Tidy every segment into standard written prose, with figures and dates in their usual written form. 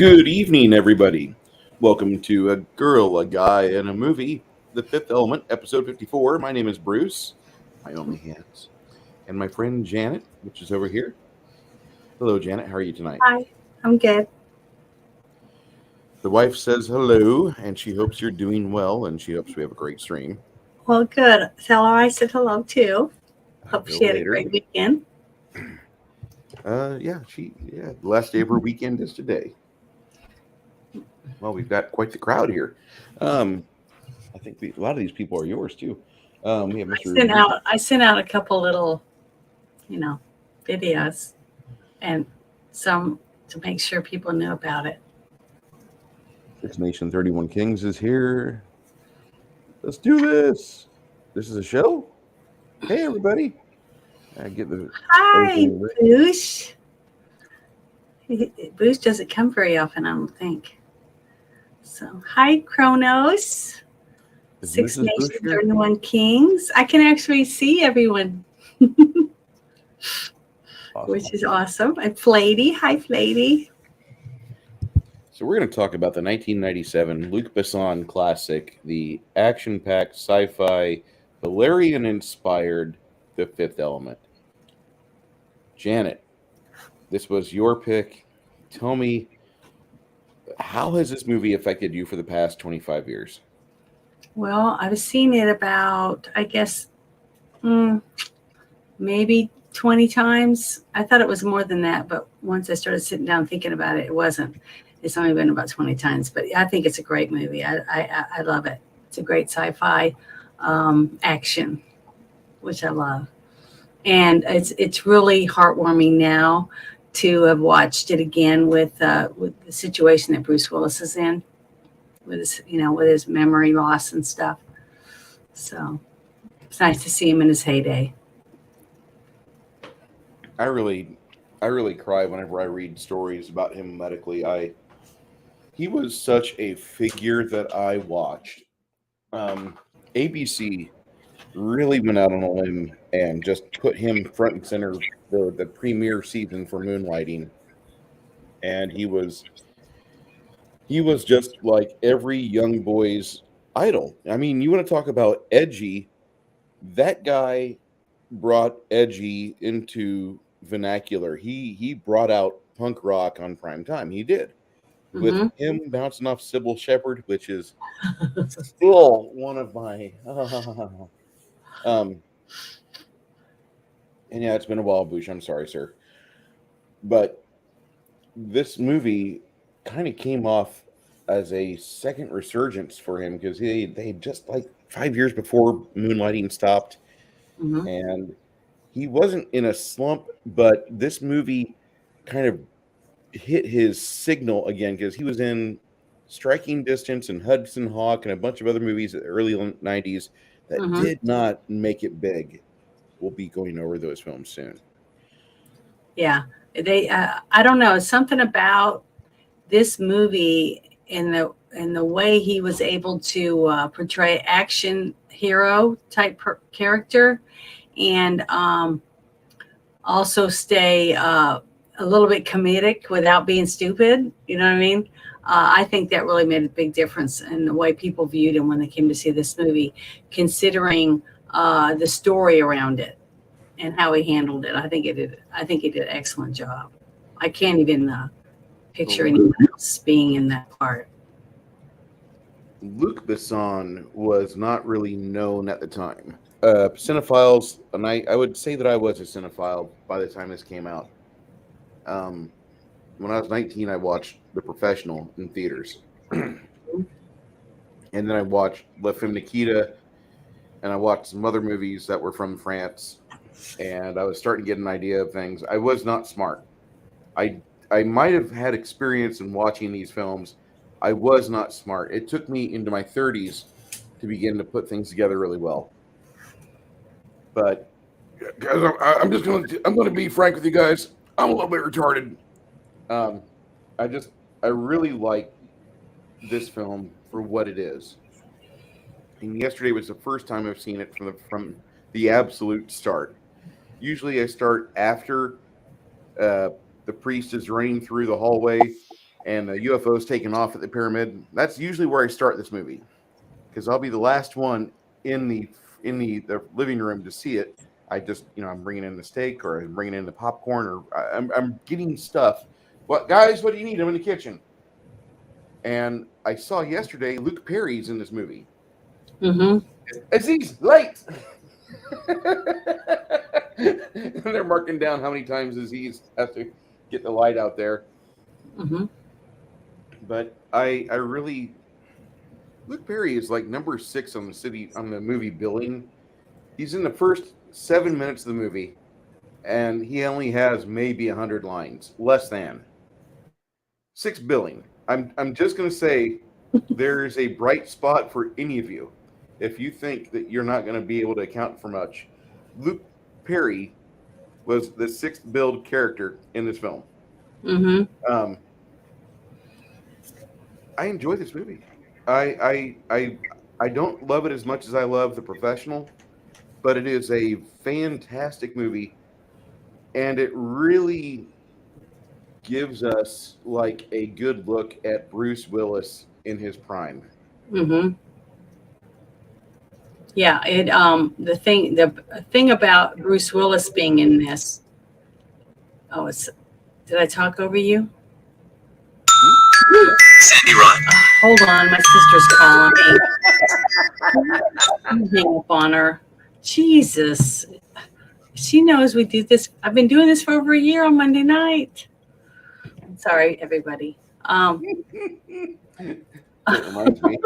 Good evening, everybody. Welcome to A Girl, a Guy, and a Movie, The Fifth Element, episode 54. My name is Bruce, my only hands, and my friend Janet, which is over here. Hello, Janet. How are you tonight? Hi, I'm good. The wife says hello, and she hopes you're doing well, and she hopes we have a great stream. Well, good. Tell her I said hello too. Hope Go she had a later. great weekend. The last day of her weekend is today. Well, we've got quite the crowd here. I think a lot of these people are yours too. We have Mr. I sent out a couple little, videos, and some to make sure people knew about it. Six Nation 31 Kings is here. Let's do this. This is a show. Hey, everybody. Hi, Boosh. Boosh doesn't come very often, I don't think. So, hi, Kronos. Six Nation 31 Kings. I can actually see everyone, Awesome. Which is awesome. And Flady. Hi, Flady. So we're going to talk about the 1997 Luc Besson classic, the action-packed sci-fi Valerian-inspired The Fifth Element. Janet, this was your pick. Tell me, how has this movie affected you for the past 25 years? Well, I've seen it about, I guess, maybe 20 times. I thought it was more than that, but once I started sitting down thinking about it, it wasn't. It's only been about 20 times, but I think it's a great movie. I love it. It's a great sci-fi action, which I love. And it's really heartwarming now to have watched it again with the situation that Bruce Willis is in, with his memory loss and stuff. So it's nice to see him in his heyday. I really cry whenever I read stories about him medically. He was such a figure that I watched. ABC really went out on a limb and just put him front and center for the premiere season for Moonlighting, and he was just like every young boy's idol. I mean, you want to talk about edgy? That guy brought edgy into vernacular. He brought out punk rock on prime time. He did. With him bouncing off Sybil Shepherd, which is still one of my and yeah, it's been a while, Bush. I'm sorry, sir. But this movie kind of came off as a second resurgence for him because they just like 5 years before Moonlighting stopped, and he wasn't in a slump, but this movie kind of hit his signal again because he was in Striking Distance and Hudson Hawk and a bunch of other movies in the early 90s that did not make it big. We'll be going over those films soon. Yeah, I don't know, something about this movie and the way he was able to portray action hero type character, and also stay a little bit comedic without being stupid. You know what I mean? I think that really made a big difference in the way people viewed him when they came to see this movie, considering the story around it and how he handled it. I think he did an excellent job. I can't even picture anyone else being in that part. Luc Besson was not really known at the time. Cinephiles, and I would say that I was a cinephile by the time this came out. When I was 19, I watched The Professional in theaters. And then I watched La Femme Nikita, and I watched some other movies that were from France, and I was starting to get an idea of things. I was not smart. I might have had experience in watching these films. I was not smart. It took me into my 30s to begin to put things together really well. But guys, I'm going to be frank with you guys. I'm a little bit retarded. I really like this film for what it is. And yesterday was the first time I've seen it from the absolute start. Usually I start after the priest is running through the hallway and the UFO's taking off at the pyramid. That's usually where I start this movie, because I'll be the last one in the living room to see it. I just, I'm bringing in the steak, or I'm bringing in the popcorn, or I'm getting stuff. What, guys? What do you need? I'm in the kitchen. And I saw yesterday Luke Perry's in this movie. Mm-hmm. Aziz, late. And they're marking down how many times Aziz has to get the light out there. Mm-hmm. But I really, Luke Perry is like number 6 on the movie billing. He's in the first 7 minutes of the movie, and he only has maybe 100 lines, less than 6 billing. I'm just gonna say there's a bright spot for any of you. If you think that you're not going to be able to account for much, Luke Perry was the 6th billed character in this film. Mm-hmm. I enjoy this movie. I don't love it as much as I love The Professional, but it is a fantastic movie, and it really gives us like a good look at Bruce Willis in his prime. Mm-hmm. Yeah, the thing about Bruce Willis being in this. Oh, did I talk over you? Sandy Run. Hold on, my sister's calling me. I'm hang up on her. Jesus, she knows we do this. I've been doing this for over a year on Monday night. Sorry, everybody. That reminds me.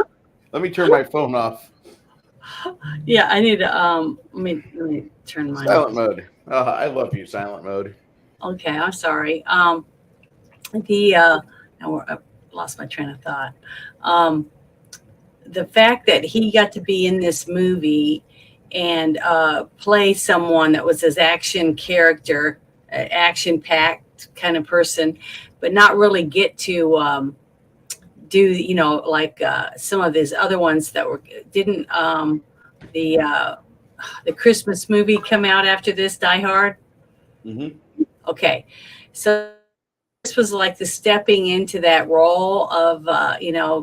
Let me turn my phone off. Yeah, I need to let me turn mine Silent mode. I love you, silent mode. Okay, I'm sorry. Now I lost my train of thought. The fact that he got to be in this movie and play someone that was his action character, action-packed kind of person, but not really get to do, like some of his other ones that didn't the Christmas movie come out after this, Die Hard? Mm-hmm. Okay, so this was like the stepping into that role of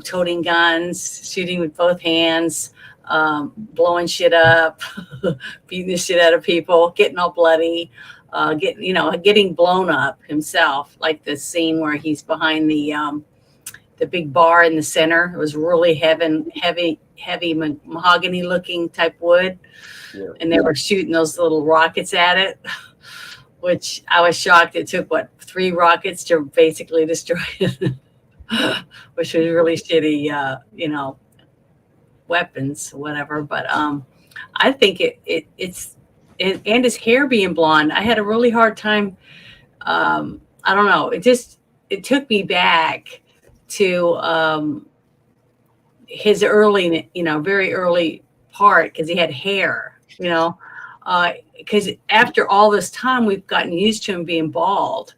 toting guns, shooting with both hands, blowing shit up, beating the shit out of people, getting all bloody, getting blown up himself, like the scene where he's behind the big bar in the center. It was really heavy mahogany looking type wood. Yeah. And they were shooting those little rockets at it, which I was shocked. It took 3 rockets to basically destroy it, which was really shitty, weapons, whatever. But I think it's and his hair being blonde. I had a really hard time. I don't know. It took me back to his early, very early part, because he had hair, because after all this time, we've gotten used to him being bald.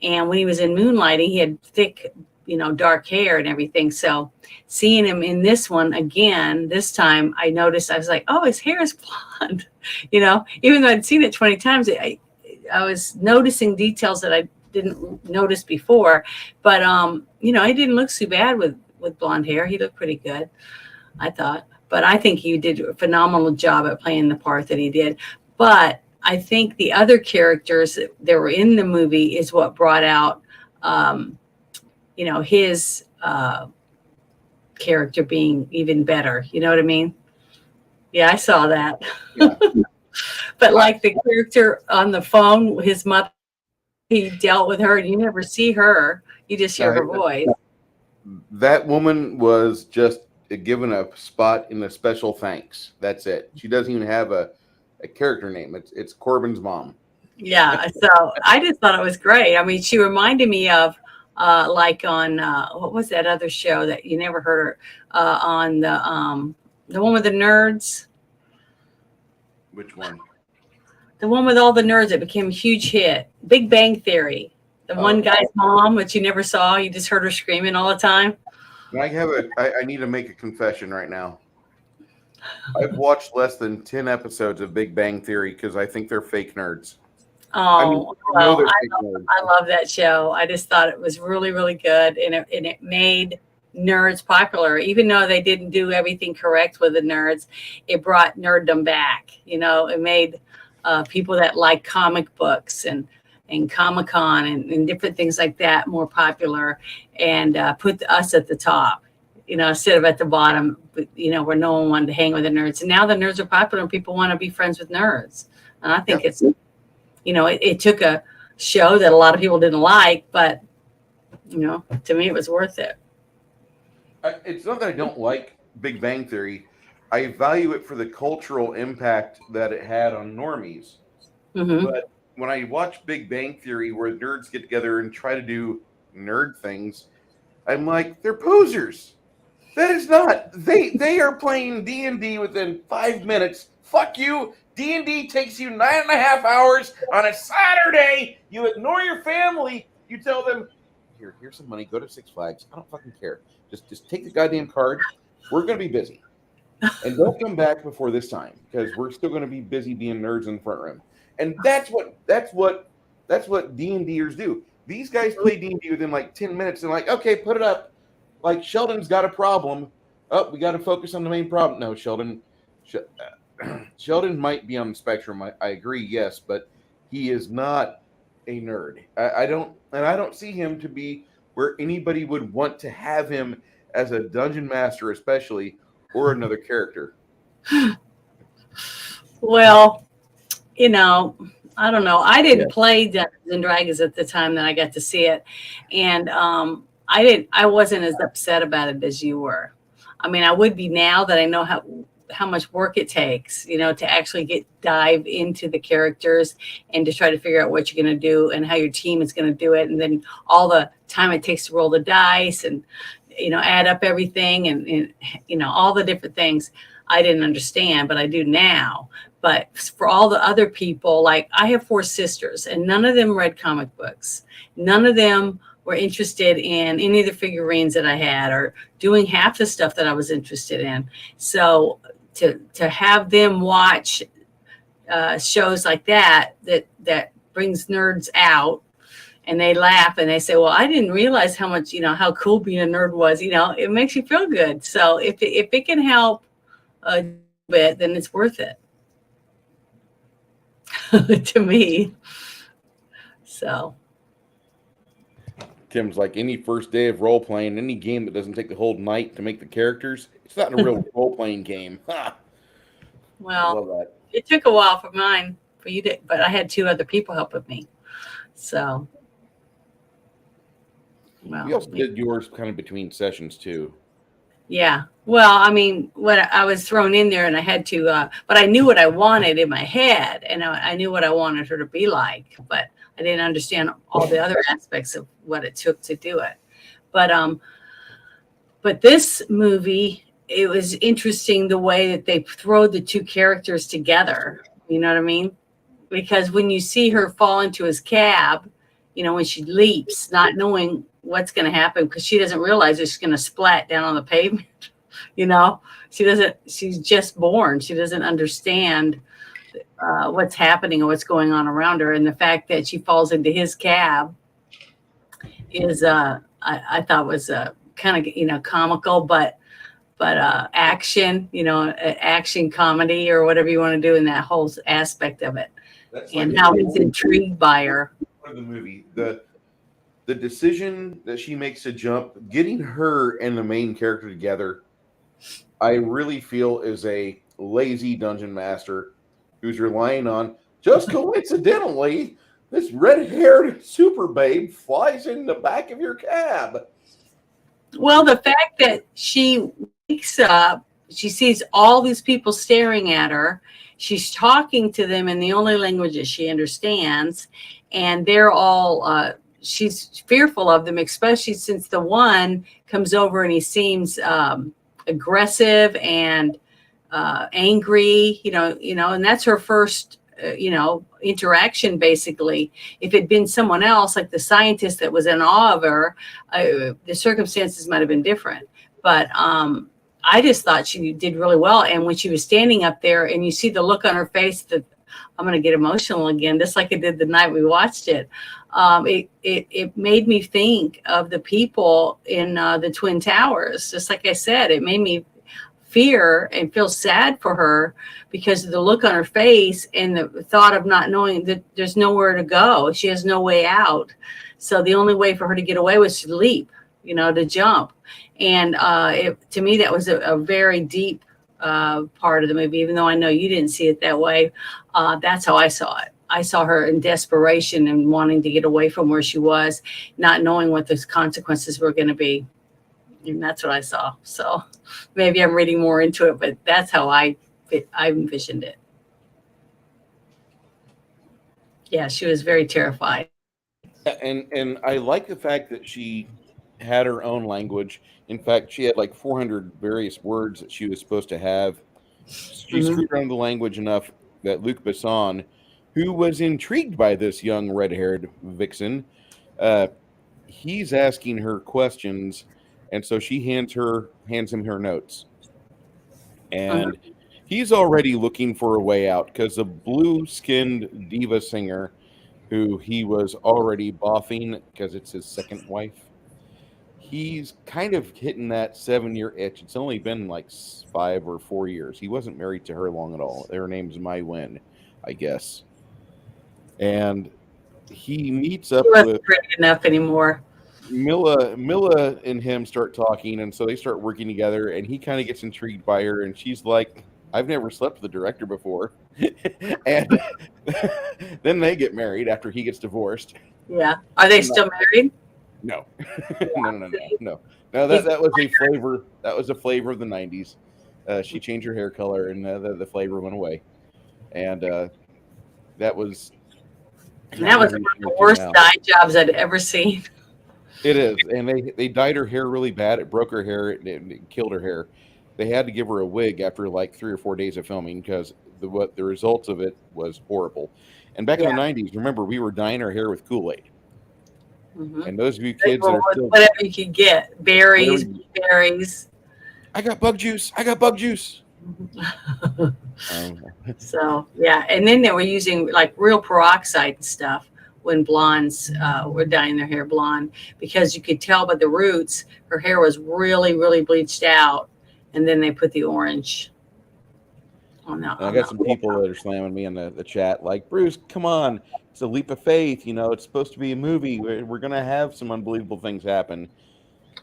And when he was in Moonlighting, he had thick, dark hair and everything. So seeing him in this one again, this time I noticed, I was like, oh, his hair is blonde, even though I'd seen it 20 times, I was noticing details that I didn't notice before. But, he didn't look too bad with blonde hair. He looked pretty good, I thought. But I think he did a phenomenal job at playing the part that he did. But I think the other characters that were in the movie is what brought out, his character being even better. You know what I mean? Yeah, I saw that. Yeah. But like the character on the phone, his mother, he dealt with her, and you never see her. You just hear her voice. That woman was just given a spot in the special thanks. That's it. She doesn't even have a character name. It's Corbin's mom. Yeah, so I just thought it was great. I mean, she reminded me of like on what was that other show that you never heard her on the one with the nerds? Which one? The one with all the nerds that became a huge hit. Big Bang Theory. The one guy's mom, which you never saw. You just heard her screaming all the time. I need to make a confession right now. I've watched less than 10 episodes of Big Bang Theory because I think they're fake nerds. I mean, Oh, I know well, they're fake nerds. I love that show. I just thought it was really, really good, and it made nerds popular. Even though they didn't do everything correct with the nerds, it brought nerddom back. You know, it made people that like comic books and Comic Con and different things like that more popular, and put us at the top. You know, instead of at the bottom, you know, where no one wanted to hang with the nerds. And now the nerds are popular, and people want to be friends with nerds. And I think Yep. it's, you know, it took a show that a lot of people didn't like, but, you know, to me, it was worth it. It's not that I don't like Big Bang Theory. I value it for the cultural impact that it had on normies. Hmm. But when I watch Big Bang Theory, where nerds get together and try to do nerd things, I'm like, they're posers. That is not. They are playing D&D within 5 minutes. Fuck you. D&D takes you 9.5 hours on a Saturday. You ignore your family. You tell them, here's some money. Go to Six Flags. I don't fucking care. Just take the goddamn card. We're gonna be busy, and don't come back before this time because we're still gonna be busy being nerds in the front room. And that's what D&Ders do. These guys play D&D within like 10 minutes and like, okay, put it up. Like Sheldon's got a problem. Oh, we got to focus on the main problem. No, Sheldon might be on the spectrum. I agree, yes, but he is not a nerd. I don't see him to be where anybody would want to have him as a dungeon master, especially, or another character. Well, you know, I don't know. I didn't play Dungeons and Dragons at the time that I got to see it, and I wasn't as upset about it as you were. I mean, I would be now that I know how much work it takes, you know, to actually dive into the characters and to try to figure out what you're going to do and how your team is going to do it, and then all the time it takes to roll the dice and, you know, add up everything and you know, all the different things I didn't understand, but I do now. But for all the other people, like I have 4 sisters, and none of them read comic books. None of them were interested in any of the figurines that I had or doing half the stuff that I was interested in. So to have them watch shows like that brings nerds out, and they laugh and they say, well, I didn't realize how much, you know, how cool being a nerd was. You know, it makes you feel good. So if it can help a bit, then it's worth it. To me. So Tim's like, any first day of role playing, any game that doesn't take the whole night to make the characters, it's not a real role playing game. Ha! Well, I love that. it took a while for you to, but I had 2 other people help with me. So, well, We also did yours kind of between sessions too. Yeah. Well, I mean, what I was thrown in there, and I had to, but I knew what I wanted in my head, and I knew what I wanted her to be like, but I didn't understand all the other aspects of what it took to do it. But this movie, it was interesting the way that they throw the 2 characters together. You know what I mean? Because when you see her fall into his cab, you know, when she leaps, not knowing what's going to happen, because she doesn't realize she's going to splat down on the pavement. You know, she's just born. She doesn't understand what's happening or what's going on around her. And the fact that she falls into his cab is, I thought was kind of, you know, comical, but action, you know, action comedy or whatever you want to do in that whole aspect of it. That's and like how he's intrigued by her. Of the movie, the decision that she makes to jump, getting her and the main character together, I really feel is a lazy dungeon master who's relying on, just coincidentally, this red-haired super babe flies in the back of your cab. Well, the fact that she wakes up, she sees all these people staring at her. She's talking to them in the only languages she understands, and they're all, she's fearful of them, especially since the one comes over and he seems aggressive and angry, you know, and that's her first, you know, interaction, basically. If it'd been someone else, like the scientist that was in awe of her, the circumstances might have been different. But I just thought she did really well. And when she was standing up there and you see the look on her face I'm going to get emotional again, just like I did the night we watched it. It made me think of the people in the Twin Towers. Just like I said, it made me fear and feel sad for her because of the look on her face and the thought of not knowing that there's nowhere to go. She has no way out. So the only way for her to get away was to leap, to jump. And to me, that was a very deep part of the movie, even though I know you didn't see it that way. That's how I saw it. I saw her in desperation and wanting to get away from where she was, not knowing what the consequences were going to be. And that's what I saw. So maybe I'm reading more into it, but that's how I envisioned it. Yeah, she was very terrified. And I like the fact that she had her own language. In fact, she had like 400 various words that she was supposed to have. She screwed around the language enough that Luc Besson, who was intrigued by this young red-haired vixen, he's asking her questions, and so she hands him her notes. And he's already looking for a way out because the blue-skinned diva singer, who he was already boffing because it's his second wife, he's kind of hitting that 7-year itch. It's only been like 5 or 4 years. He wasn't married to her long at all. Her name's Mai Wen, I guess. And he meets up with pretty enough anymore. Milla and him start talking, and so they start working together, and he kind of gets intrigued by her, and she's like, I've never slept with a director before. And then they get married after he gets divorced. Yeah. Are they still married? No. No. That was a flavor. That was a flavor of the 90s. She changed her hair color, and the flavor went away. And that was one of the worst dye jobs I'd ever seen. It is, and they dyed her hair really bad. It broke her hair. It killed her hair. They had to give her a wig after like 3 or 4 days of filming because the results of it was horrible. And back in the 90s, remember, we were dyeing our hair with Kool-Aid. And those of you kids that are still whatever you could get, berries. I got bug juice. So yeah, and then they were using like real peroxide and stuff when blondes were dyeing their hair blonde, because you could tell by the roots her hair was really, really bleached out, and then they put the orange on that. I got some people that are slamming me in the chat like, Bruce, come on, it's a leap of faith, it's supposed to be a movie. We're gonna have some unbelievable things happen.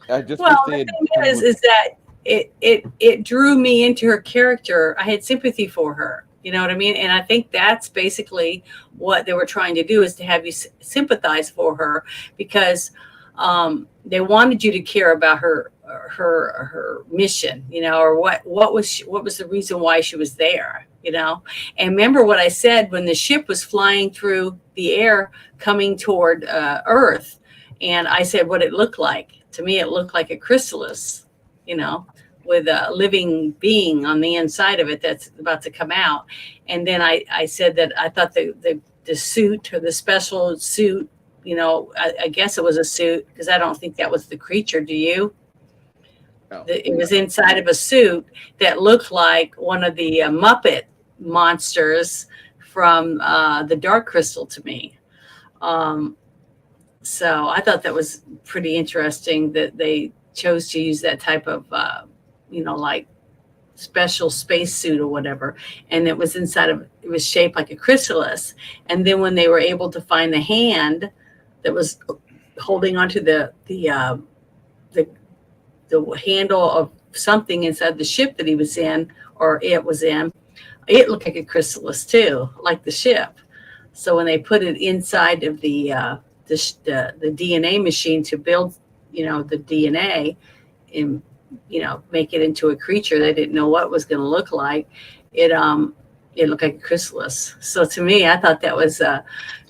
I just wish they had. The thing is that it drew me into her character. I had sympathy for her. You know what I mean? And I think that's basically what they were trying to do, is to have you sympathize for her, because they wanted you to care about her mission, or what was the reason why she was there, And remember what I said when the ship was flying through the air coming toward Earth, and I said what it looked like. To me, it looked like a chrysalis, with a living being on the inside of it that's about to come out. And then I said that I thought the suit, or the special suit, I guess it was a suit, because I don't think that was the creature. Do you? No. It was inside of a suit that looked like one of the Muppet monsters from the Dark Crystal to me. So I thought that was pretty interesting that they chose to use that type of like special space suit or whatever, and it was it was shaped like a chrysalis. And then when they were able to find the hand that was holding onto the handle of something inside the ship that he was in, or it was in, it looked like a chrysalis too, like the ship. So when they put it inside of the DNA machine to build, the DNA and make it into a creature they didn't know what it was going to look like, it looked like a chrysalis. So to me, I thought that was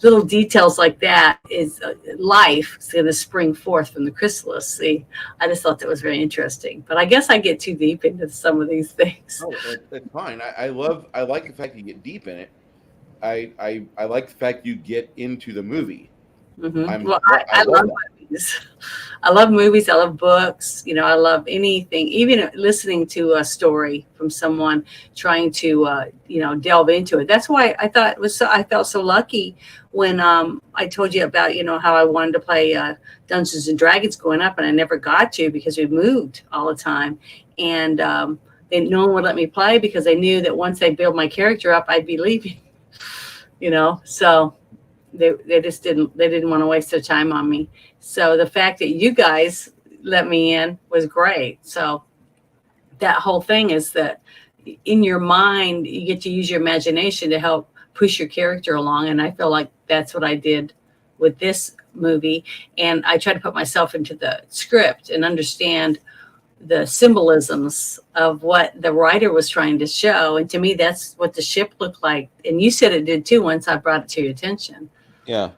little details like that is life is going to spring forth from the chrysalis. See, I just thought that was very interesting. But I guess I get too deep into some of these things. Oh, that's fine. I like the fact you get deep in it. I like the fact you get into the movie. I love movies. I love movies. I love books. I love anything, even listening to a story from someone trying to, delve into it. That's why I thought I felt so lucky when I told you about, how I wanted to play Dungeons and Dragons growing up, and I never got to because we moved all the time. And no one would let me play because they knew that once they build my character up, I'd be leaving, so they just didn't want to waste their time on me. So the fact that you guys let me in was great. So that whole thing is that in your mind, you get to use your imagination to help push your character along. And I feel like that's what I did with this movie. And I try to put myself into the script and understand the symbolisms of what the writer was trying to show. And to me, that's what the ship looked like. And you said it did too once I brought it to your attention. Yeah.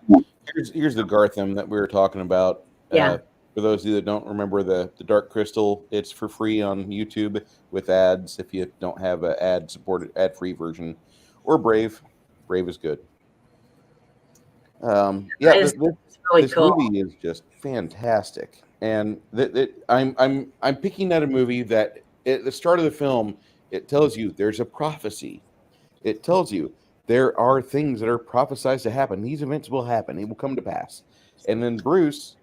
Here's the Gartham that we were talking about. Yeah. For those of you that don't remember the Dark Crystal, it's for free on YouTube with ads if you don't have an ad-free version. Or Brave. Brave is good. This cool. movie is just fantastic. And I'm picking at a movie that at the start of the film, it tells you there's a prophecy. It tells you there are things that are prophesized to happen. These events will happen. They will come to pass. And then Bruce,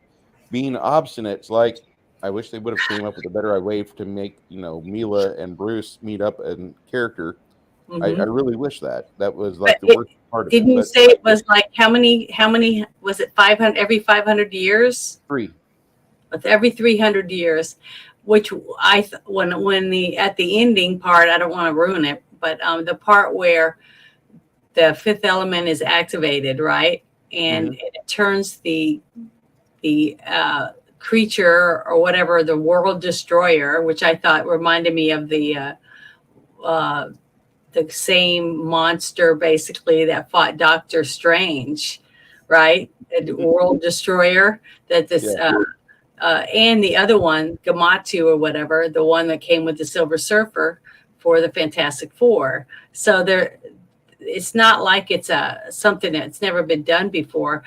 being obstinate, it's like, I wish they would have came up with a better way to make, Mila and Bruce meet up in character. Mm-hmm. I really wish that was like the worst part of it. Didn't you say it was like how many was it 500 every 500 years? 3. With every 300 years, which when at the ending part, I don't want to ruin it, but the part where the fifth element is activated, right? And it turns the creature or whatever, the world destroyer, which I thought reminded me of the same monster basically that fought Doctor Strange, right? The world destroyer that this and the other one, Gamatu or whatever, the one that came with the Silver Surfer for the Fantastic Four. So it's not like it's something that's never been done before,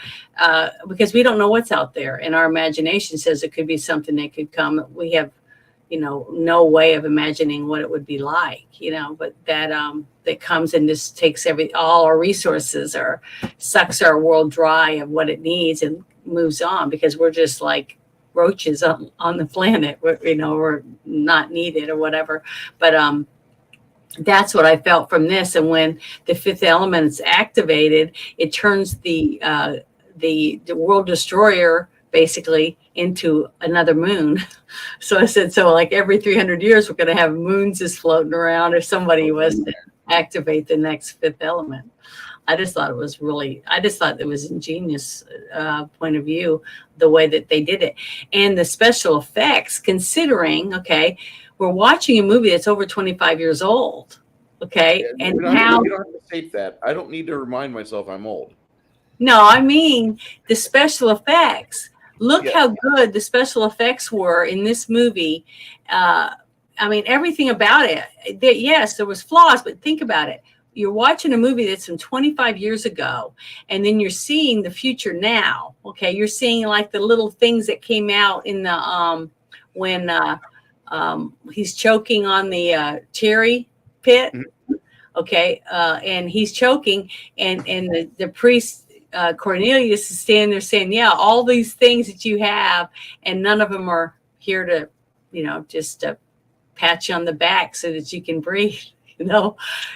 because we don't know what's out there, and our imagination says it could be something that could come. We have, no way of imagining what it would be like, but that comes and just takes all our resources or sucks our world dry of what it needs and moves on, because we're just like roaches on the planet. We're not needed or whatever. But that's what I felt from this. And when the fifth element is activated, it turns the world destroyer basically into another moon. So I said, so like every 300 years, we're going to have moons just floating around if somebody was to activate the next fifth element. I just thought it was ingenious point of view, the way that they did it. And the special effects, considering, we're watching a movie that's over 25 years old. Okay. And you don't have to state that. I don't need to remind myself I'm old. No, I mean, the special effects. Look how good the special effects were in this movie. I mean, everything about it. Yes, there was flaws, but think about it. You're watching a movie that's from 25 years ago, and then you're seeing the future now. Okay, you're seeing like the little things that came out in the when he's choking on the cherry pit. Okay, and he's choking, and the priest Cornelius is standing there saying, "Yeah, all these things that you have, and none of them are here to, just to pat you on the back so that you can breathe."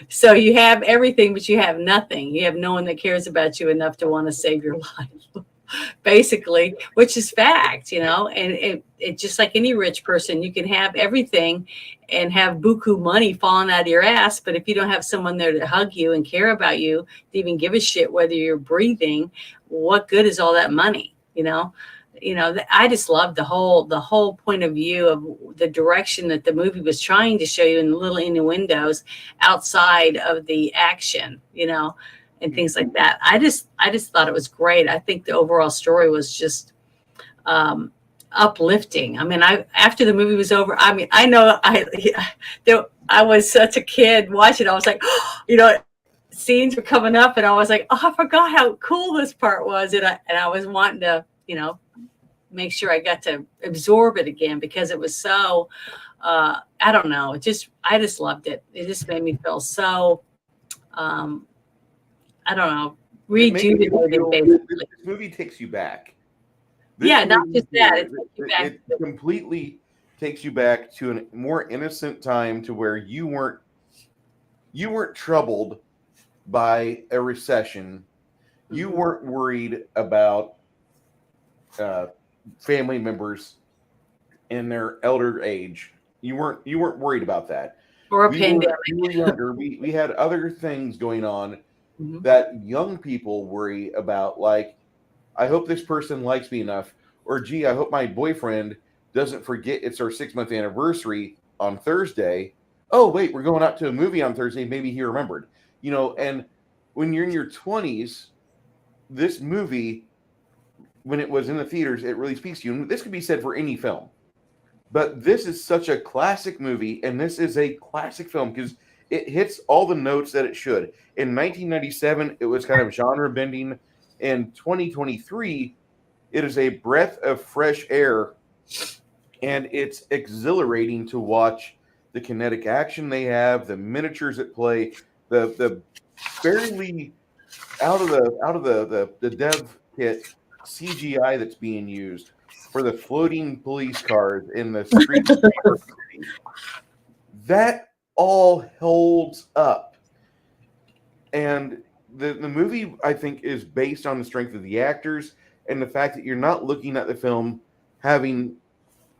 So you have everything, but you have nothing. You have no one that cares about you enough to want to save your life, basically, which is fact, and it just like any rich person, you can have everything and have buku money falling out of your ass. But if you don't have someone there to hug you and care about you, to even give a shit whether you're breathing, what good is all that money? I just loved the whole point of view of the direction that the movie was trying to show you in the little innuendos outside of the action, and things like that. I just thought it was great. I think the overall story was just uplifting. I mean, after the movie was over, I mean, I know I was such a kid watching. I was like, scenes were coming up, and I was like, oh, I forgot how cool this part was, and I was wanting to, make sure I got to absorb it again because it was so, I don't know. I just loved it. It just made me feel so, I don't know, It makes you rejuvenated, feel, basically. this movie takes you back. Yeah, not just that. It takes you back. It completely takes you back to a more innocent time, to where you weren't troubled by a recession. You weren't worried about family members in their elder age. You weren't worried about that. Or a pandemic. We were younger. We had other things going on Mhm. that young people worry about, like, I hope this person likes me enough, or gee, I hope my boyfriend doesn't forget it's our 6-month anniversary on Thursday. Oh, wait, we're going out to a movie on Thursday. Maybe he remembered. And when you're in your 20s, this movie, when it was in the theaters, it really speaks to you. And this could be said for any film. But this is such a classic movie, and this is a classic film because it hits all the notes that it should. In 1997, it was kind of genre bending. In 2023, it is a breath of fresh air, and it's exhilarating to watch the kinetic action they have, the miniatures at play, the barely out of the dev kit CGI that's being used for the floating police cars in the streets of New York City. That all holds up. And the movie, I think, is based on the strength of the actors and the fact that you're not looking at the film having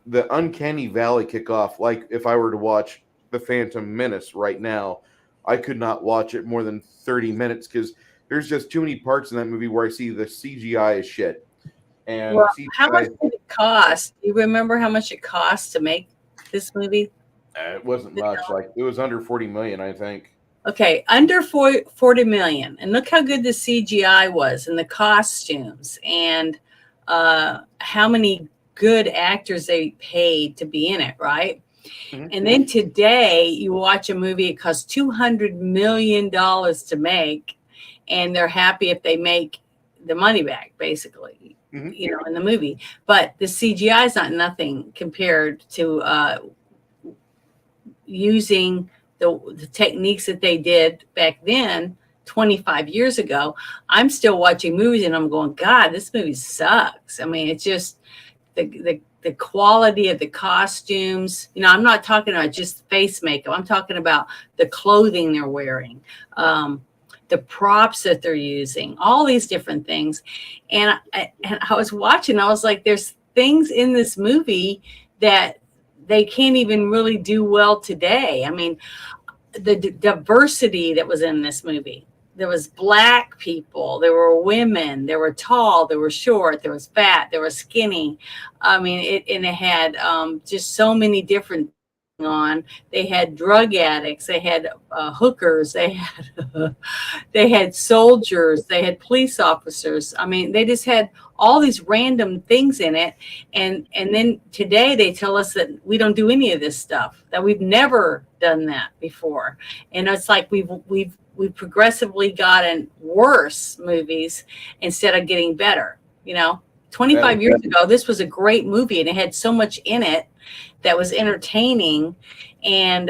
the uncanny valley kick off. Like if I were to watch The Phantom Menace right now, I could not watch it more than 30 minutes because there's just too many parts in that movie where I see the CGI is shit. And Well, CGI, how much did it cost? Do you remember how much it cost to make this movie? it wasn't much. Like it was under 40 million, I think. Okay, under 40 million. And look how good the CGI was and the costumes and how many good actors they paid to be in it, right? Mm-hmm. And then today you watch a movie, it costs $200 million to make, and they're happy if they make the money back, basically, in the movie. But the CGI is not nothing compared to using the techniques that they did back then 25 years ago. I'm still watching movies and I'm going, God, this movie sucks. I mean, it's just the quality of the costumes. I'm not talking about just face makeup. I'm talking about the clothing they're wearing, the props that they're using, all these different things. And I was watching, I was like, there's things in this movie that they can't even really do well today. I mean, the diversity that was in this movie. There was black people, there were women, there were tall, there were short, there was fat, there was skinny. I mean, it had just so many different things on. They had drug addicts, they had hookers, they had soldiers, they had police officers. I mean, they just had all these random things in it. And then today they tell us that we don't do any of this stuff, that we've never done that before. And it's like we've progressively gotten worse movies instead of getting better. 25 years ago, this was a great movie and it had so much in it that was entertaining. And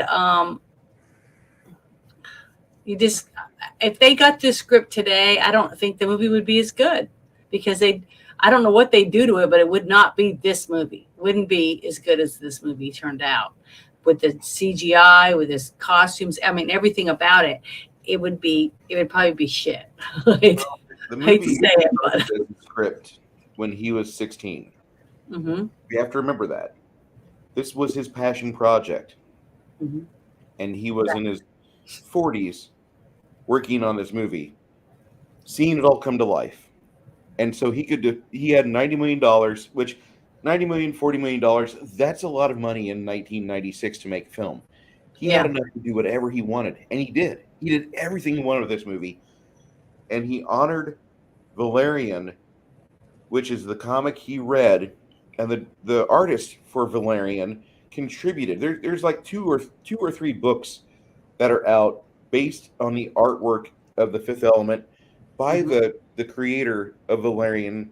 if they got this script today, I don't think the movie would be as good because I don't know what they do to it, but it would not be this movie. It wouldn't be as good as this movie turned out with the CGI, with his costumes. I mean, everything about it. It would probably be shit. The movie say it, but the script when he was 16. Mm-hmm. You have to remember that. This was his passion project. Mm-hmm. And he was in his 40s working on this movie, seeing it all come to life. And so he had $90 million, which $90 million, $40 million, that's a lot of money in 1996 to make film. He had enough to do whatever he wanted, and he did. He did everything he wanted with this movie. And he honored Valerian, which is the comic he read, and the artist for Valerian contributed. There's like two or three books that are out based on the artwork of The Fifth Element by the creator of Valerian.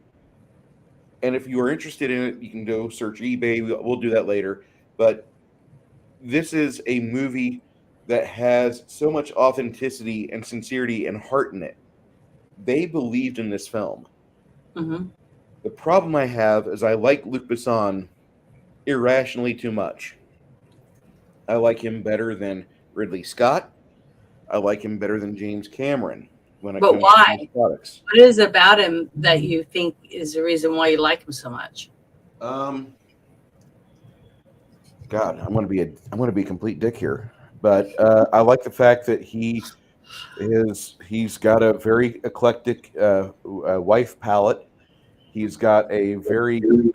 And if you are interested in it, you can go search eBay. We'll do that later. But this is a movie that has so much authenticity and sincerity and heart in it. They believed in this film. Mm-hmm. The problem I have is I like Luc Besson irrationally too much. I like him better than Ridley Scott. I like him better than James Cameron when it But comes to these why? products. What is it about him that you think is the reason why you like him so much? Um, God, I'm gonna be a complete dick here, but I like the fact that he's got a very eclectic wife palette. He's got a very good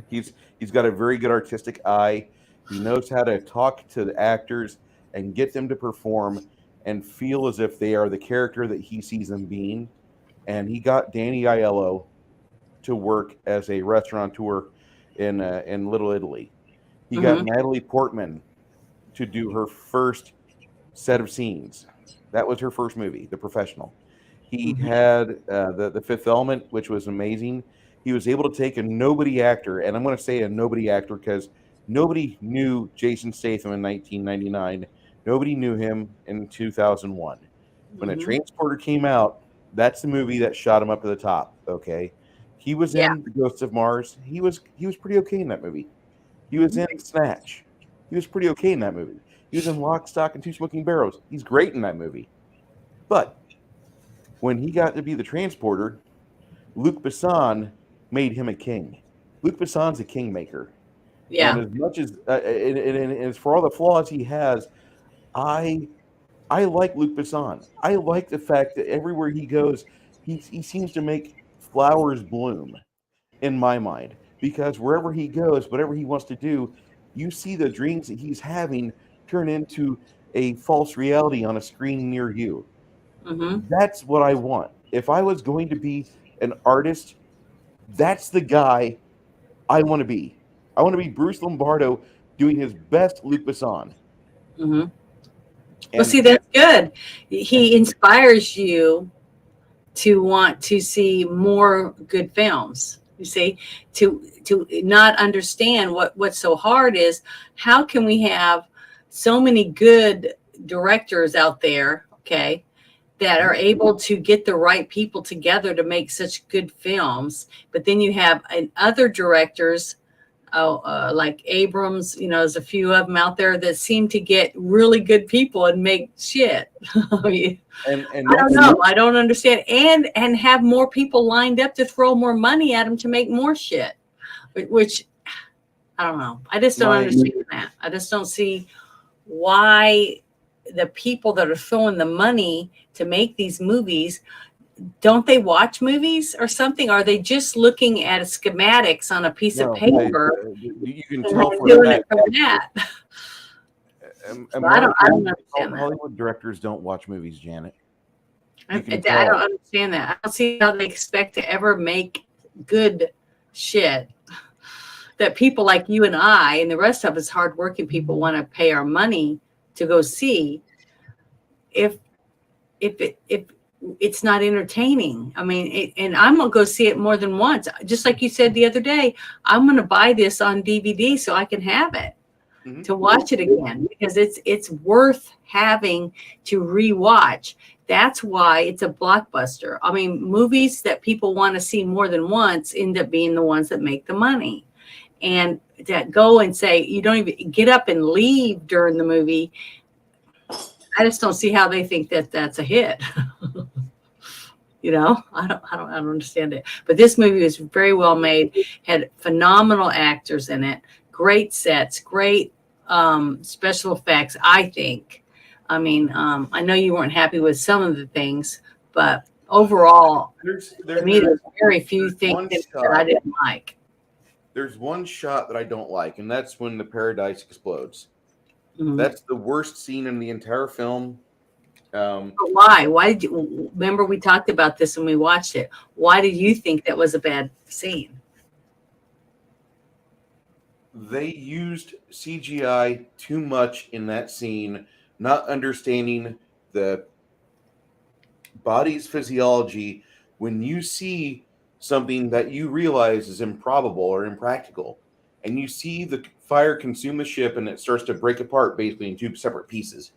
he's got a very good artistic eye. He knows how to talk to the actors and get them to perform and feel as if they are the character that he sees them being. And he got Danny Aiello to work as a restaurateur in Little Italy. He got Mm-hmm. Natalie Portman to do her first set of scenes. That was her first movie, The Professional. He Mm-hmm. had the Fifth Element, which was amazing. He was able to take a nobody actor, and I'm going to say a nobody actor because nobody knew Jason Statham in 1999. Nobody knew him in 2001. When a Mm-hmm. Transporter came out, that's the movie that shot him up to the top. Okay, he was Yeah. in The Ghosts of Mars. He was pretty okay in that movie. He was in Snatch. He was pretty okay in that movie. He was in Lock, Stock, and Two Smoking Barrels. He's great in that movie. But when he got to be the transporter, Luc Besson made him a king. Luc Besson's a kingmaker. And Yeah. as much as, and as for all the flaws he has, I I like Luc Besson. I like the fact that everywhere he goes, he seems to make flowers bloom in my mind because wherever he goes, whatever he wants to do, you see the dreams that he's having turn into a false reality on a screen near you. Mm-hmm. That's what I want. If I was going to be an artist, that's the guy I want to be. I want to be Bruce Lombardo doing his best Luc Besson. Mm-hmm. Well, And see, that's good. He inspires you to want to see more good films. You see, to not understand what's so hard is how can we have so many good directors out there, okay, that are able to get the right people together to make such good films, but then you have other directors like Abrams, there's a few of them out there that seem to get really good people and make shit. I mean, and I don't that's know. I don't understand. And have more people lined up to throw more money at them to make more shit, which I don't know. I just don't my understand that. I just don't see why the people that are throwing the money to make these movies, don't they watch movies or something? Are they just looking at schematics on a piece of no, paper you can and tell then for a doing it fact. from that? So I don't American understand that. Hollywood directors don't watch movies, Janet. You I can don't tell. understand that. I don't see how they expect to ever make good shit that people like you and I and the rest of us hardworking people want to pay our money to go see if if it's not entertaining. I mean, and I'm gonna go see it more than once. Just like you said the other day, I'm gonna buy this on DVD so I can have it Mhm. to watch it again because it's worth having to rewatch. That's why it's a blockbuster. I mean, movies that people want to see more than once end up being the ones that make the money. And that go and say you don't even get up and leave during the movie. I just don't see how they think that that's a hit. I don't understand it. But this movie was very well made, had phenomenal actors in it, great sets, great special effects, I think. I mean, I know you weren't happy with some of the things, but overall, to me, there's very few things one that I shot. didn't like. There's one shot that I don't like, and that's when the paradise explodes. Mhm. That's the worst scene in the entire film. But why? Why did you remember we talked about this when we watched it? Why did you think that was a bad scene? They used CGI too much in that scene, not understanding the body's physiology. When you see something that you realize is improbable or impractical, and you see the fire consume the ship and it starts to break apart basically in two separate pieces.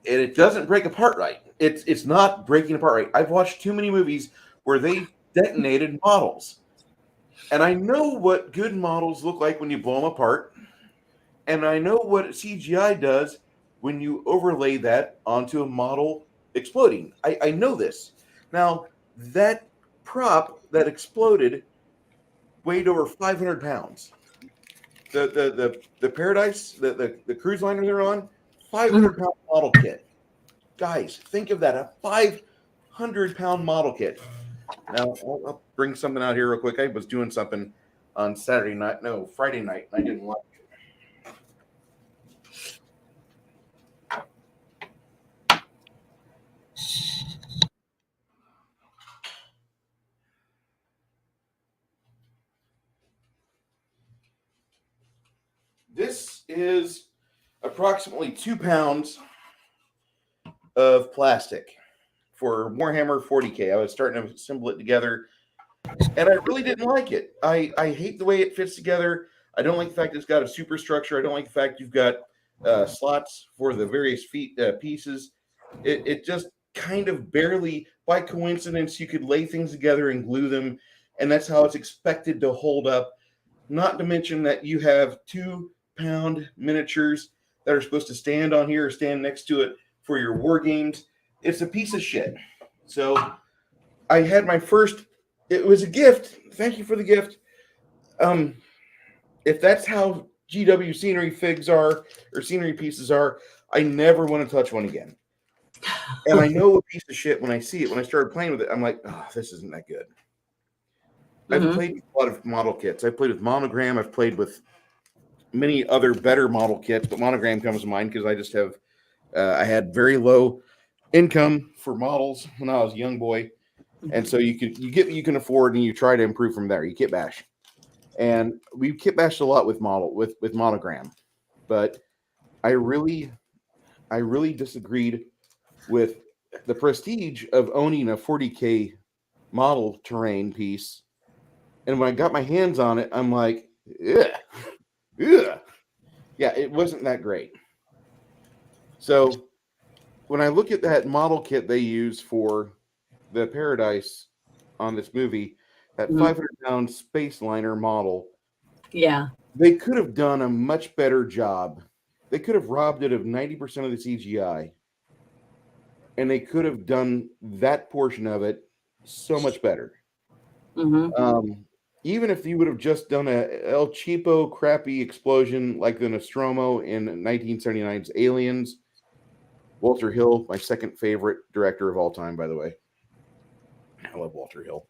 And it doesn't break apart right. It's not breaking apart right. I've watched too many movies where they detonated models. And I know what good models look like when you blow them apart. And I know what CGI does when you overlay that onto a model exploding. I know this. Now, that prop that exploded weighed over 500 pounds. The Paradise, the cruise liner they're on, 500-pound model kit. Guys, think of that, a 500-pound model kit. Now, I'll bring something out here real quick. I was doing something on Friday night, and I didn't like it. This is approximately 2 pounds of plastic for Warhammer 40K. I was starting to assemble it together, and I really didn't like it. I hate the way it fits together. I don't like the fact it's got a superstructure. I don't like the fact you've got slots for the various pieces. It just kind of barely, by coincidence, you could lay things together and glue them, and that's how it's expected to hold up. Not to mention that you have 2-pound miniatures that are supposed to stand on here or stand next to it for your war games. It's a piece of shit. So I had my first, it was a gift. Thank you for the gift. If that's how GW scenery figs are or scenery pieces are, I never want to touch one again. And I know a piece of shit when I see it. When I started playing with it, I'm like, oh, this isn't that good. I've played with a lot of model kits. I've played with Monogram. I've played with many other better model kits, but Monogram comes to mind because I just have, I had very low income for models when I was a young boy. And so you get what you can afford and you try to improve from there. You kit bash. And we kit bashed a lot with Monogram. But I really disagreed with the prestige of owning a 40K model terrain piece. And when I got my hands on it, I'm like, ugh. Yeah, it wasn't that great. So when I look at that model kit they use for the Paradise on this movie, that 500-pound space liner model, yeah, they could have done a much better job. They could have robbed it of 90% of the CGI, and they could have done that portion of it so much better. Even if you would have just done a El Cheapo crappy explosion like the Nostromo in 1979's Aliens. Walter Hill, my second favorite director of all time, by the way. I love Walter Hill.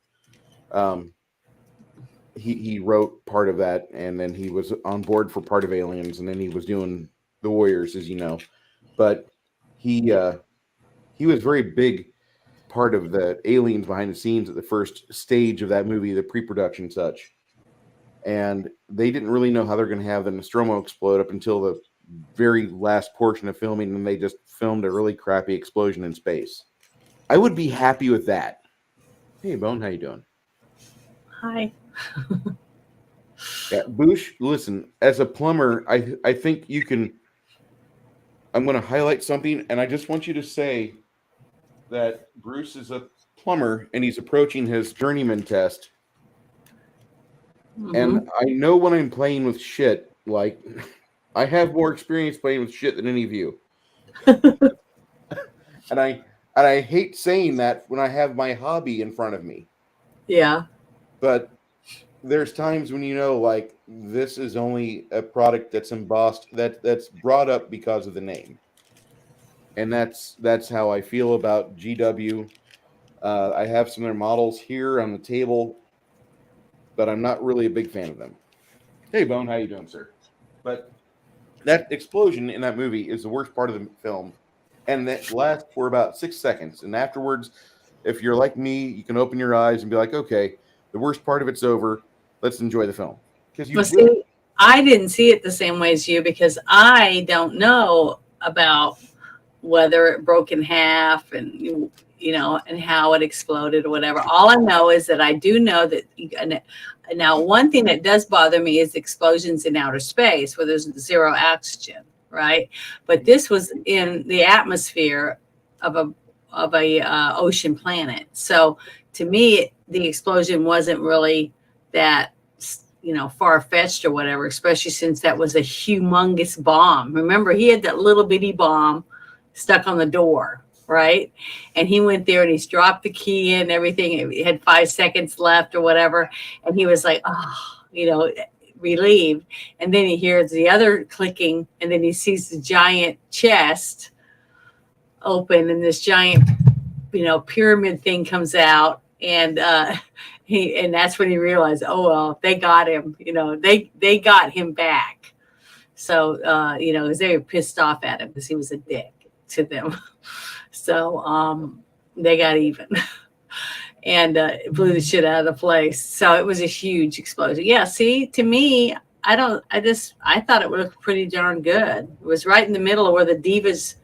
He wrote part of that, and then he was on board for part of Aliens, and then he was doing The Warriors, as you know. But he was very big part of the Aliens behind the scenes at the first stage of that movie, the pre-production and such. And they didn't really know how they're going to have the Nostromo explode up until the very last portion of filming, and they just filmed a really crappy explosion in space. I would be happy with that. Hey, Bone, how you doing? Hi. Yeah, Boosh, listen, as a plumber, I think you can. I'm going to highlight something, and I just want you to say that Bruce is a plumber and he's approaching his journeyman test. And I know when I'm playing with shit, like I have more experience playing with shit than any of you. and I hate saying that when I have my hobby in front of me. Yeah. But there's times when like this is only a product that's embossed, that's brought up because of the name. And that's how I feel about GW. I have some of their models here on the table, but I'm not really a big fan of them. Hey, Bone, how you doing, sir? But that explosion in that movie is the worst part of the film, and that lasts for about 6 seconds. And afterwards, if you're like me, you can open your eyes and be like, okay, the worst part of it's over. Let's enjoy the film. Because you see, I didn't see it the same way as you because I don't know about whether it broke in half and and how it exploded or whatever. All I know is that I do know that now one thing that does bother me is explosions in outer space where there's zero oxygen, right? But this was in the atmosphere of a ocean planet. So to me, the explosion wasn't really that far-fetched or whatever, especially since that was a humongous bomb. Remember, he had that little bitty bomb stuck on the door, right? And he went there and he's dropped the key in, everything. It had 5 seconds left or whatever. And he was like, relieved. And then he hears the other clicking, and then he sees the giant chest open, and this giant, pyramid thing comes out. And and that's when he realized, oh, well, they got him, they got him back. So, because they were pissed off at him because he was a dick to them. So they got even and blew the shit out of the place. So it was a huge explosion. Yeah, see, to me, I thought it looked pretty darn good. It was right in the middle of where the Divas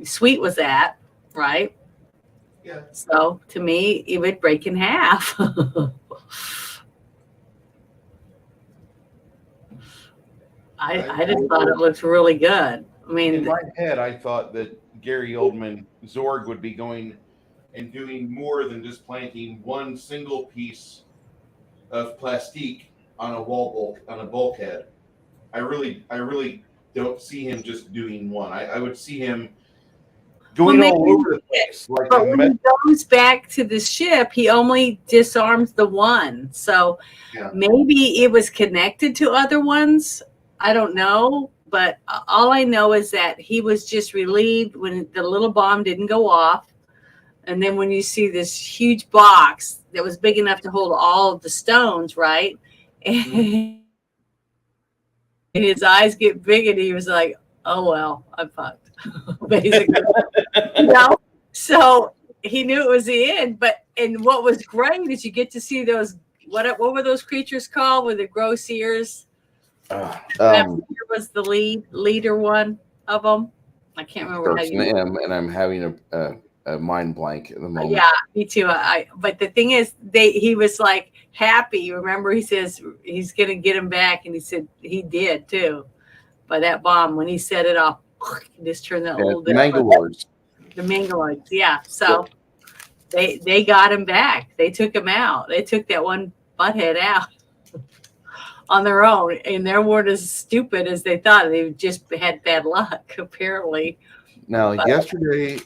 suite was at, right? Yeah. So to me, it would break in half. I just thought it looked really good. I mean, in my head, I thought that Gary Oldman Zorg would be going and doing more than just planting one single piece of plastique on a bulkhead. I really don't see him just doing one. I would see him going all over the place. But when he goes back to the ship, he only disarms the one. So maybe it was connected to other ones. I don't know. But all I know is that he was just relieved when the little bomb didn't go off. And then when you see this huge box that was big enough to hold all of the stones, right? And his eyes get big and he was like, oh, well, I'm fucked, basically. So he knew it was the end. And what was great is you get to see those, what were those creatures called with the gross ears? Was the leader one of them? I can't remember how you. And I'm having a mind blank at the moment. Yeah, me too. But the thing is, he was like happy. Remember, he says he's gonna get him back, and he said he did too. By that bomb, when he set it off, he just turned that little bit. The Mangaloids, yeah. So they got him back. They took him out. They took that one butthead out on their own, and they weren't as stupid as they thought. They just had bad luck, apparently. Now, yesterday,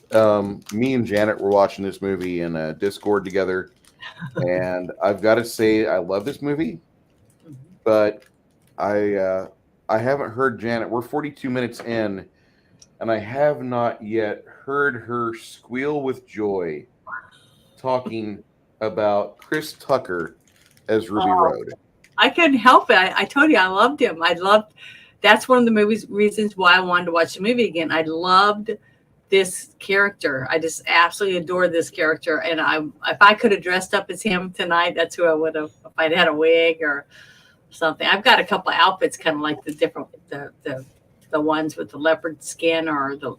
me and Janet were watching this movie in a Discord together, and I've got to say, I love this movie, but I haven't heard Janet. We're 42 minutes in, and I have not yet heard her squeal with joy talking about Chris Tucker as Ruby Road. I couldn't help it. I told you I loved him. That's one of the reasons why I wanted to watch the movie again. I loved this character. I just absolutely adored this character. And if I could have dressed up as him tonight, that's who I would have. If I'd had a wig or something. I've got a couple of outfits, kind of like the different the ones with the leopard skin or the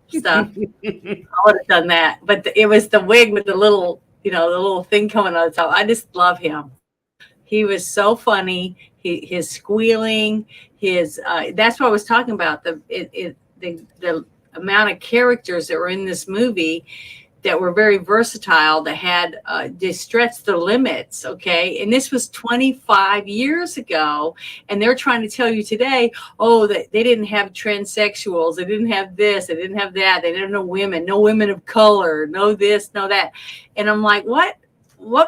stuff. I would have done that. But it was the wig with the little the little thing coming on the top. I just love him. He was so funny. His squealing, that's what I was talking about. The amount of characters that were in this movie that were very versatile, that had they stretched the limits. Okay, and this was 25 years ago, and they're trying to tell you today, that they didn't have transsexuals, they didn't have this, they didn't have that, they didn't know women, no women of color, no this, no that, and I'm like, what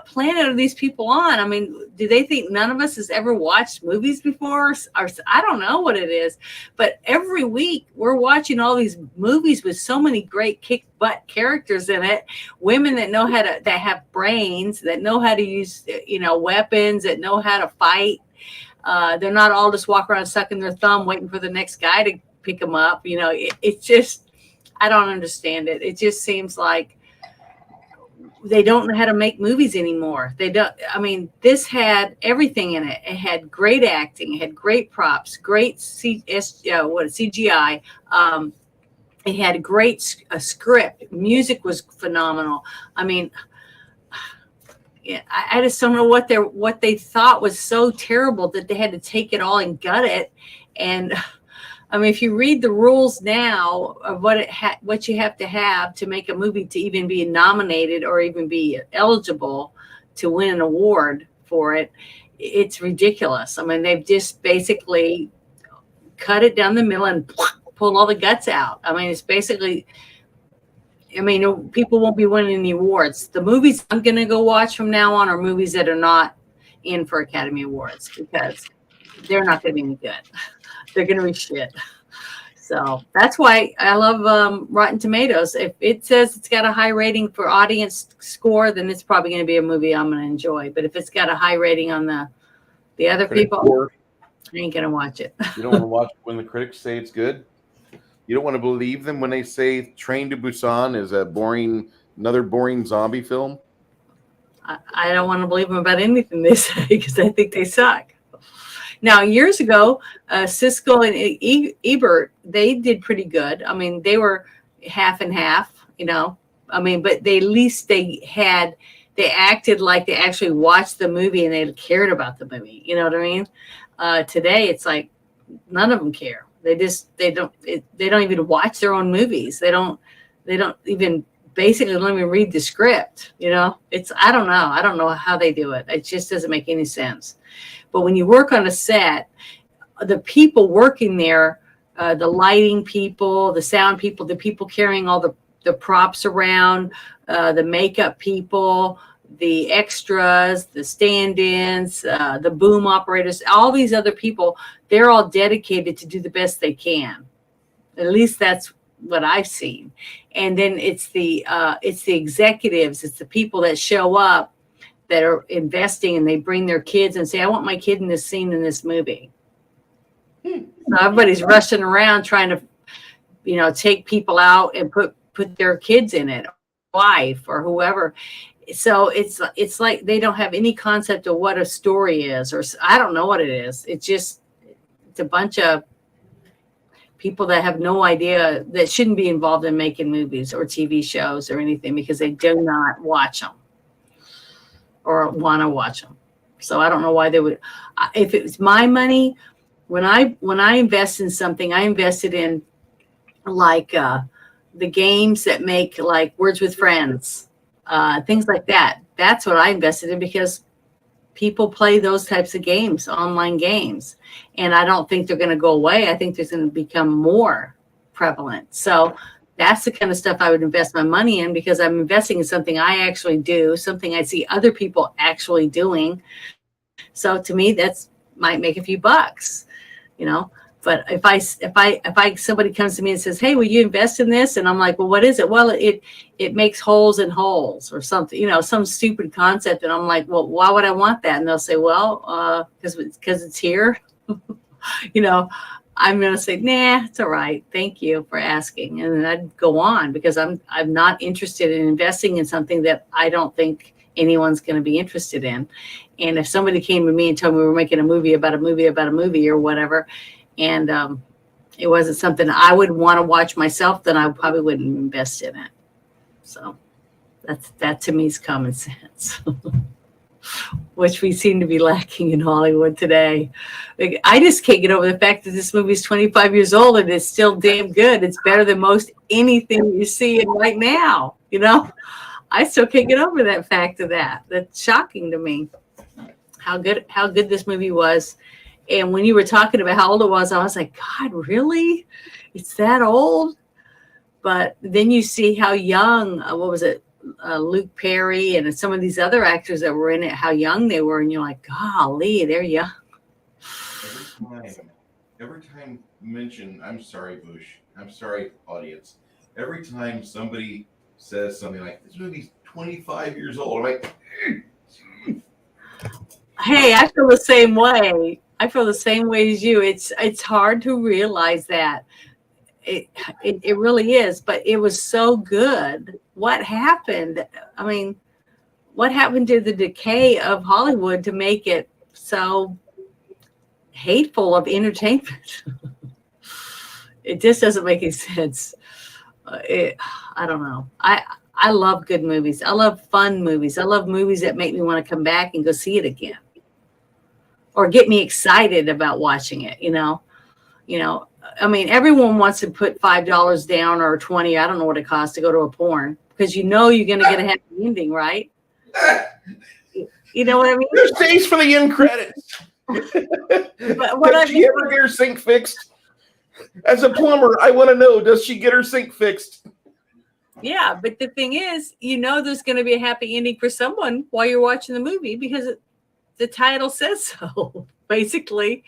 planet are these people on? I mean, do they think none of us has ever watched movies before? Or I don't know what it is, but every week we're watching all these movies with so many great kick butt characters in it. Women that know that have brains, that know how to use, weapons, that know how to fight. They're not all just walking around sucking their thumb, waiting for the next guy to pick them up. It's just, I don't understand it. It just seems like they don't know how to make movies anymore. They don't. I mean, this had everything in it. It had great acting. It had great props, great CGI. It had a script. Music was phenomenal. I mean, yeah, I just don't know what they thought was so terrible that they had to take it all and gut it. And I mean, if you read the rules now of what you have to make a movie to even be nominated or even be eligible to win an award for it, it's ridiculous. I mean, they've just basically cut it down the middle and pulled all the guts out. I mean, it's basically, I mean, people won't be winning any awards. The movies I'm going to go watch from now on are movies that are not in for Academy Awards because they're not going to be any good. They're going to be shit. So that's why I love Rotten Tomatoes. If it says it's got a high rating for audience score, then it's probably going to be a movie I'm going to enjoy. But if it's got a high rating on the other people, I ain't going to watch it. You don't want to watch it when the critics say it's good? You don't want to believe them when they say Train to Busan is another boring zombie film? I don't want to believe them about anything they say because I think they suck. Now, years ago, Siskel and Ebert, they did pretty good. I mean, they were half and half, you know. I mean, but at least they acted like they actually watched the movie and they cared about the movie. You know what I mean? Today, it's like none of them care. They don't even watch their own movies. They don't even basically let me read the script. You know, I don't know. I don't know how they do it. It just doesn't make any sense. But when you work on a set, the people working there, the lighting people, the sound people, the people carrying all the props around, the makeup people, the extras, the stand-ins, the boom operators, all these other people, they're all dedicated to do the best they can. At least that's what I've seen. And then it's the executives, it's the people that show up that are investing and they bring their kids and say, I want my kid in this scene in this movie. So everybody's rushing around trying to, you know, take people out and put their kids in it, wife or whoever. So it's like they don't have any concept of what a story is, or I don't know what it is. It's a bunch of people that have no idea, that shouldn't be involved in making movies or TV shows or anything because they do not watch them or want to watch them. So I don't know why they would. If it was my money, when I invest in something, I invested in like the games that make like Words with Friends, things like that. That's what I invested in because people play those types of games, online games, and I don't think they're going to go away. I think they're going to become more prevalent. So that's the kind of stuff I would invest my money in because I'm investing in something I actually do, something I see other people actually doing. So to me, that's might make a few bucks, you know. But if somebody comes to me and says, "Hey, will you invest in this?" and I'm like, "Well, what is it?" Well, it makes holes in holes or something, you know, some stupid concept. And I'm like, "Well, why would I want that?" And they'll say, "Well, because it's here." You know, I'm going to say, "Nah, it's all right. Thank you for asking." And then I'd go on because I'm not interested in investing in something that I don't think anyone's going to be interested in. And if somebody came to me and told me we're making a movie about a movie or whatever, and it wasn't something I would want to watch myself, then I probably wouldn't invest in it. So that to me is common sense, which we seem to be lacking in Hollywood today. Like, I just can't get over the fact that this movie is 25 years old and it's still damn good. It's better than most anything you see right now. You know, I still can't get over that fact of that. That's shocking to me. How good this movie was. And when you were talking about how old it was, I was like, God, really? It's that old? But then you see how young, what was it, Luke Perry and some of these other actors that were in it, how young they were. And you're like, golly, they're young. Every time mention, I'm sorry, Bush. I'm sorry, audience. Every time somebody says something like, this movie's 25 years old, I'm like, hey, I feel the same way. I feel the same way as you. It's hard to realize that. It really is, but it was so good. What happened? I mean, what happened to the decay of Hollywood to make it so hateful of entertainment? It just doesn't make any sense. I don't know. I love good movies. I love fun movies. I love movies that make me want to come back and go see it again, or get me excited about watching it. I mean, everyone wants to put $5 down or 20. I don't know what it costs to go to a porn, because you're going to get a happy ending, right? You know what I mean? There's stays for the end credits. But Does she ever get her sink fixed? As a plumber, I want to know, does she get her sink fixed? Yeah, but the thing is, there's going to be a happy ending for someone while you're watching the movie, because the title says so, basically.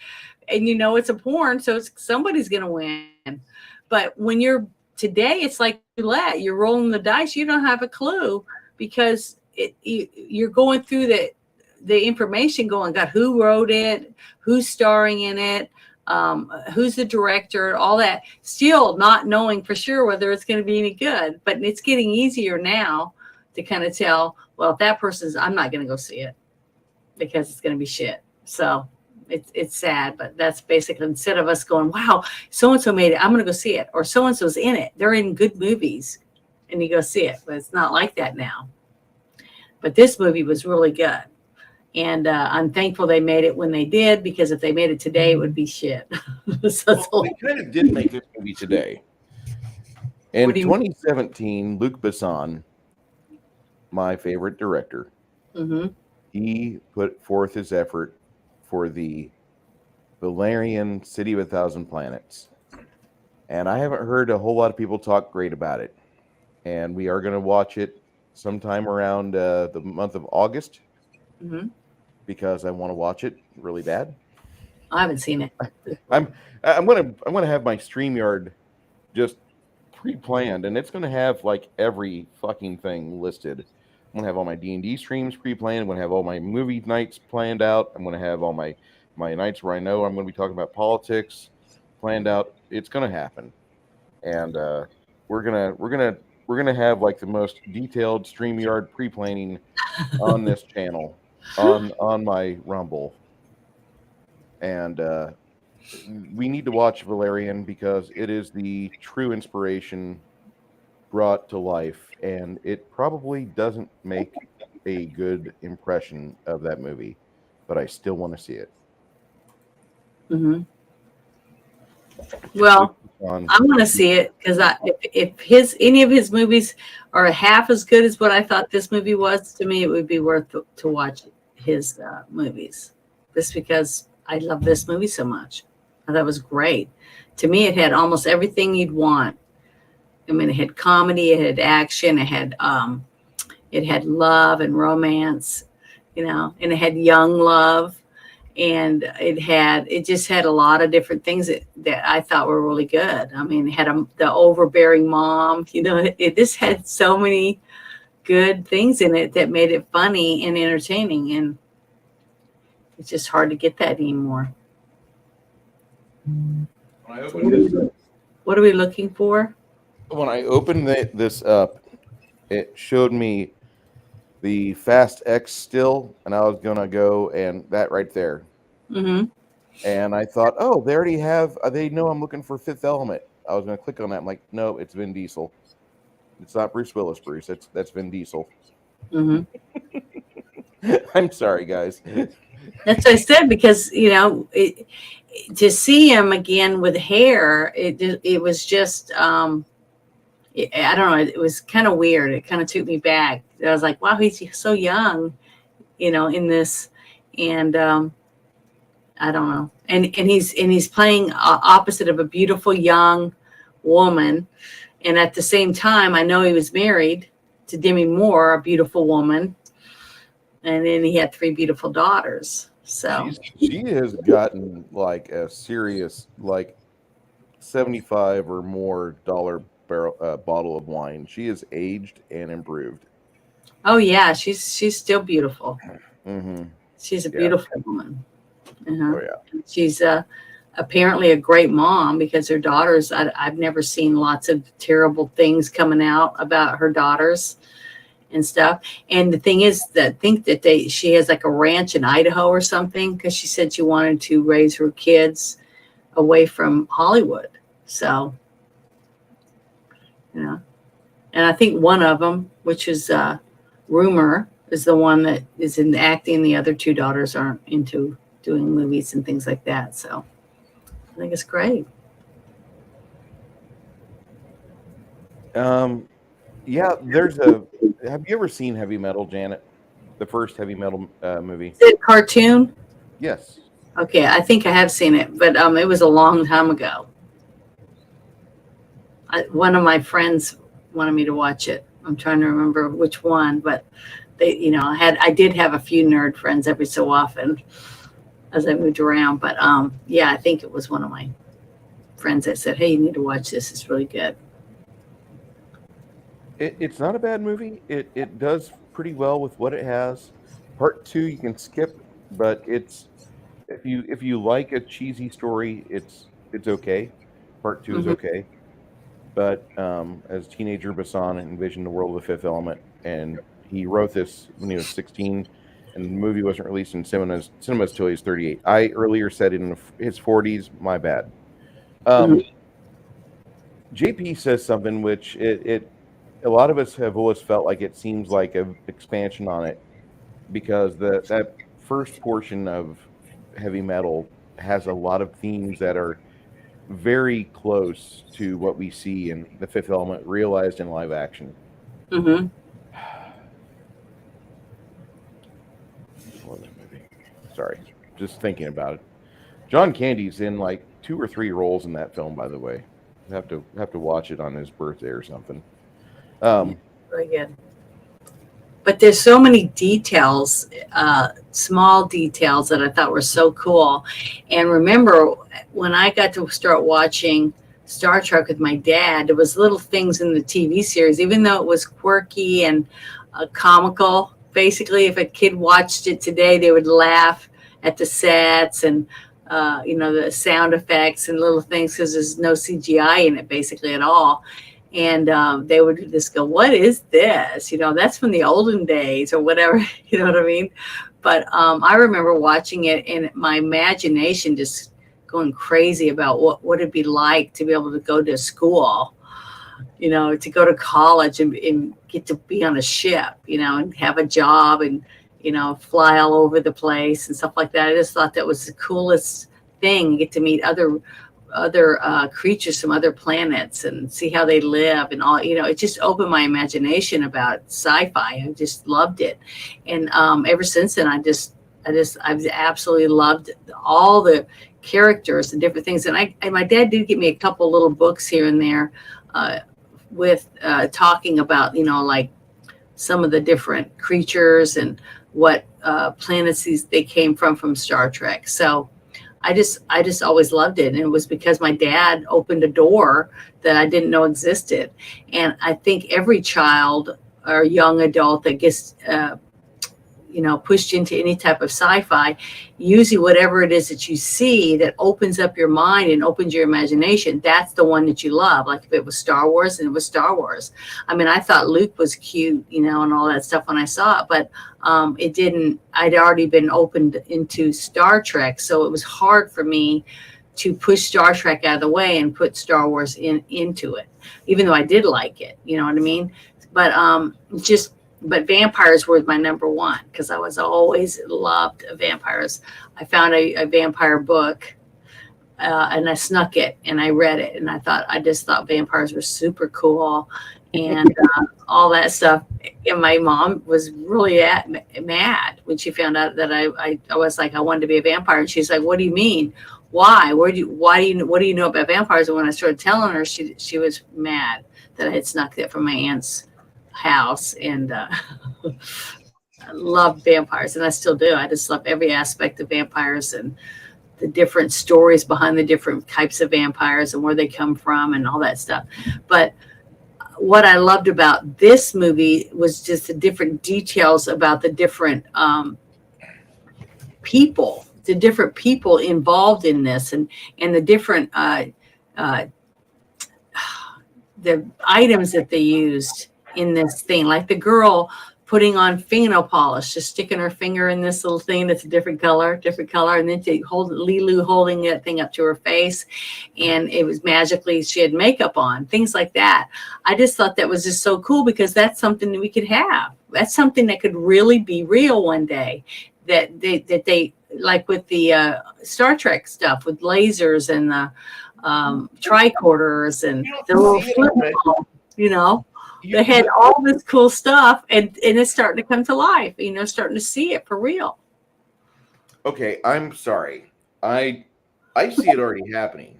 And it's a porn, so somebody's going to win. But when today, it's like roulette. You're rolling the dice. You don't have a clue, because you're going through the information, going, God, who wrote it, who's starring in it, who's the director, all that, still not knowing for sure whether it's going to be any good. But it's getting easier now to kind of tell, well, if that person's, I'm not going to go see it because it's going to be shit. So it's sad, but that's basically, instead of us going, wow, so-and-so made it, I'm going to go see it, or so-and-so's in it, they're in good movies, and you go see it. But it's not like that now. But this movie was really good. And I'm thankful they made it when they did, because if they made it today, it would be shit. Well, they kind of did make this movie today. In 2017, Luc Besson, my favorite director, he put forth his effort for the Valerian City of a Thousand Planets. And I haven't heard a whole lot of people talk great about it. And we are going to watch it sometime around the month of August. Because I want to watch it really bad. I haven't seen it. I'm gonna have my StreamYard just pre-planned, and it's gonna have like every fucking thing listed. I'm gonna have all my D&D streams pre-planned. I'm gonna have all my movie nights planned out. I'm gonna have all my nights where I know I'm gonna be talking about politics planned out. It's gonna happen, and we're gonna have like the most detailed StreamYard pre-planning on this channel. On my Rumble, and we need to watch Valerian, because it is the true inspiration brought to life, and it probably doesn't make a good impression of that movie, but I still want to see it. Well, I want to see it, because if any of his movies are half as good as what I thought this movie was, to me it would be worth to watch his movies, just because I love this movie so much. I thought it was great. To me, it had almost everything you'd want. I mean, it had comedy, it had action, it had love and romance, and it had young love. And it just had a lot of different things that I thought were really good. I mean, it had the overbearing mom, it just had so many good things in it that made it funny and entertaining. And it's just hard to get that anymore. What are we looking for? When I opened this up, it showed me the Fast X still, and I was gonna go, and that right there. And I thought, oh, they already have. They know I'm looking for Fifth Element. I was gonna click on that. I'm like, no, it's Vin Diesel. It's not Bruce Willis, Bruce. That's Vin Diesel. I'm sorry, guys. That's what I said, because to see him again with hair, it was just I don't know. It was kind of weird. It kind of took me back. I was like, wow, he's so young, in this, and I don't know. And he's playing opposite of a beautiful young woman, and at the same time, I know he was married to Demi Moore, a beautiful woman, and then he had 3 beautiful daughters. So she has gotten like a serious like $75 or more bottle of wine. She is aged and improved. Oh yeah, she's still beautiful. She's a beautiful woman. Oh yeah, she's apparently a great mom, because her daughters, I've never seen lots of terrible things coming out about her daughters and stuff. And the thing is that she has like a ranch in Idaho or something, because she said she wanted to raise her kids away from Hollywood. So you know. And I think one of them, which is Rumor, is the one that is in acting. The other two daughters aren't into doing movies and things like that. So I think it's great. Yeah, there's a. Have you ever seen Heavy Metal, Janet? The first Heavy Metal movie? Is it a cartoon? Yes. Okay, I think I have seen it, but it was a long time ago. One of my friends wanted me to watch it. I'm trying to remember which one, but they, I did have a few nerd friends every so often as I moved around. But yeah, I think it was one of my friends that said, "Hey, you need to watch this. It's really good." It's not a bad movie. It does pretty well with what it has. Part 2 you can skip, but it's if you like a cheesy story, it's okay. Part 2 is okay. But as teenager, Besson envisioned the world of the Fifth Element, and he wrote this when he was 16, and the movie wasn't released in cinemas till he was 38. I earlier said in his 40s. My bad. JP says something which a lot of us have always felt like it seems like an expansion on it, because that first portion of Heavy Metal has a lot of themes that are very close to what we see in the Fifth Element realized in live action. Mm-hmm. Sorry, just thinking about it. John Candy's in like 2 or 3 roles in that film, by the way. You have to watch it on his birthday or something. Very good. But there's so many details, small details that I thought were so cool. And remember, when I got to start watching Star Trek with my dad, there was little things in the TV series, even though it was quirky and comical. Basically, if a kid watched it today, they would laugh at the sets and the sound effects and little things, because there's no CGI in it basically at all. And they would just go, "What is this?" That's from the olden days or whatever, you know what I mean? But I remember watching it and my imagination just going crazy about what it'd be like to be able to go to school, to go to college and get to be on a ship, and have a job and, fly all over the place and stuff like that. I just thought that was the coolest thing, get to meet other creatures from other planets and see how they live and all. It just opened my imagination about sci-fi. I just loved it, and ever since then I've absolutely loved all the characters and different things. And my dad did give me a couple little books here and there with talking about like some of the different creatures and what planets they came from Star Trek. So I just always loved it. And it was because my dad opened a door that I didn't know existed. And I think every child or young adult that gets, pushed into any type of sci-fi, usually whatever it is that you see that opens up your mind and opens your imagination, that's the one that you love. Like if it was Star Wars, and it was Star Wars. I mean, I thought Luke was cute, and all that stuff when I saw it, but it didn't. I'd already been opened into Star Trek, so it was hard for me to push Star Trek out of the way and put Star Wars into it, even though I did like it. You know what I mean? But vampires were my number one, because I was always loved vampires. I found a vampire book and I snuck it and I read it, and I just thought vampires were super cool and all that stuff. And my mom was really mad when she found out that I was like, I wanted to be a vampire. And she's like, "What do you mean? Why? What do you know about vampires?" And when I started telling her, she was mad that I had snuck that from my aunt's house. And I love vampires, and I still do. I just love every aspect of vampires and the different stories behind the different types of vampires and where they come from and all that stuff. But what I loved about this movie was just the different details about the different people involved in this, and the different the items that they used in this thing. Like the girl putting on fingernail polish, just sticking her finger in this little thing that's a different color, and then to hold Lilu holding that thing up to her face, and it was magically she had makeup on, things like that. I just thought that was just so cool because that's something that we could have. That's something that could really be real one day. That they like with the Star Trek stuff with lasers and the tricorders and the little flip phone, you know. They had all this cool stuff, and it's starting to come to life. You know, starting to see it for real. Okay, I'm sorry. I see it already happening.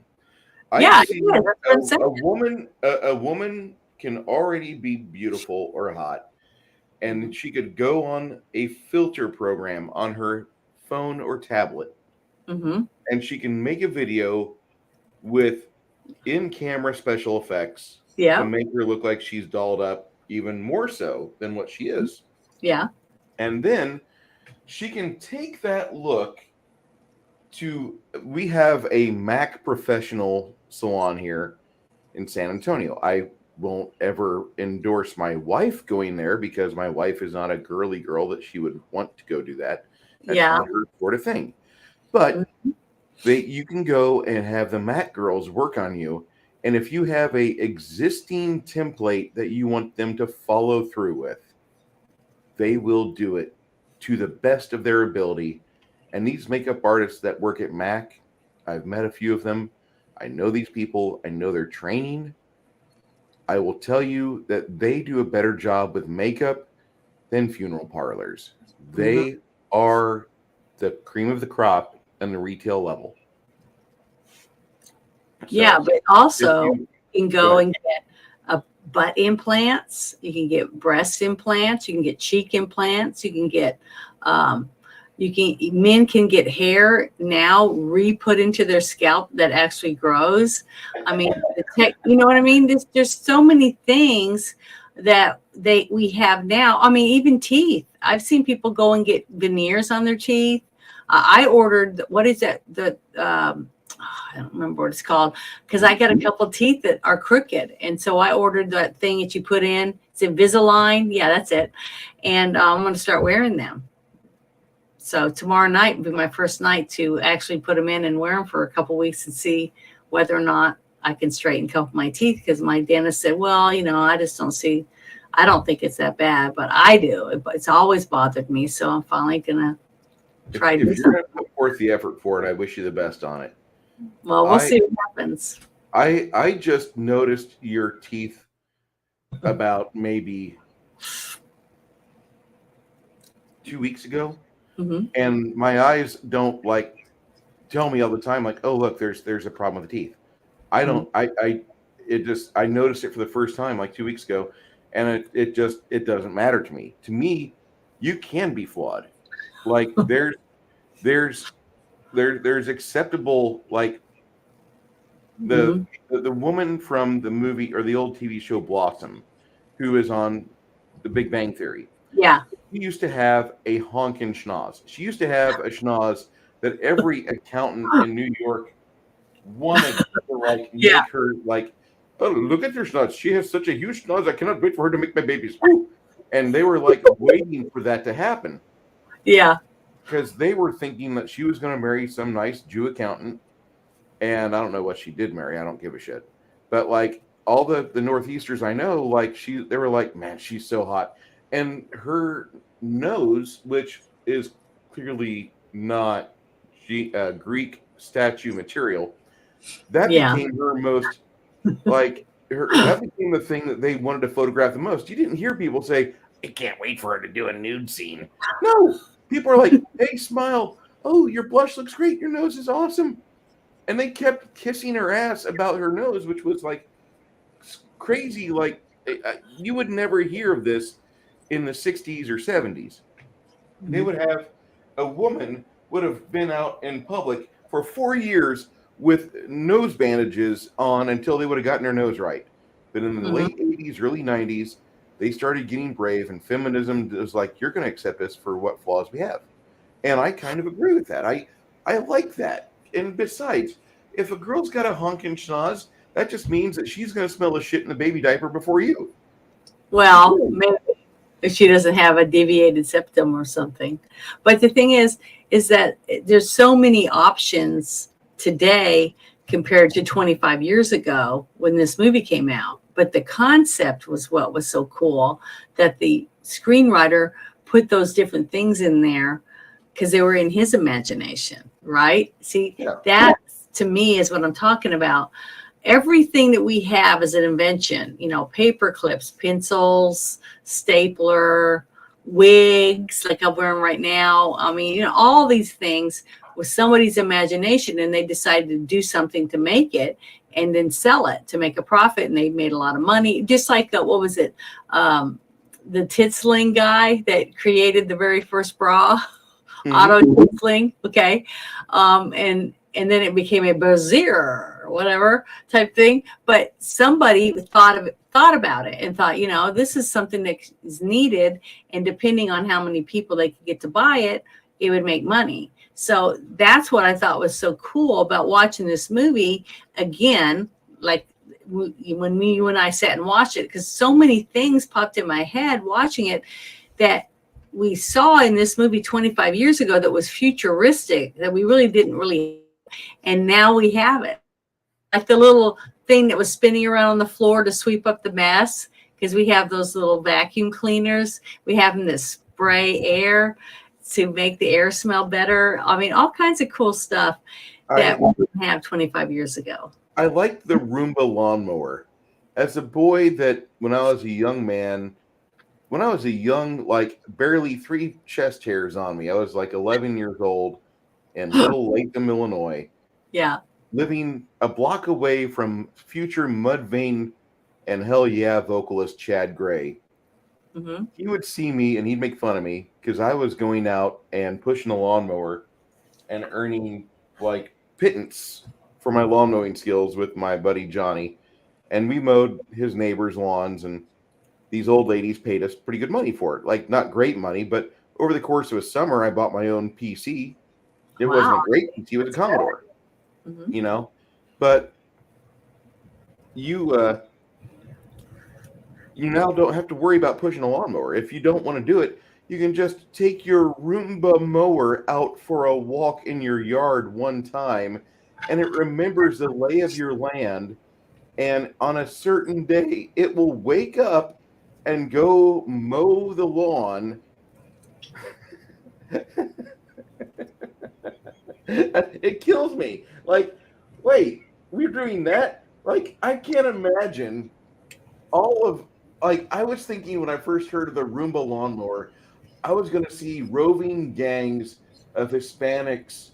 Yeah, see that's what I'm saying. a woman can already be beautiful or hot, and she could go on a filter program on her phone or tablet, Mm-hmm. and she can make a video with in-camera special effects Yeah. to make her look like she's dolled up even more so than what she is. Yeah. And then she can take that look to, we have a Mac professional salon here in San Antonio. I won't ever endorse my wife going there because my wife is not a girly girl that she would want to go do that. That's not her sort of thing. But you can go and have the Mac girls work on you. And if you have a existing template that you want them to follow through with, they will do it to the best of their ability. And these makeup artists that work at Mac, I've met a few of them. I know these people. I know their training. I will tell you that they do a better job with makeup than funeral parlors. They are the cream of the crop on the retail level. Yeah, but also you can go and get butt implants. You can get breast implants. You can get cheek implants. You can get men can get hair now re-put into their scalp that actually grows. I mean, you know what I mean? There's so many things that we have now. I mean, even teeth. I've seen people go and get veneers on their teeth. I ordered, what is that? I don't remember what it's called, because I got a couple of teeth that are crooked. And so I ordered that thing that you put in. It's Invisalign. Yeah, that's it. And I'm going to start wearing them. So tomorrow night will be my first night to actually put them in and wear them for a couple of weeks and see whether or not I can straighten a couple of my teeth. Because my dentist said, well, you know, I don't think it's that bad, but I do. It's always bothered me. So I'm finally going to try to do something. If you're going to put forth the effort for it, I wish you the best on it. Well, we'll see what happens. I just noticed your teeth about maybe 2 weeks ago. Mm-hmm. And my eyes don't like tell me all the time, like, oh, look, there's a problem with the teeth. I don't, I noticed it for the first time like 2 weeks ago, and it doesn't matter to me. To me, you can be flawed. Like there's acceptable, like the woman from the movie or the old TV show Blossom, who is on The Big Bang Theory. Yeah. She used to have a honkin' schnoz. She used to have a schnoz that every accountant in New York wanted to like make her like, oh, look at her schnoz. She has such a huge schnoz. I cannot wait for her to make my babies. Woo! And they were like waiting for that to happen. Yeah. Because they were thinking that she was going to marry some nice Jew accountant. And I don't know what she did marry. I don't give a shit. But like all the Northeasters I know, like they were like, man, she's so hot. And her nose, which is clearly not Greek statue material, that became her most, like, that became the thing that they wanted to photograph the most. You didn't hear people say, I can't wait for her to do a nude scene. No, people are like, hey, smile. Oh, your blush looks great. Your nose is awesome. And they kept kissing her ass about her nose, which was like crazy. Like, you would never hear of this in the 60s or 70s. They would have a woman would have been out in public for 4 years with nose bandages on until they would have gotten her nose right. But in the late 80s, early 90s, they started getting brave, and feminism was like, you're going to accept us for what flaws we have. And I kind of agree with that. I like that. And besides, if a girl's got a honkin' schnoz, that just means that she's going to smell a shit in the baby diaper before you. Well, maybe. if she doesn't have a deviated septum or something. But the thing is that there's so many options today compared to 25 years ago when this movie came out. But the concept was what was so cool, that the screenwriter put those different things in there because they were in his imagination, right? See, that to me is what I'm talking about. Everything that we have is an invention, paper clips, pencils, stapler, wigs, like I'm wearing right now. I mean, all these things was somebody's imagination, and they decided to do something to make it and then sell it to make a profit. And they made a lot of money. Just like what was it? The Titsling guy that created the very first bra, Otto Titsling. Okay. And then it became a brassiere or whatever type thing. But somebody thought about it and thought, this is something that is needed. And depending on how many people they could get to buy it, it would make money. So that's what I thought was so cool about watching this movie again, like when you and I sat and watched it, because so many things popped in my head watching it that we saw in this movie 25 years ago that was futuristic, that we really didn't really, and now we have it. Like the little thing that was spinning around on the floor to sweep up the mess, because we have those little vacuum cleaners. We have them that spray air to make the air smell better. I mean, all kinds of cool stuff that we didn't have 25 years ago. I liked the Roomba lawnmower. As a boy, that when I was a young man, like barely 3 chest hairs on me, I was like 11 years old in Little Latham, Illinois. Yeah. Living a block away from future Mudvayne and Hell Yeah vocalist Chad Gray. Mm-hmm. He would see me and he'd make fun of me because I was going out and pushing a lawnmower and earning like pittance for my lawn mowing skills with my buddy Johnny. And we mowed his neighbors' lawns, and these old ladies paid us pretty good money for it. Like, not great money, but over the course of a summer, I bought my own PC. It wasn't a great PC, it was a Commodore. Mm-hmm. But you now don't have to worry about pushing a lawnmower. If you don't want to do it, you can just take your Roomba mower out for a walk in your yard one time, and it remembers the lay of your land. And on a certain day, it will wake up and go mow the lawn. It kills me. Like, wait, we're doing that? Like, I can't imagine all of, like, I was thinking when I first heard of the Roomba lawnmower, I was going to see roving gangs of Hispanics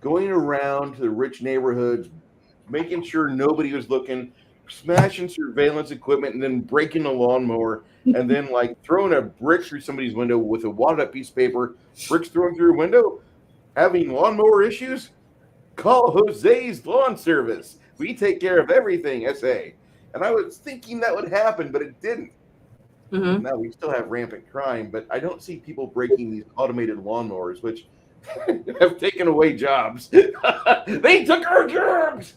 going around to the rich neighborhoods, making sure nobody was looking, smashing surveillance equipment, and then breaking the lawnmower, and then like throwing a brick through somebody's window with a wadded up piece of paper, bricks thrown through a window. Having lawnmower issues? Call Jose's Lawn Service. We take care of everything, SA. And I was thinking that would happen, but it didn't. Mm-hmm. Now we still have rampant crime, but I don't see people breaking these automated lawnmowers, which have taken away jobs. They took our jobs.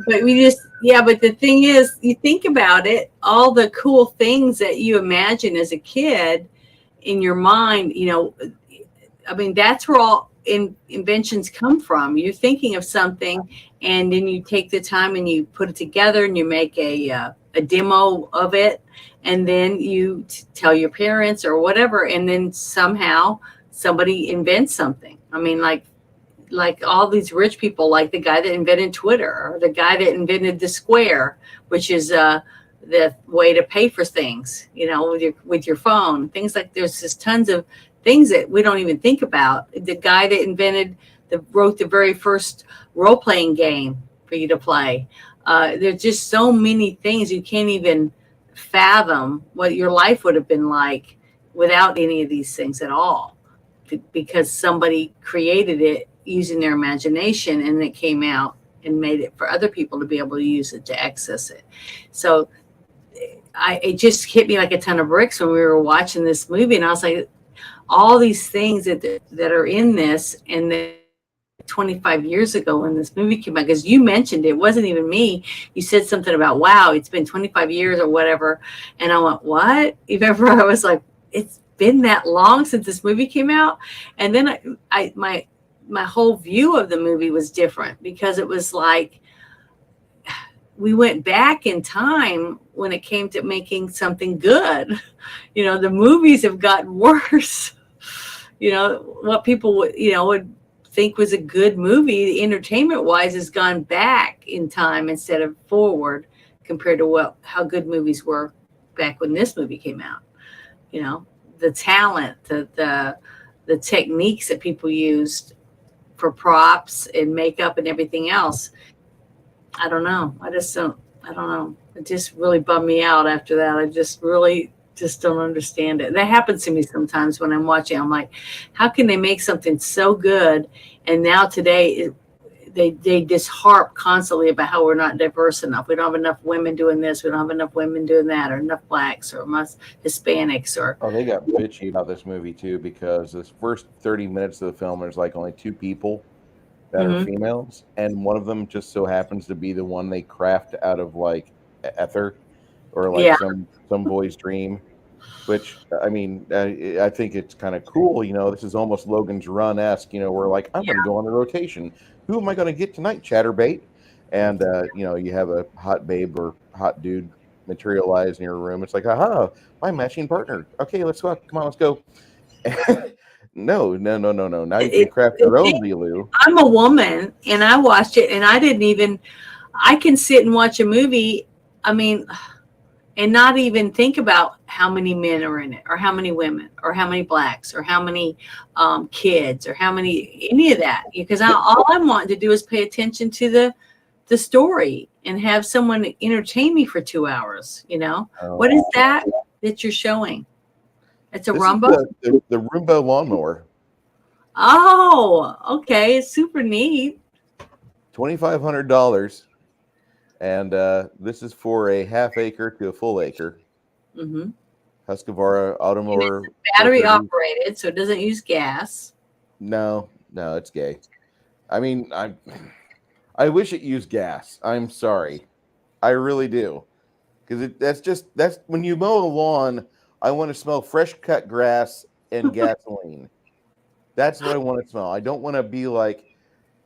But but the thing is, you think about it, all the cool things that you imagine as a kid in your mind, I mean, that's where all inventions come from. You're thinking of something, and then you take the time and you put it together and you make a demo of it, and then you tell your parents or whatever, and then somehow somebody invents something. I mean, like all these rich people, like the guy that invented Twitter, or the guy that invented the Square, which is the way to pay for things, with your phone. Things like, there's just tons of things that we don't even think about. The guy that wrote the very first role-playing game for you to play. There's just so many things you can't even fathom what your life would have been like without any of these things at all, because somebody created it using their imagination, and it came out and made it for other people to be able to use it, to access it. So it just hit me like a ton of bricks when we were watching this movie, and I was like, all these things that are in this, and then 25 years ago when this movie came out, because you mentioned it wasn't even me. You said something about, wow, it's been 25 years or whatever. And I went, what? You remember? I was like, it's been that long since this movie came out. And then my whole view of the movie was different, because it was like we went back in time when it came to making something good. You know, the movies have gotten worse. You know, what people would think was a good movie, entertainment wise, has gone back in time instead of forward, compared to how good movies were back when this movie came out. You know, the talent, the techniques that people used for props and makeup and everything else. I don't know. I don't know. It just really bummed me out after that. I just don't understand it. That happens to me sometimes when I'm watching. I'm like, how can they make something so good? And now today, they just harp constantly about how we're not diverse enough. We don't have enough women doing this. We don't have enough women doing that, or enough blacks, or enough Hispanics. They got bitchy about this movie too, because this first 30 minutes of the film, there's like only 2 people that are females, and one of them just so happens to be the one they craft out of like ether, or like some boy's dream. Which, I mean, I think it's kind of cool. You know, this is almost Logan's Run-esque. You know, we're like, I'm going to go on a rotation. Who am I going to get tonight, Chatterbait? And, you know, you have a hot babe or hot dude materialize in your room. It's like, aha, my matching partner. Okay, let's go. Come on, let's go. No. Now you can craft your own Lulu. I'm a woman, and I watched it, and I can sit and watch a movie, I mean, and not even think about how many men are in it, or how many women, or how many blacks, or how many kids, or any of that. Because all I'm wanting to do is pay attention to the story and have someone entertain me for 2 hours. You know, what is that you're showing? It's a Roomba? The Roomba lawnmower. Oh, okay. It's super neat. $2,500. And this is for a half acre to a full acre. Mm-hmm. Husqvarna Automower. Battery operated, so it doesn't use gas. No, it's gay. I mean, I wish it used gas. I'm sorry. I really do. Because that's when you mow the lawn, I want to smell fresh cut grass and gasoline. That's what I want to smell. I don't want to be like,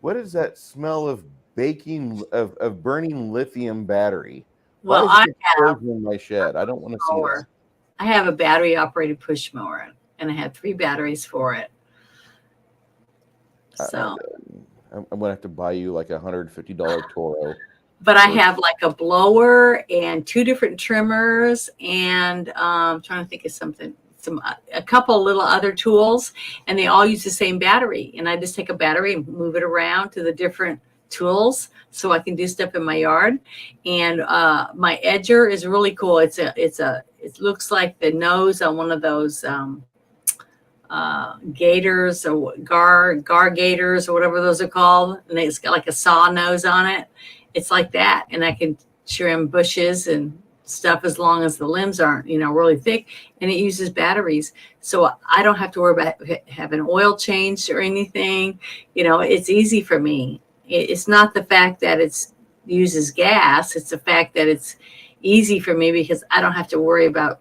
what is that smell of baking, of burning lithium battery? Well, I have in my shed. I don't want to see that. I have a battery operated push mower, and I had 3 batteries for it. So I'm gonna have to buy you like $150 Toro. But I have like a blower and 2 different trimmers, and I'm trying to think of a couple little other tools, and they all use the same battery. And I just take a battery and move it around to the different tools so I can do stuff in my yard. And my edger is really cool. It looks like the nose on one of those gators, or gar gators, or whatever those are called, and it's got like a saw nose on it. It's like that, and I can trim bushes and stuff as long as the limbs aren't, really thick, and it uses batteries. So I don't have to worry about having oil changed or anything. It's easy for me. It's not the fact that it uses gas. It's the fact that it's easy for me because I don't have to worry about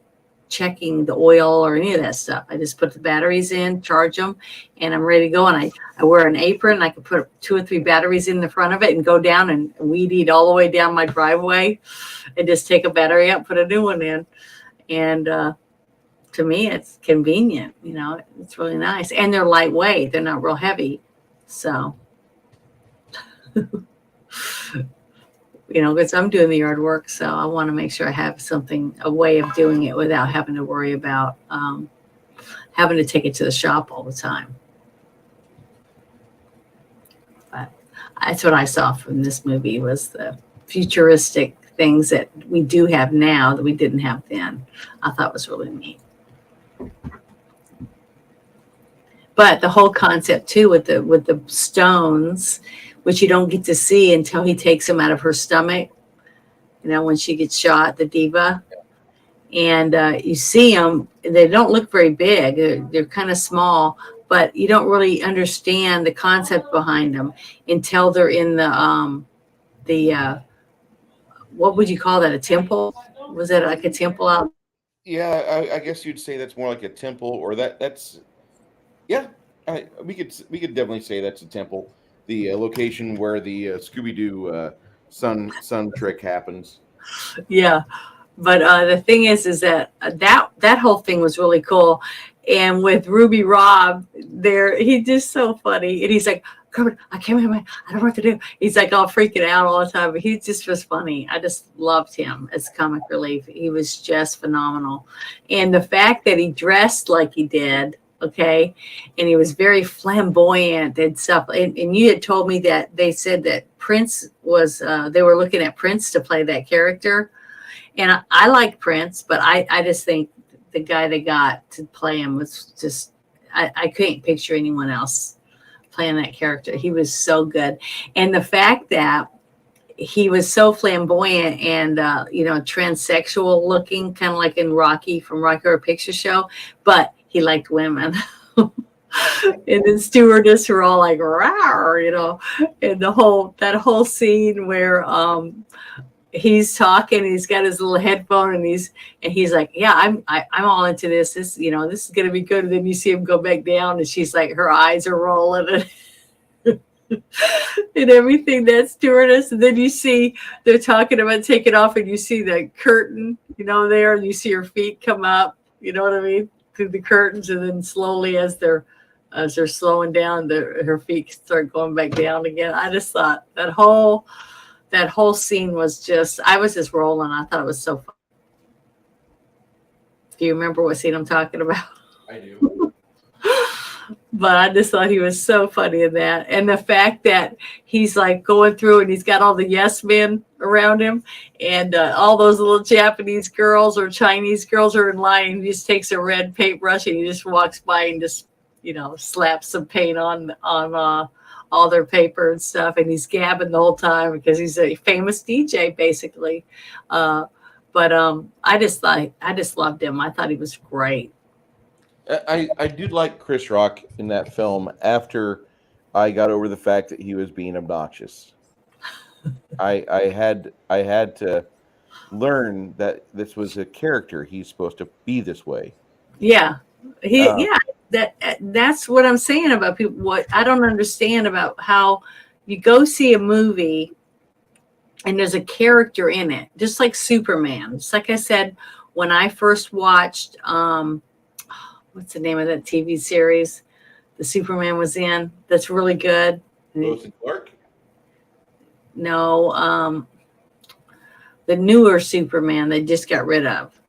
checking the oil or any of that stuff. I just put the batteries in, charge them, and I'm ready to go. And I wear an apron. I can put 2 or 3 batteries in the front of it and go down and weed eat all the way down my driveway and just take a battery out, put a new one in. And to me, it's convenient. It's really nice. And they're lightweight. They're not real heavy. So, because I'm doing the yard work, so I want to make sure I have a way of doing it without having to worry about having to take it to the shop all the time. But that's what I saw from this movie, was the futuristic things that we do have now that we didn't have then. I thought was really neat. But the whole concept too with the stones, which you don't get to see until he takes them out of her stomach, when she gets shot, the diva. And you see them, they don't look very big. They're kind of small, but you don't really understand the concept behind them until they're in the what would you call that? A temple? Was it like a temple out? Yeah, I guess you'd say that's more like a temple, or that's yeah. We could definitely say that's a temple, the location where the Scooby Doo sun trick happens. Yeah. But the thing is that that whole thing was really cool. And with Ruby Rob, there he's just so funny. And he's like, Kermit, I can't remember. I don't know what to do. He's like all freaking out all the time. But he just was funny. I just loved him as comic relief. He was just phenomenal. And the fact that he dressed like he did, okay, and he was very flamboyant and stuff. And you had told me that they said that Prince was, they were looking at Prince to play that character. And I like Prince, but I just think the guy they got to play him was just, I couldn't picture anyone else playing that character. He was so good. And the fact that he was so flamboyant and, transsexual looking, kind of like in Rocky from Rocky Horror Picture Show, but he liked women. And then stewardess were all like, rawr, and that whole scene where, he's talking, he's got his little headphone and he's like, yeah, I'm all into this. This, this is going to be good. And then you see him go back down and she's like, her eyes are rolling and, and everything, that stewardess. And then you see they're talking about taking off and you see the curtain, there, and you see her feet come up, you know what I mean? Through the curtains. And then slowly as they're slowing down, her feet start going back down again. I just thought that whole scene was just, I was just rolling. I thought it was so fun. Do you remember what scene I'm talking about? I do. But I just thought he was so funny in that. And the fact that he's like going through and he's got all the yes men around him and all those little Japanese girls or Chinese girls are in line. And he just takes a red paintbrush and he just walks by and just, slaps some paint on all their paper and stuff, and he's gabbing the whole time because he's a famous DJ basically. But I just loved him. I thought he was great. I did like Chris Rock in that film after I got over the fact that he was being obnoxious. I had to learn that this was a character. He's supposed to be this way. Yeah. That's what I'm saying about people. What I don't understand about how you go see a movie and there's a character in it, just like Superman. Just like I said, when I first watched, what's the name of that TV series the Superman was in? That's really good. Lois and Clark? No, the newer Superman they just got rid of.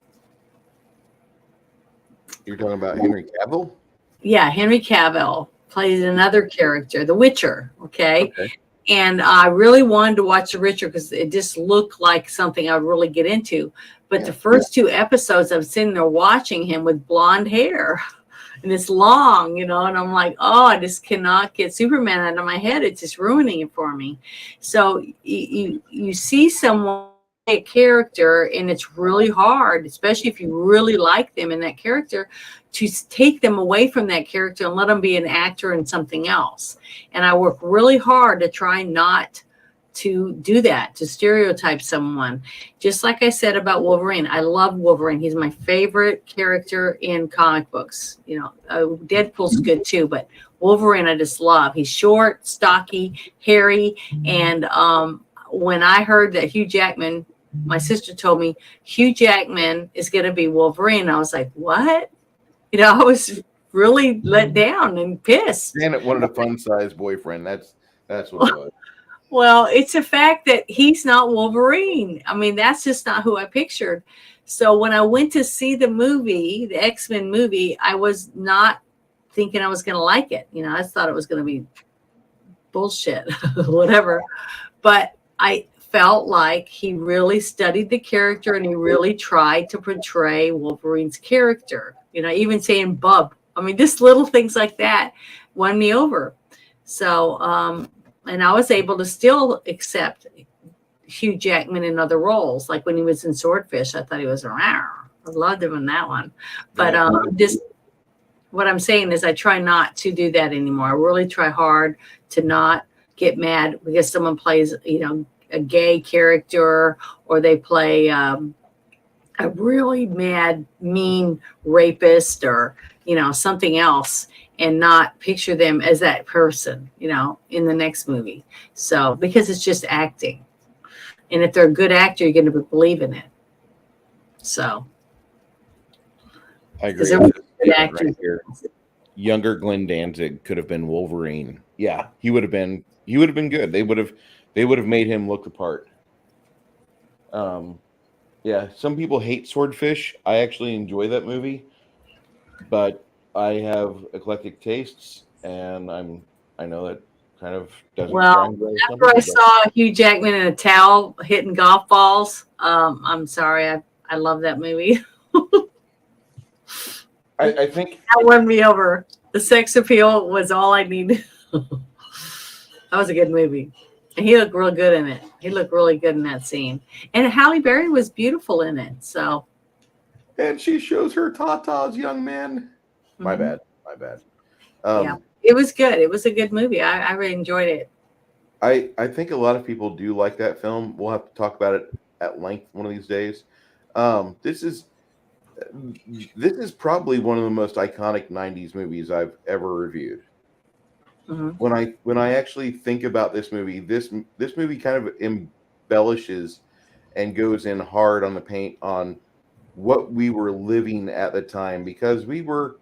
You're talking about Henry Cavill? Yeah, Henry Cavill plays another character, the Witcher. Okay. And I really wanted to watch The Witcher because it just looked like something I'd really get into. But the first two episodes, I'm sitting there watching him with blonde hair. And it's long, and I'm like, oh, I just cannot get Superman out of my head. It's just ruining it for me. So you see someone, a character, and it's really hard, especially if you really like them in that character, to take them away from that character and let them be an actor in something else. And I work really hard to try not to do that, to stereotype someone. Just like I said about Wolverine. I love Wolverine. He's my favorite character in comic books. Deadpool's good too, but Wolverine I just love. He's short, stocky, hairy. And when I heard that Hugh Jackman, my sister told me Hugh Jackman is going to be Wolverine, I was like, what? I was really let down and pissed. And it wanted a fun-sized boyfriend. That's what it was. Well, it's a fact that he's not Wolverine. I mean, that's just not who I pictured. So when I went to see the movie, the X-Men movie, I was not thinking I was going to like it. I thought it was going to be bullshit, whatever. But I felt like he really studied the character and he really tried to portray Wolverine's character. Even saying bub. I mean, just little things like that won me over. So, and I was able to still accept Hugh Jackman in other roles. Like when he was in Swordfish, I thought he was around. I loved him in that one. But what I'm saying is I try not to do that anymore. I really try hard to not get mad because someone plays, a gay character, or they play a really mad, mean rapist, or, something else, and not picture them as that person, in the next movie. So, because it's just acting. And if they're a good actor, you're going to believe in it. So, I because agree they're with this good statement actors. right here. Younger Glenn Danzig could have been Wolverine. Yeah, he would have been good. They would have made him look the part. Yeah, some people hate Swordfish. I actually enjoy that movie, but I have eclectic tastes, and I know that kind of doesn't Well, sound well some after I people, but saw Hugh Jackman in a towel hitting golf balls, I'm sorry. I love that movie. I think That won me over. The sex appeal was all I needed. That was a good movie. And he looked real good in it. He looked really good in that scene. And Halle Berry was beautiful in it. So, and she shows her tatas, young man. My mhm. bad. My bad. Yeah, it was good. It was a good movie. I really enjoyed it. I think a lot of people do like that film. We'll have to talk about it at length one of these days. This is probably one of the most iconic '90s movies I've ever reviewed. Hmm. When I actually think about this movie, this movie kind of embellishes and goes in hard on the paint on what we were living at the time, because we were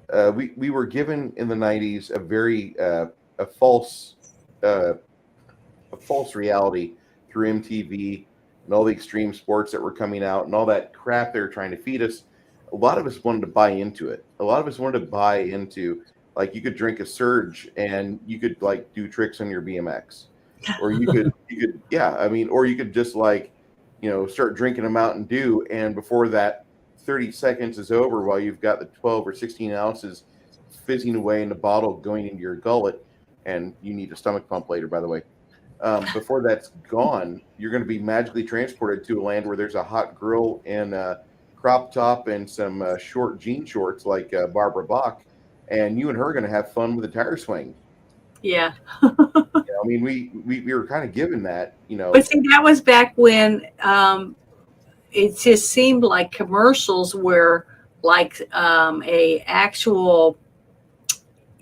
given in the '90s a false uh, a false reality through MTV and all the extreme sports that were coming out and all that crap they were trying to feed us. A lot of us wanted to buy into it. A lot of us wanted to buy into, like, you could drink a Surge and you could like do tricks on your BMX, or you could yeah, I mean, or you could just like, start drinking a Mountain Dew, and before that 30 seconds is over, while you've got the 12 or 16 ounces fizzing away in the bottle going into your gullet, and you need a stomach pump later, by the way. Before that's gone, you're going to be magically transported to a land where there's a hot girl in a crop top and some short jean shorts like Barbara Bach, and you and her are going to have fun with a tire swing. Yeah. I mean, we were kind of given that, But see, that was back when it just seemed like commercials were like a actual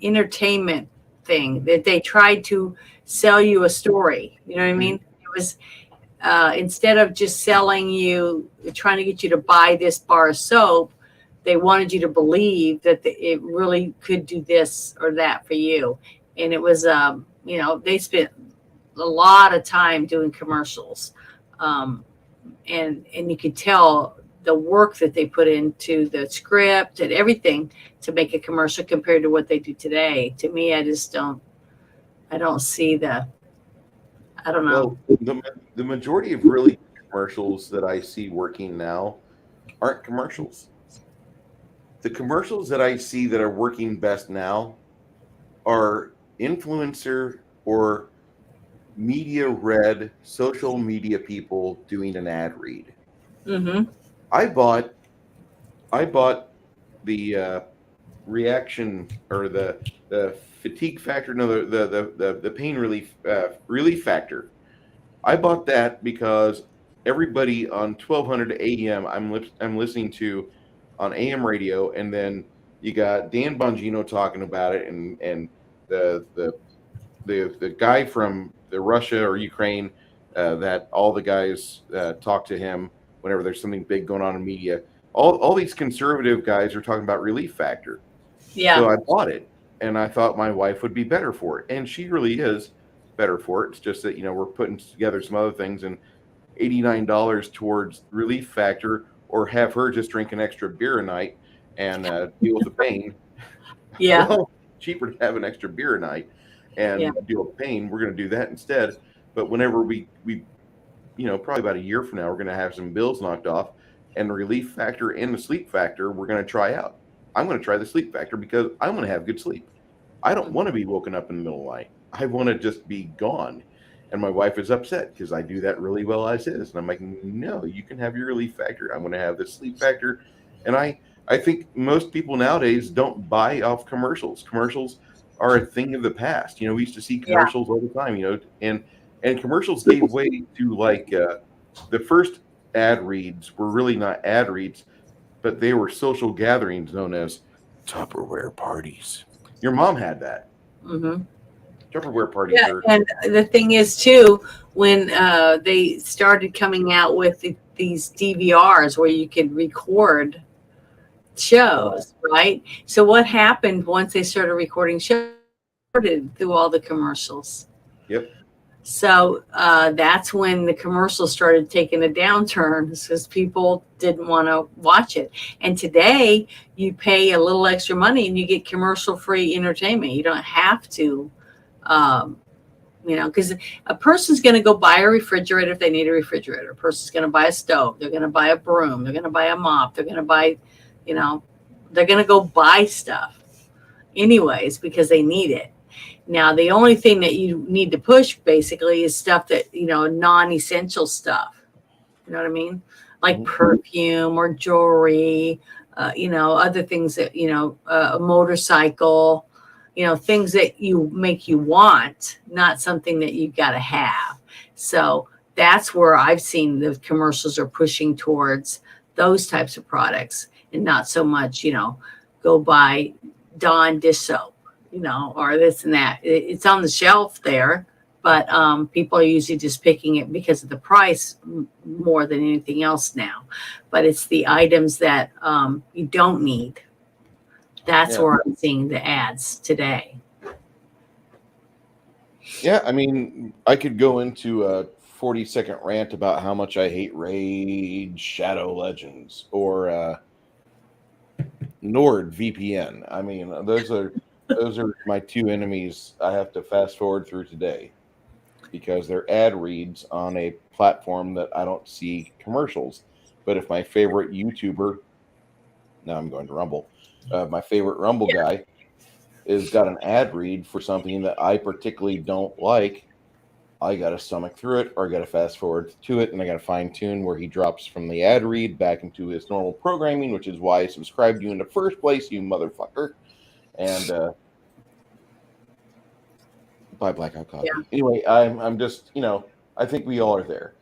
entertainment thing, that they tried to sell you a story. You know what I mean? It was instead of just selling you, trying to get you to buy this bar of soap, they wanted you to believe that it really could do this or that for you. And it was, they spent a lot of time doing commercials. Um, and you could tell the work that they put into the script and everything to make a commercial compared to what they do today. To me, I don't see I don't know. well, the majority of really commercials that I see working now aren't commercials. The commercials that I see that are working best now are influencer or media read social media people doing an ad read. Mm-hmm. I bought I bought the reaction, or the fatigue factor, no, the pain relief factor. I bought that because everybody on 1200 AM I'm listening to on AM radio, and then you got Dan Bongino talking about it, and the the the guy from the Russia or Ukraine, that all the guys talk to him whenever there's something big going on in media. All these conservative guys are talking about relief factor. Yeah. So I bought it, and I thought my wife would be better for it, and she really is better for it. It's just that we're putting together some other things, and $89 towards relief factor, or have her just drink an extra beer a night and deal with the pain. Yeah. Well, cheaper to have an extra beer a night Yeah. and deal with pain. We're going to do that instead. But whenever we probably about a year from now, we're going to have some bills knocked off, and the relief factor and the sleep factor we're going to try out. I'm going to try the sleep factor because I want to have good sleep. I don't want to be woken up in the middle of the night. I want to just be gone. And my wife is upset because I do that really well as is. And I'm like, no, you can have your relief factor. I'm going to have this sleep factor. And I think most people nowadays don't buy off commercials. Commercials are a thing of the past. We used to see Yeah. commercials all the time. And commercials gave way to like the first ad reads were really not ad reads, but they were social gatherings known as Tupperware parties. Your mom had that. Mm-hmm. Tupperware parties Yeah, are and the thing is too, when they started coming out with these DVRs where you could record shows, right? So what happened once they started recording shows through all the commercials? yep. So that's when the commercials started taking a downturn because people didn't want to watch it. And today you pay a little extra money and you get commercial-free entertainment. You don't have to, because a person's going to go buy a refrigerator if they need a refrigerator. A person's going to buy a stove. They're going to buy a broom. They're going to buy a mop. They're going to buy, they're going to go buy stuff anyways because they need it. Now, the only thing that you need to push basically is stuff that, non-essential stuff. You know what I mean? Like perfume or jewelry, other things that, a motorcycle, things that make you want, not something that you've got to have. So that's where I've seen the commercials are pushing towards those types of products and not so much, go buy Dawn dish soap. Or this and that. It's on the shelf there, but people are usually just picking it because of the price more than anything else now. But it's the items that you don't need. That's where I'm seeing the ads today. Yeah, I mean, I could go into a 40-second rant about how much I hate Raid Shadow Legends or NordVPN. I mean, those are my two enemies I have to fast forward through today because they're ad reads on a platform that I don't see commercials. But if my favorite YouTuber, now I'm going to Rumble, my favorite Rumble guy is got an ad read for something that I particularly don't like, I got to stomach through it or I got to fast forward to it and I got to fine tune where he drops from the ad read back into his normal programming, which is why I subscribed to you in the first place, you motherfucker. And buy Blackout Coffee. Yeah. Anyway, I'm just, I think we all are there.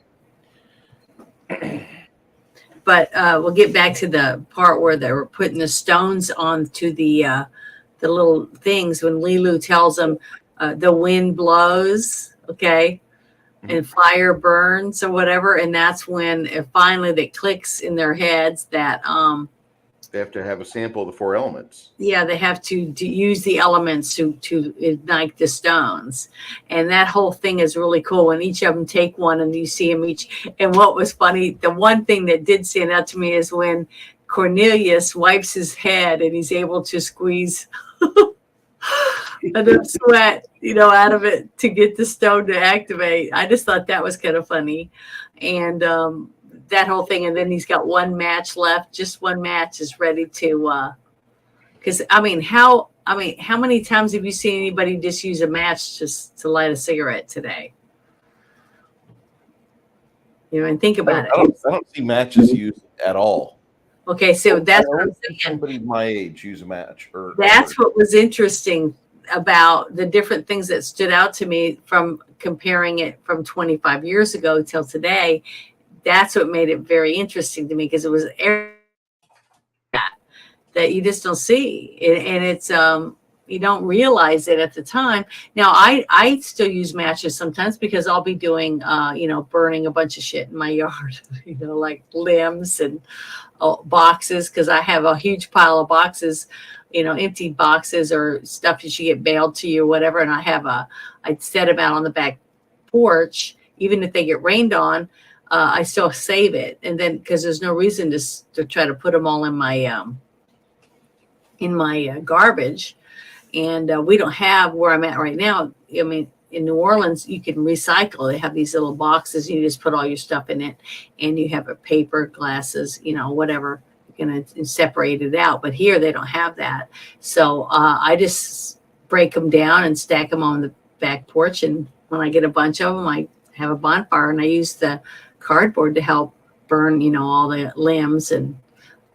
But we'll get back to the part where they were putting the stones onto the little things when Lilu tells them the wind blows, okay, and fire burns or whatever, and that's when finally it clicks in their heads that they have to have a sample of the four elements. Yeah, they have to use the elements to ignite the stones. And that whole thing is really cool when each of them take one and you see them each. And what was funny, the one thing that did stand out to me is when Cornelius wipes his head and he's able to squeeze enough sweat, out of it to get the stone to activate. I just thought that was kind of funny. And that whole thing, and then he's got one match left. Just one match is ready to. Because how many times have you seen anybody just use a match just to light a cigarette today? And think about it. I don't see matches used at all. Okay, so that's what I'm saying. Somebody my age use a match. That's what was interesting about the different things that stood out to me from comparing it from 25 years ago till today. That's what made it very interesting to me because it was that you just don't see it, and it's you don't realize it at the time. Now I still use matches sometimes because I'll be doing burning a bunch of shit in my yard, like limbs and boxes, because I have a huge pile of boxes, empty boxes or stuff that you get mailed to you or whatever, and I set them out on the back porch, even if they get rained on. I still save it, and then because there's no reason to try to put them all in my garbage, and we don't have where I'm at right now. I mean, in New Orleans, you can recycle. They have these little boxes. You just put all your stuff in it, and you have a paper, glasses, whatever. You're gonna separate it out. But here they don't have that, so I just break them down and stack them on the back porch. And when I get a bunch of them, I have a bonfire, and I use the cardboard to help burn, all the limbs and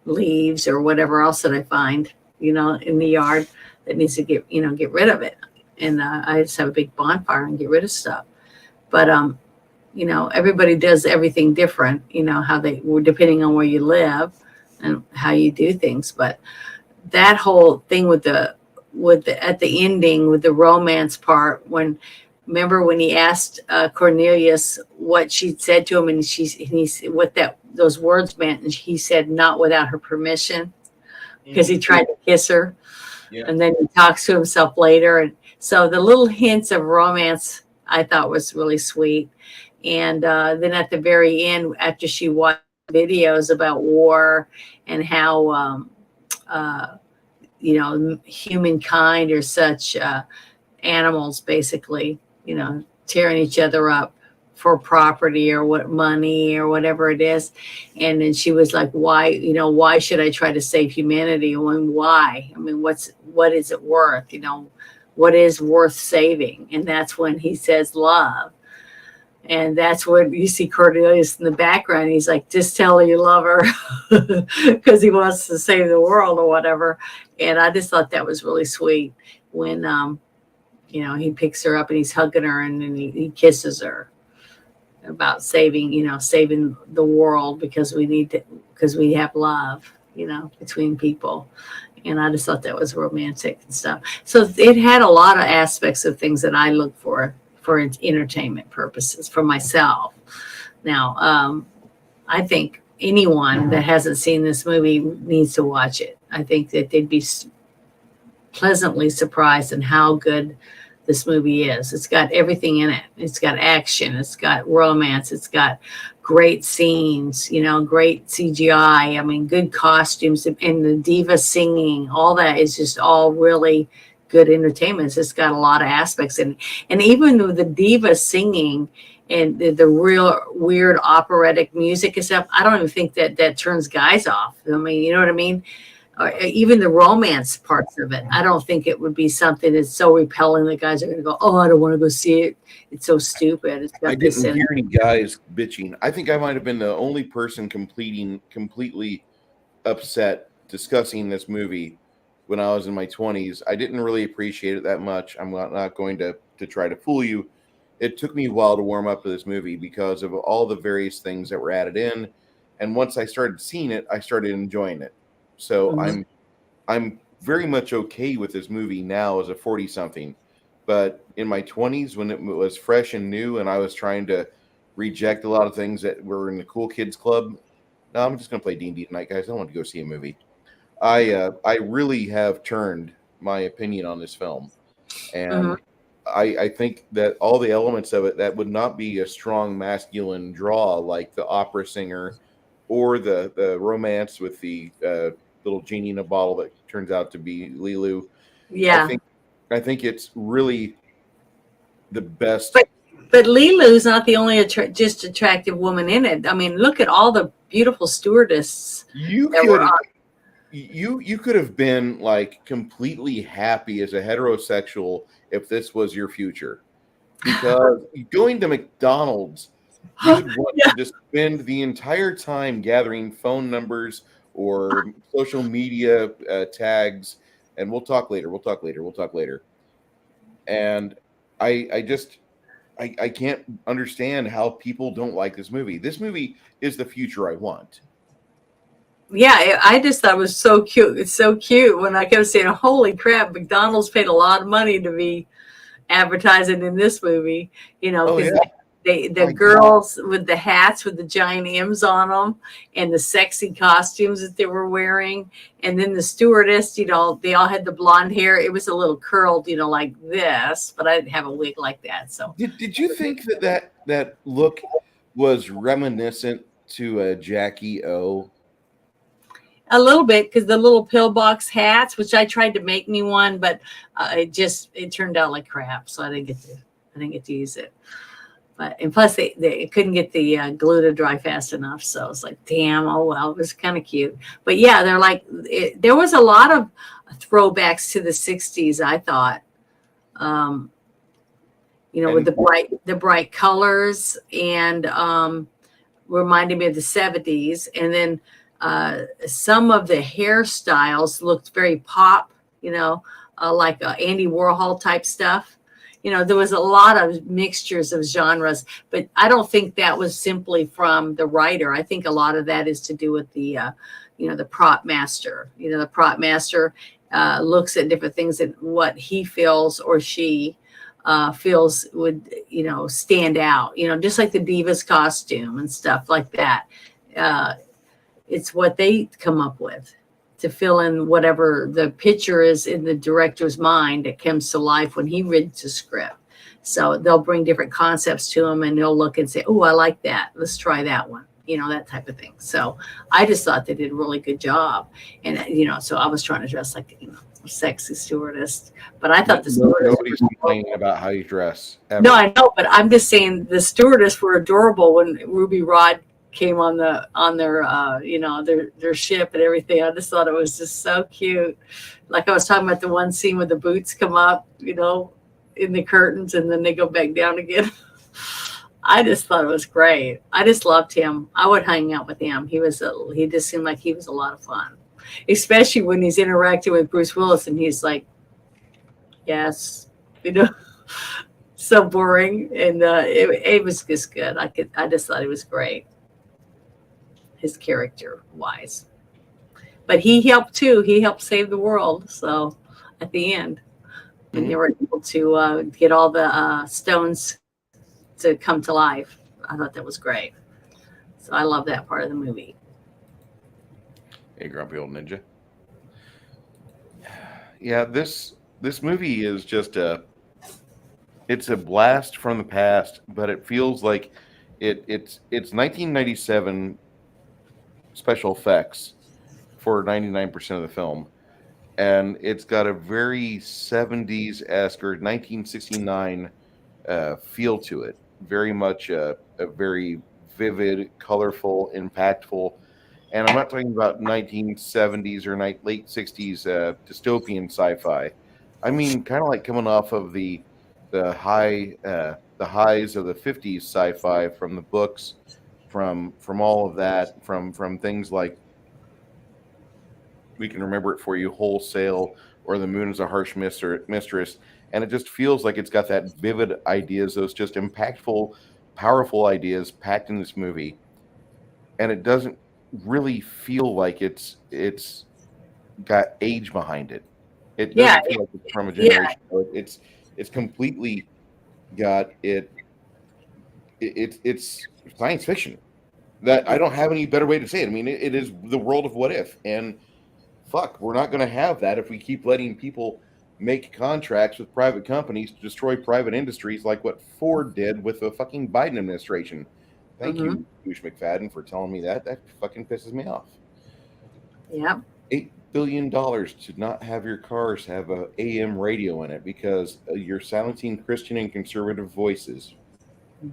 leaves or whatever else that I find, in the yard that needs to get rid of it. And I just have a big bonfire and get rid of stuff. But everybody does everything different, how they were depending on where you live and how you do things. But that whole thing with the at the ending with the romance part, remember when he asked Cornelius what she'd said to him, and he what those words meant, and he said not without her permission, because he tried to kiss her. Yeah. And then he talks to himself later. And so the little hints of romance I thought was really sweet. And then at the very end, after she watched videos about war and how, humankind are such animals, basically, tearing each other up for property or what money or whatever it is. And then she was like, why should I try to save humanity? And why? I mean, what is it worth? What is worth saving? And that's when he says love. And that's when you see Cornelius in the background. He's like, just tell her you love her, because he wants to save the world or whatever. And I just thought that was really sweet when, he picks her up and he's hugging her and then he kisses her about saving the world, because we have love, between people. And I just thought that was romantic and stuff. So it had a lot of aspects of things that I look for entertainment purposes for myself. Now, I think anyone that hasn't seen this movie needs to watch it. I think that they'd be pleasantly surprised in how good this movie is. It's got everything in it. It's got action. It's got romance. It's got great scenes, great CGI. I mean, good costumes, and the diva singing. All that is just all really good entertainment. It's just got a lot of aspects in it. And even with the diva singing and the real weird operatic music and stuff, I don't even think that turns guys off. I mean, you know what I mean? Or even the romance parts of it, I don't think it would be something that's so repelling that guys are going to go, oh, I don't want to go see it. It's so stupid. I didn't hear any guys bitching. I think I might have been the only person completely upset discussing this movie when I was in my 20s. I didn't really appreciate it that much. I'm not going to try to fool you. It took me a while to warm up to this movie because of all the various things that were added in. And once I started seeing it, I started enjoying it. So I'm very much okay with this movie now as a 40-something. But in my 20s, when it was fresh and new and I was trying to reject a lot of things that were in the cool kids club, no, I'm just going to play D&D tonight, guys. I don't want to go see a movie. I really have turned my opinion on this film. And I think that all the elements of it that would not be a strong masculine draw, like the opera singer or the romance with the little genie in a bottle that turns out to be Lilu. Yeah. I think it's really the best. But Lilu's not the only just attractive woman in it. I mean, look at all the beautiful stewardesses. You could have been like completely happy as a heterosexual if this was your future, because going to McDonald's, you would want to just spend the entire time gathering phone numbers or social media tags, and we'll talk later. And I can't understand how people don't like this movie. This movie is the future I want. Yeah, I just thought it was so cute. It's so cute when I kept saying, holy crap, McDonald's paid a lot of money to be advertising in this movie, because the girls with the hats with the giant M's on them and the sexy costumes that they were wearing. And then the stewardess, they all had the blonde hair. It was a little curled, like this, but I didn't have a wig like that. So did you think that look was reminiscent to Jackie O? A little bit, because the little pillbox hats, which I tried to make me one, but it turned out like crap, so I didn't get to use it. And plus they couldn't get the glue to dry fast enough, so it's like, damn. Oh well, it was kind of cute. But yeah, they're like, there was a lot of throwbacks to the '60s. I thought, with the bright colors and reminded me of the '70s, and then Some of the hairstyles looked very pop, like Andy Warhol type stuff. There was a lot of mixtures of genres, but I don't think that was simply from the writer. I think a lot of that is to do with the prop master. The prop master looks at different things and what he feels or she feels would, stand out, just like the Divas costume and stuff like that. It's what they come up with to fill in whatever the picture is in the director's mind that comes to life when he reads the script. So they'll bring different concepts to him and he'll look and say, oh, I like that. Let's try that one. That type of thing. So I just thought they did a really good job. And, so I was trying to dress like, a sexy stewardess, but I thought the stewardess. Nobody's complaining about how you dress. Ever. No, I know, but I'm just saying the stewardess were adorable when Ruby Rod came on their ship and everything. I just thought it was just so cute. Like I was talking about the one scene where the boots come up, in the curtains and then they go back down again. I just thought it was great. I just loved him. I would hang out with him. He just seemed like he was a lot of fun, especially when he's interacting with Bruce Willis and he's like, yes, so boring. And it was just good. I just thought it was great. His character wise, but he helped too. He helped save the world. So at the end, when they were able to get all the stones to come to life, I thought that was great. So I love that part of the movie. Hey, grumpy old ninja. Yeah, this movie is just it's a blast from the past, but it feels like it's 1997 special effects for 99% of the film, and it's got a very 70s-esque or 1969 feel to it. Very much a very vivid, colorful, impactful, and I'm not talking about 1970s or late 60s dystopian sci-fi. I mean, kind of like coming off of the highs of the 50s sci-fi from the books, from all of that, from things like We Can Remember It For You, Wholesale, or The Moon is a Harsh Mistress, and it just feels like it's got that vivid ideas, those just impactful, powerful ideas packed in this movie, and it doesn't really feel like it's got age behind it. It doesn't feel like it's from a generation. Yeah. It's completely got it. It's science fiction. That I don't have any better way to say it. I mean, it is the world of what if, and fuck, we're not going to have that if we keep letting people make contracts with private companies to destroy private industries like what Ford did with the fucking Biden administration. Thank you, Douche McFadden, for telling me that. That fucking pisses me off. Yep. $8 billion to not have your cars have a AM radio in it because you're silencing Christian and conservative voices.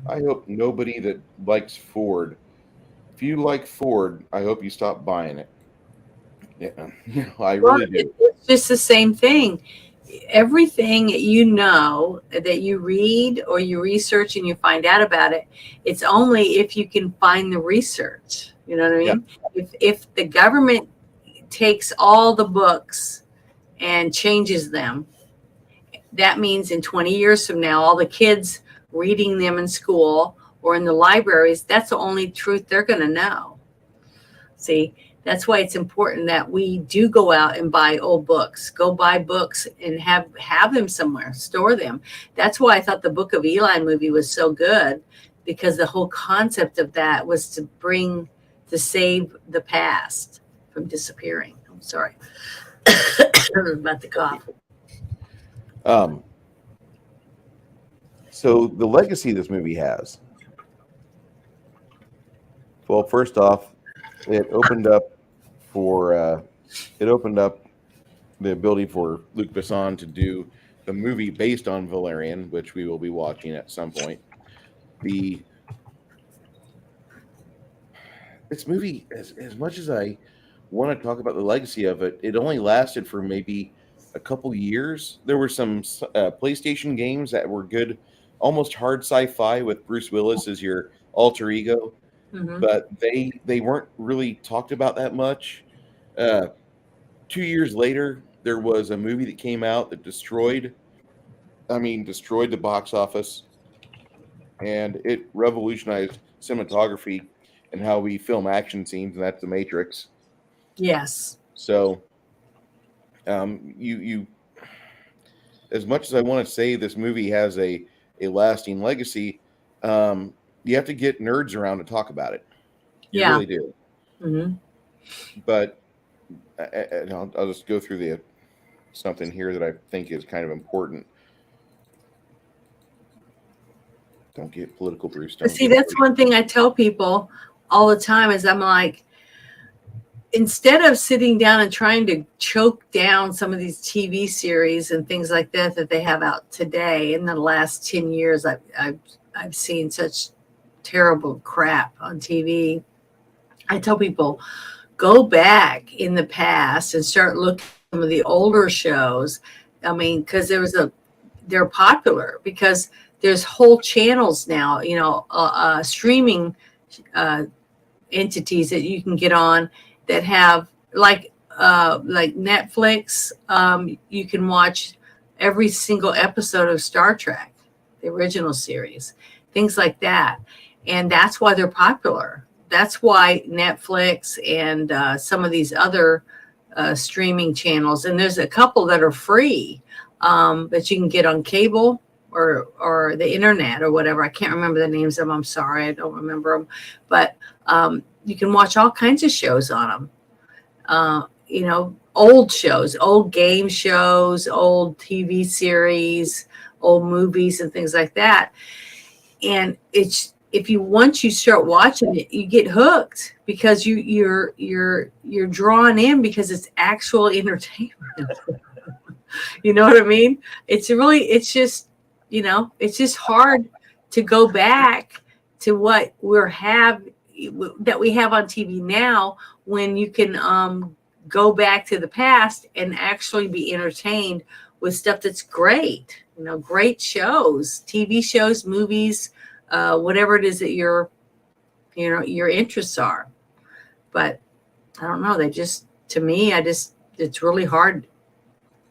I hope nobody that likes Ford, if you like Ford, I hope you stop buying it. Yeah, I really do. It's just the same thing. Everything that you read or you research and you find out about it, it's only if you can find the research. You know what I mean? Yeah. If the government takes all the books and changes them, that means in 20 years from now, all the kids reading them in school or in the libraries, that's the only truth they're going to know. See, that's why it's important that we do go out and buy old books, go buy books and have them somewhere, store them. That's why I thought the Book of Eli movie was so good, because the whole concept of that was to save the past from disappearing. I'm sorry. About the cough. So the legacy this movie has. Well, first off, it opened up the ability for Luc Besson to do the movie based on Valerian, which we will be watching at some point. This movie, as much as I want to talk about the legacy of it, it only lasted for maybe a couple years. There were some PlayStation games that were good, almost hard sci-fi with Bruce Willis as your alter ego. but they weren't really talked about that much. Uh, 2 years later, there was a movie that came out that destroyed the box office, and it revolutionized cinematography and how we film action scenes, and that's The Matrix. Yes. So, you as much as I want to say this movie has a lasting legacy, you have to get nerds around to talk about it. You Yeah. really do. Mm-hmm. But I'll just go through the something here that I think is kind of important. Don't get political, Bruce. Don't See, get that's one thing I tell people all the time is I'm like, instead of sitting down and trying to choke down some of these TV series and things like that they have out today, in the last 10 years, I've seen such terrible crap on TV. I tell people, go back in the past and start looking at some of the older shows. I mean, because they're popular because there's whole channels now, streaming entities that you can get on that have like Netflix. You can watch every single episode of Star Trek, the original series, things like that. And that's why they're popular. That's why Netflix and some of these other streaming channels, and there's a couple that are free that you can get on cable or the internet or whatever. I can't remember the names of them. I'm sorry, I don't remember them. But you can watch all kinds of shows on them. Old shows, old game shows, old TV series, old movies, and things like that. And once you start watching it, you get hooked because you're drawn in because it's actual entertainment. You know what I mean? It's just hard to go back to what that we have on TV now, when you can go back to the past and actually be entertained with stuff that's great. Great shows, TV shows, movies, whatever it is that your interests are. But I don't know. To me, it's really hard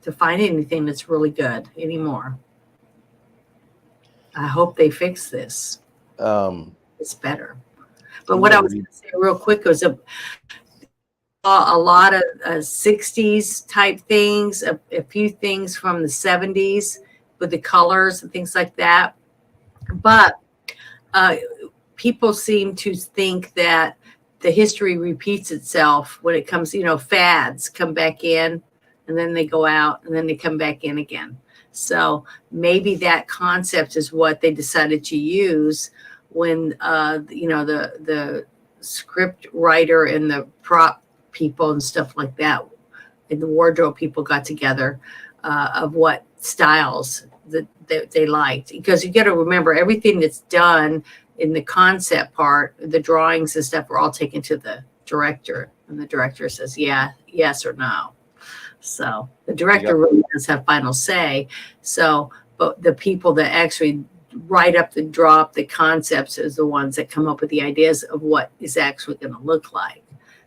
to find anything that's really good anymore. I hope they fix this. It's better. But what I was going to say real quick was a lot of 60s type things, a few things from the 70s with the colors and things like that. But people seem to think that the history repeats itself when it comes, fads come back in and then they go out and then they come back in again. So maybe that concept is what they decided to use when, the script writer and the prop people and stuff like that, and the wardrobe people got together of what styles that they liked. Because you got to remember, everything that's done in the concept part, the drawings and stuff, are all taken to the director, and the director says yes or no. So the director really does have final say. So, but the people that actually draw up the concepts is the ones that come up with the ideas of what is actually going to look like.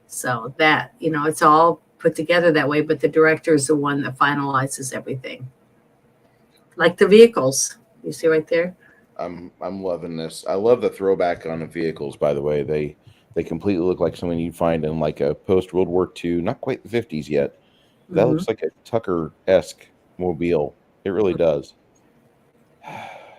So that, it's all put together that way, but the director is the one that finalizes everything. Like the vehicles, you see right there. I'm loving this. I love the throwback on the vehicles, by the way. They completely look like something you'd find in like a post World War II, not quite the 50s yet. That looks like a Tucker-esque mobile. It really does.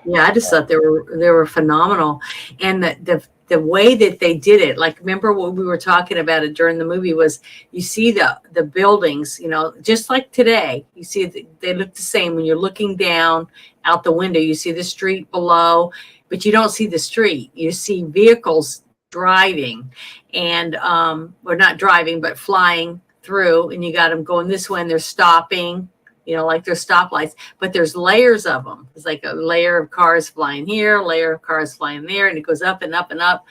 Yeah, I just thought they were phenomenal. And the way that they did it, like, remember what we were talking about it during the movie, was you see the buildings, just like today, you see they look the same. When you're looking down out the window, you see the street below, but you don't see the street. You see vehicles driving and, or not driving, but flying through, and you got them going this way and they're stopping, like there's stoplights, but there's layers of them. It's like a layer of cars flying here, a layer of cars flying there, and it goes up and up and up.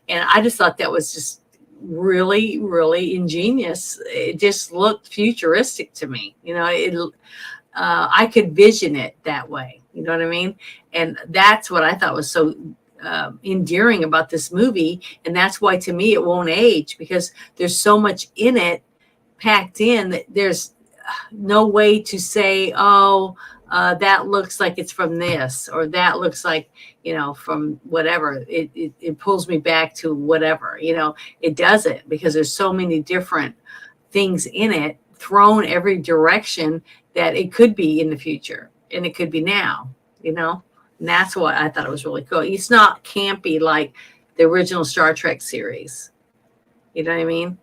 And I just thought that was just really, really ingenious. It just looked futuristic to me. I could vision it that way. You know what I mean? And that's what I thought was so endearing about this movie, and that's why to me it won't age, because there's so much in it packed in that there's no way to say, oh, that looks like it's from this, or that looks like, from whatever. It pulls me back to whatever, it doesn't, because there's so many different things in it thrown every direction that it could be in the future and it could be now, and that's what I thought it was really cool. It's not campy like the original Star Trek series. You know what I mean?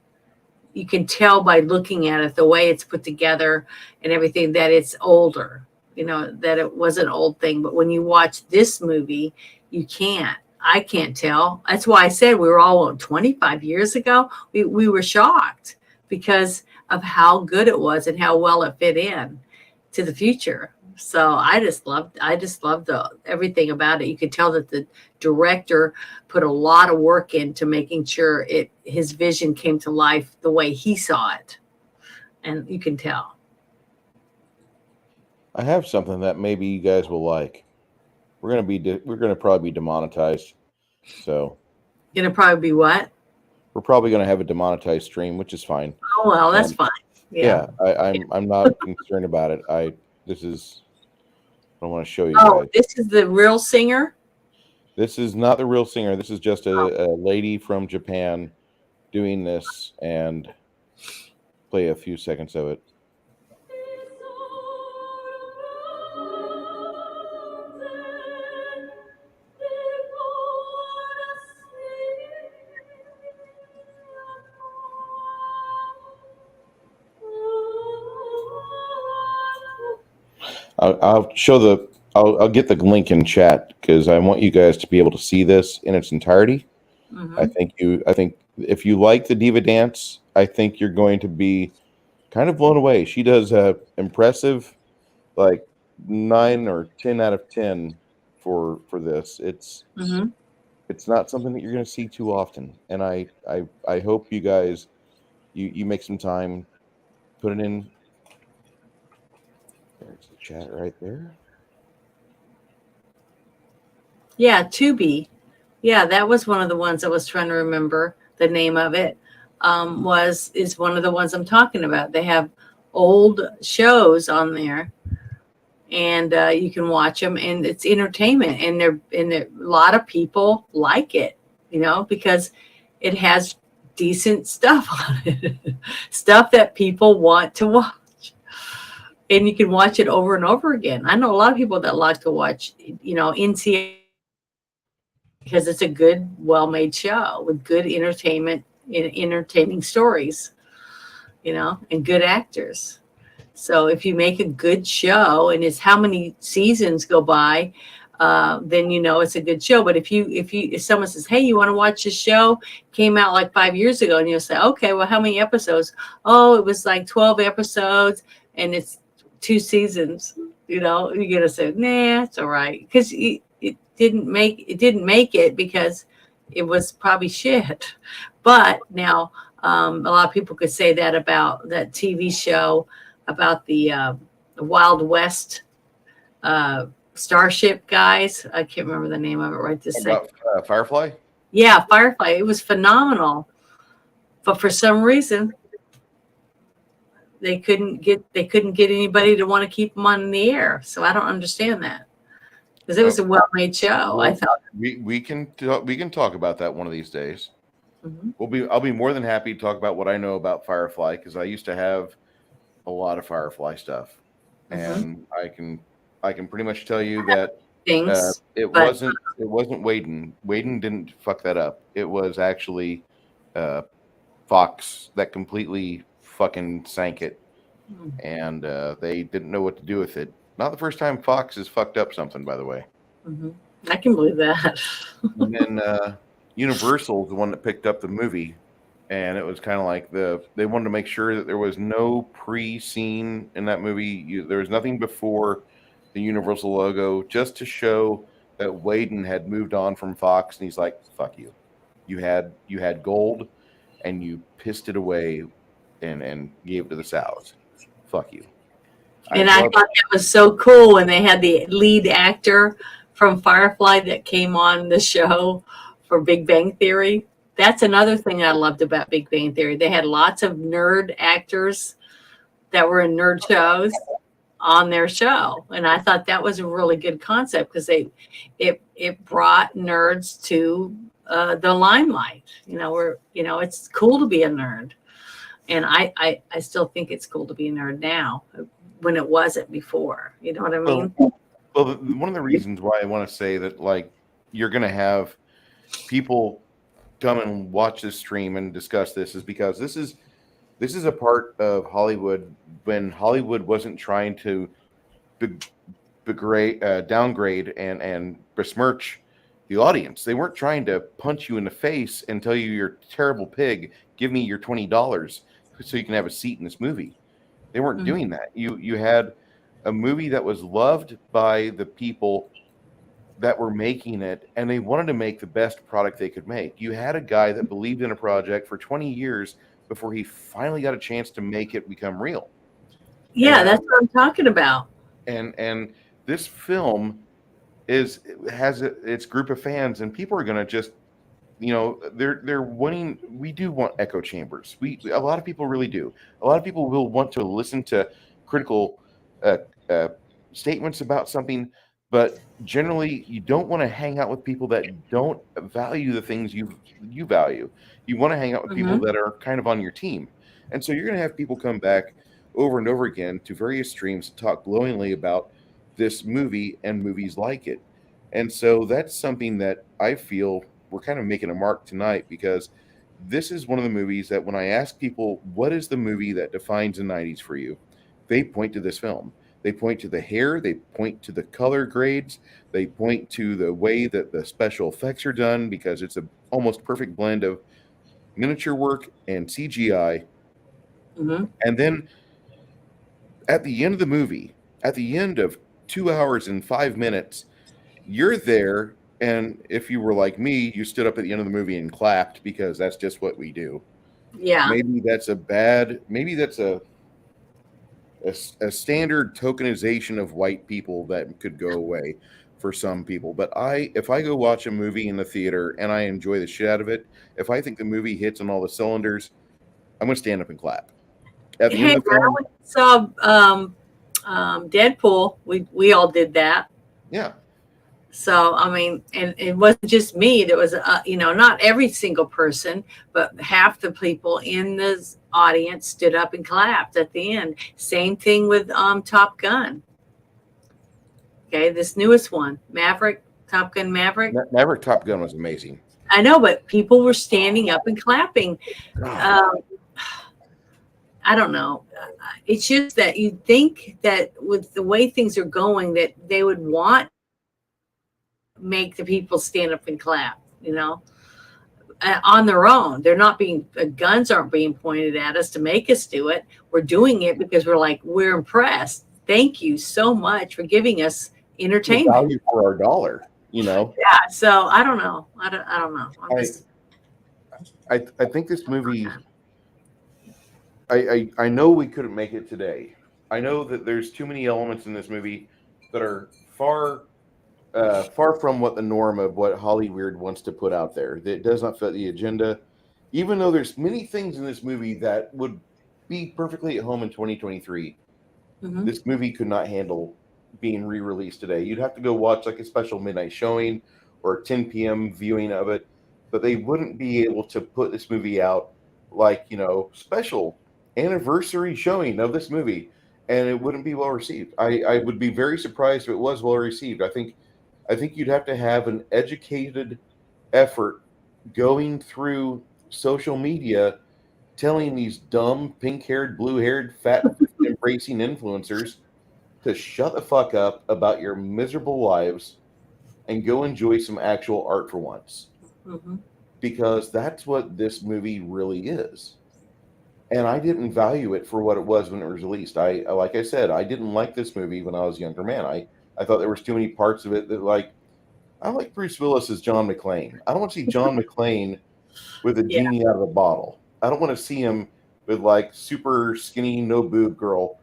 You can tell by looking at it, the way it's put together and everything, that it's older, that it was an old thing. But when you watch this movie, I can't tell. That's why I said we were all 25 years ago. We were shocked because of how good it was and how well it fit in to the future. So I just loved everything about it. You could tell that the director put a lot of work into making sure his vision came to life the way he saw it. And you can tell. I have something that maybe you guys will like. We're gonna probably be demonetized. So Gonna probably be what? We're probably gonna have a demonetized stream, which is fine. Oh well, that's fine. Yeah, I'm not concerned about it. I want to show you. Oh, guys. this is the real singer? This is not the real singer. This is just a lady from Japan doing this, and play a few seconds of it. I'll get the link in chat because I want you guys to be able to see this in its entirety. Mm-hmm. I think if you like the diva dance, I think you're going to be kind of blown away. She does a impressive, like 9 or 10 out of 10 for this. It's not something that you're going to see too often, and I hope you guys you make some time, put it in. There's the chat right there. Yeah, Tubi. Yeah, that was one of the ones I was trying to remember the name of it. Is one of the ones I'm talking about. They have old shows on there, and you can watch them, and it's entertainment, and a lot of people like it, because it has decent stuff on it, stuff that people want to watch. And you can watch it over and over again. I know a lot of people that like to watch, NCA, because it's a good, well-made show with good entertainment, entertaining stories, and good actors. So if you make a good show, and it's how many seasons go by, then it's a good show. But if someone says, hey, you want to watch this show? Came out like 5 years ago, and you'll say, okay, well, how many episodes? Oh, it was like 12 episodes, and it's 2 seasons. You're gonna say, nah, it's all right, because it didn't make it because it was probably shit. But now a lot of people could say that about that TV show about the Wild West Starship guys. I can't remember the name of it right this second. Firefly? Yeah, Firefly. It was phenomenal, but for some reason they couldn't get anybody to want to keep them on the air. So I don't understand that, because it was a well-made show. I thought we can talk about that one of these days. Mm-hmm. I'll be more than happy to talk about what I know about Firefly, because I used to have a lot of Firefly stuff, and I can pretty much tell you that it wasn't Whedon. Whedon didn't fuck that up. It was actually Fox that completely fucking sank it, and they didn't know what to do with it. Not the first time Fox has fucked up something, by the way. Mm-hmm. I can believe that. And then Universal, the one that picked up the movie, and it was kind of like they wanted to make sure that there was no pre-scene in that movie. There was nothing before the Universal logo, just to show that Whedon had moved on from Fox, and he's like, "Fuck you! You had gold, and you pissed it away, and gave it to the Sows. Fuck you." And I thought that was so cool when they had the lead actor from Firefly that came on the show for Big Bang Theory. That's another thing I loved about Big Bang Theory. They had lots of nerd actors that were in nerd shows on their show, and I thought that was a really good concept because it brought nerds to the limelight. It's cool to be a nerd, and I still think it's cool to be a nerd now when it wasn't before. You know what I mean? Well, one of the reasons why I want to say that, like, you're going to have people come and watch this stream and discuss this is because this is a part of Hollywood when Hollywood wasn't trying to downgrade and besmirch the audience. They weren't trying to punch you in the face and tell you you're a terrible pig. Give me your $20 so you can have a seat in this movie. They weren't doing that. You had a movie that was loved by the people that were making it, and they wanted to make the best product they could make. You had a guy that believed in a project for 20 years before he finally got a chance to make it become real. Yeah, that's what I'm talking about. And this film has its group of fans, and people are going to just, they're wanting. We do want echo chambers. A lot of people really do. A lot of people will want to listen to critical statements about something, but generally you don't want to hang out with people that don't value the things you value. You want to hang out with people that are kind of on your team. And so you're going to have people come back over and over again to various streams to talk glowingly about this movie and movies like it. And so that's something that I feel we're kind of making a mark tonight, because this is one of the movies that when I ask people, what is the movie that defines the 90s for you? They point to this film. They point to the hair. They point to the color grades. They point to the way that the special effects are done, because it's a almost perfect blend of miniature work and CGI. And then at the end of the movie, at the end of 2 hours and 5 minutes, you're there. And if you were like me, you stood up at the end of the movie and clapped, because that's just what we do. Yeah. Maybe that's a standard tokenization of white people that could go away for some people. But if I go watch a movie in the theater and I enjoy the shit out of it, if I think the movie hits on all the cylinders, I'm going to stand up and clap. At the end of the film, saw Deadpool. We all did that. Yeah. So, I mean, and it wasn't just me. There was, not every single person, but half the people in the audience stood up and clapped at the end. Same thing with Top Gun. Okay, this newest one, Top Gun Maverick. Top Gun was amazing. I know, but people were standing up and clapping. I don't know. It's just that you think that with the way things are going, that they would want make the people stand up and clap, on their own. They're not guns aren't being pointed at us to make us do it. We're doing it because we're impressed. Thank you so much for giving us entertainment. Value for our dollar, Yeah. So I don't know. I don't know. I think this movie, I know we couldn't make it today. I know that there's too many elements in this movie that are far from what the norm of what Hollywood wants to put out there. That does not fit the agenda, even though there's many things in this movie that would be perfectly at home in 2023. This movie could not handle being re-released today. You'd have to go watch like a special midnight showing or a 10 p.m. viewing of it, but they wouldn't be able to put this movie out like, special anniversary showing of this movie, and it wouldn't be well received. I would be very surprised if it was well received. I think you'd have to have an educated effort going through social media, telling these dumb, pink-haired, blue-haired, fat embracing influencers to shut the fuck up about your miserable lives and go enjoy some actual art for once. Because that's what this movie really is. And I didn't value it for what it was when it was released. Like I said, I didn't like this movie when I was a younger man. I thought there was too many parts of it that, I like Bruce Willis as John McClane. I don't want to see John McClane with a genie out of a bottle. I don't want to see him with super skinny, no boob girl.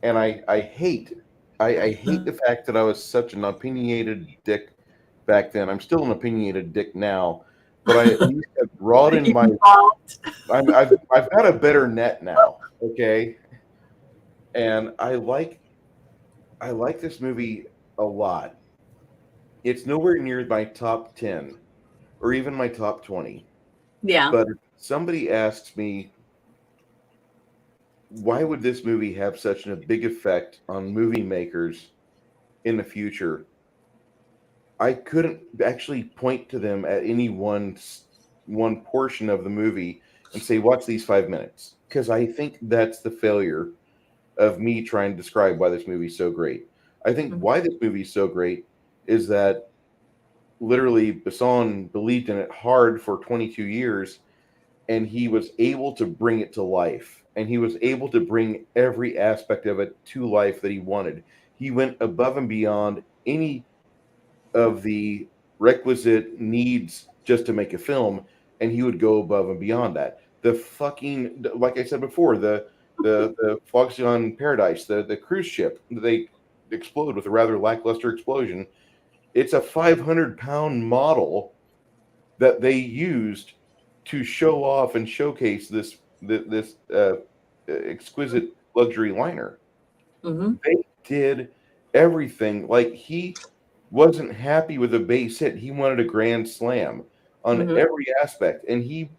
And I hate I hate the fact that I was such an opinionated dick back then. I'm still an opinionated dick now, but I at least have broadened my. I've got a better net now. Okay, and I like this movie a lot. It's nowhere near my top 10 or even my top 20. Yeah. But if somebody asks me, why would this movie have such a big effect on movie makers in the future? I couldn't actually point to them at any one portion of the movie and say, watch these 5 minutes. Because I think that's the failure of me trying to describe why this movie is so great. I think why this movie is so great is that literally Besson believed in it hard for 22 years, and he was able to bring it to life, and he was able to bring every aspect of it to life that he wanted. He went above and beyond any of the requisite needs just to make a film, and he would go above and beyond that. The fucking, like I said before, the Floxion Paradise, the cruise ship, they explode with a rather lackluster explosion. It's a 500-pound model that they used to show off and showcase this exquisite luxury liner. Mm-hmm. They did everything. Like, he wasn't happy with a base hit. He wanted a grand slam on every aspect, and he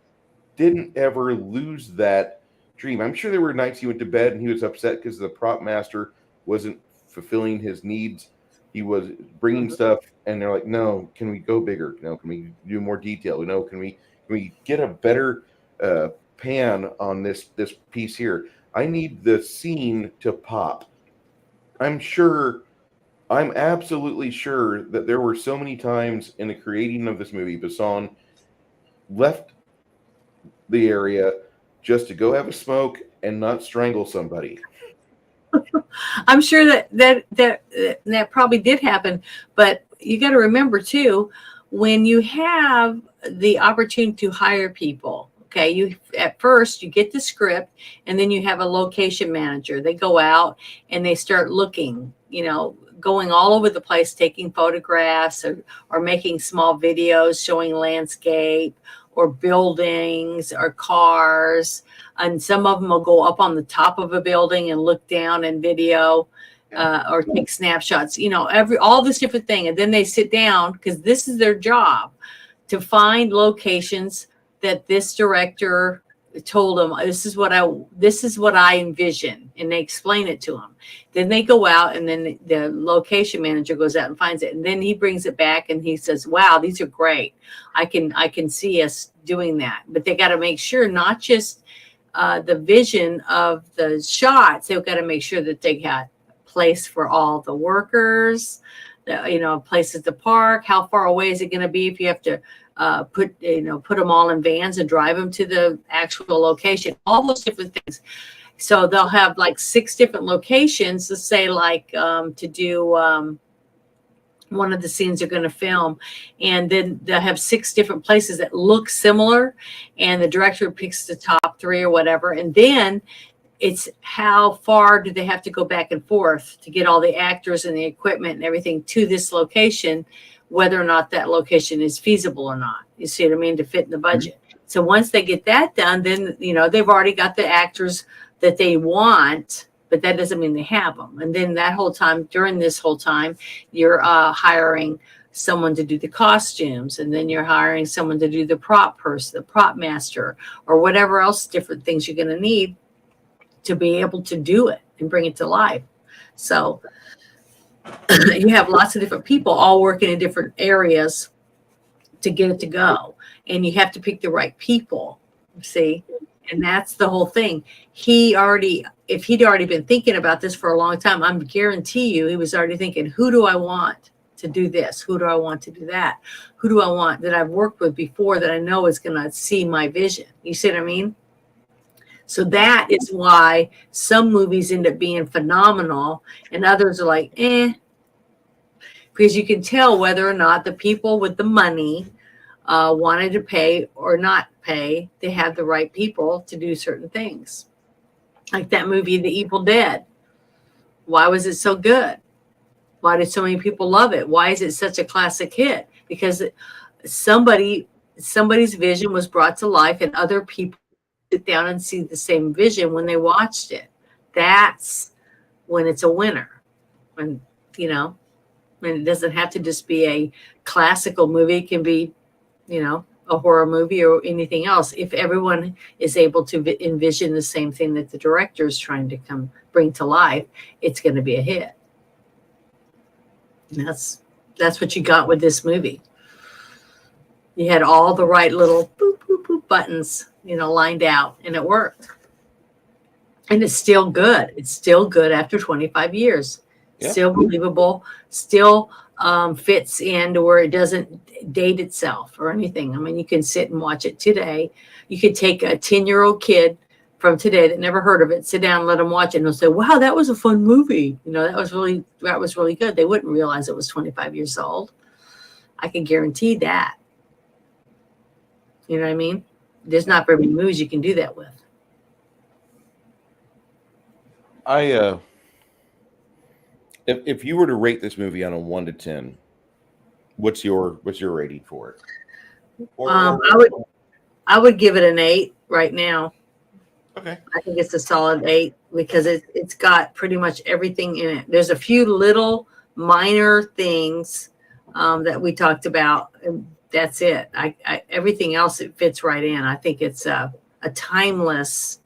didn't ever lose that dream. I'm sure there were nights he went to bed and he was upset because the prop master wasn't fulfilling his needs. He was bringing stuff, and they're like, "No, can we go bigger? No, can we do more detail? No, can we get a better pan on this piece here? I need the scene to pop." I'm absolutely sure that there were so many times in the creating of this movie, Besson left the area just to go have a smoke and not strangle somebody. I'm sure that probably did happen, but you got to remember too, when you have the opportunity to hire people, okay, you at first you get the script, and then you have a location manager. They go out and they start looking, going all over the place, taking photographs or making small videos showing landscape or buildings or cars. And some of them will go up on the top of a building and look down and video or take snapshots, all this different thing. And then they sit down, because this is their job, to find locations that this director told them, this is what I envision, and they explain it to them. Then they go out, and then the location manager goes out and finds it, and then he brings it back and he says, wow, these are great. I can see us doing that. But they got to make sure not just the vision of the shots, they've got to make sure that they got place for all the workers, places to park. How far away is it going to be if you have to put them all in vans and drive them to the actual location? All those different things. So they'll have like 6 different locations to say, like, to do one of the scenes they're going to film, and then they'll have 6 different places that look similar, and the director picks the top 3 or whatever. And then it's how far do they have to go back and forth to get all the actors and the equipment and everything to this location, whether or not that location is feasible or not. You see what I mean? To fit in the budget. So once they get that done, then, they've already got the actors that they want, but that doesn't mean they have them. And then during this whole time, you're hiring someone to do the costumes, and then you're hiring someone to do the prop person, the prop master, or whatever else different things you're going to need to be able to do it and bring it to life. So you have lots of different people all working in different areas to get it to go. And you have to pick the right people, see? And that's the whole thing. If he'd already been thinking about this for a long time, I guarantee you he was already thinking, who do I want to do this? Who do I want to do that? Who do I want that I've worked with before that I know is going to see my vision? You see what I mean? So that is why some movies end up being phenomenal and others are like, because you can tell whether or not the people with the money wanted to pay or not pay. They have the right people to do certain things. Like that movie, The Evil Dead. Why was it so good? Why did so many people love it? Why is it such a classic hit? Because somebody's vision was brought to life, and other people sit down and see the same vision when they watched it. That's when it's a winner. When, you know, and it doesn't have to just be a classical movie. It can be, you know, a horror movie or anything else. If everyone is able to envision the same thing that the director is trying to bring to life, it's going to be a hit. And that's what you got with this movie. You had all the right little boop, boop, boop buttons, you know, lined out, and it worked. And it's still good. It's still good after 25 years. Yeah. Still believable. Still fits into where it doesn't date itself or anything. I mean, you can sit and watch it today. You could take a 10-year-old kid from today that never heard of it, sit down and let them watch it, and they'll say, wow, that was a fun movie. You know, that was really good. They wouldn't realize it was 25 years old. I can guarantee that. You know what I mean? There's not very many movies you can do that with. If you were to rate this movie on a 1 to 10, what's your rating for it? I would give it an 8 right now. Okay. I think it's a solid 8 because it's got pretty much everything in it. There's a few little minor things that we talked about, and that's it. Everything else, it fits right in. I think it's a timeless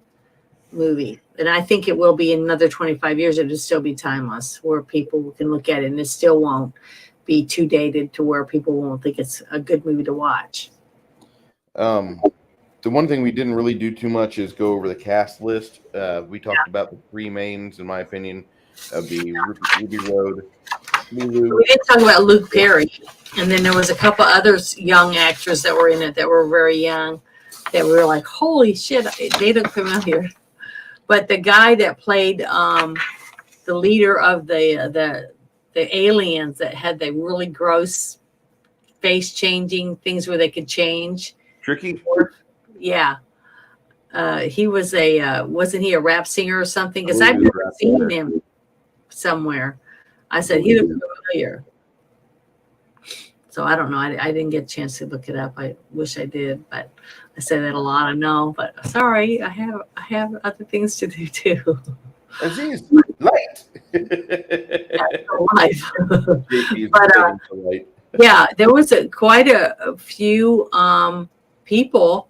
movie. And I think it will be in another 25 years. It'll still be timeless, where people can look at it and it still won't be too dated to where people won't think it's a good movie to watch. The one thing we didn't really do too much is go over the cast list. We talked about the 3 mains, in my opinion, of the Ruby Road. We did talk about Luke Perry, and then there was a couple others young actors that were in it that were very young, that we were like, holy shit, they look familiar. But the guy that played the leader of the aliens that had the really gross face changing things where they could change. Tricky? Yeah. He was wasn't he a rap singer or something? Because I've never seen him somewhere. I said, he looked familiar. So I don't know. I didn't get a chance to look it up. I wish I did, but I say that a lot. I know, but sorry, I have other things to do too. Aziz, light. Life. But yeah, there was quite a few people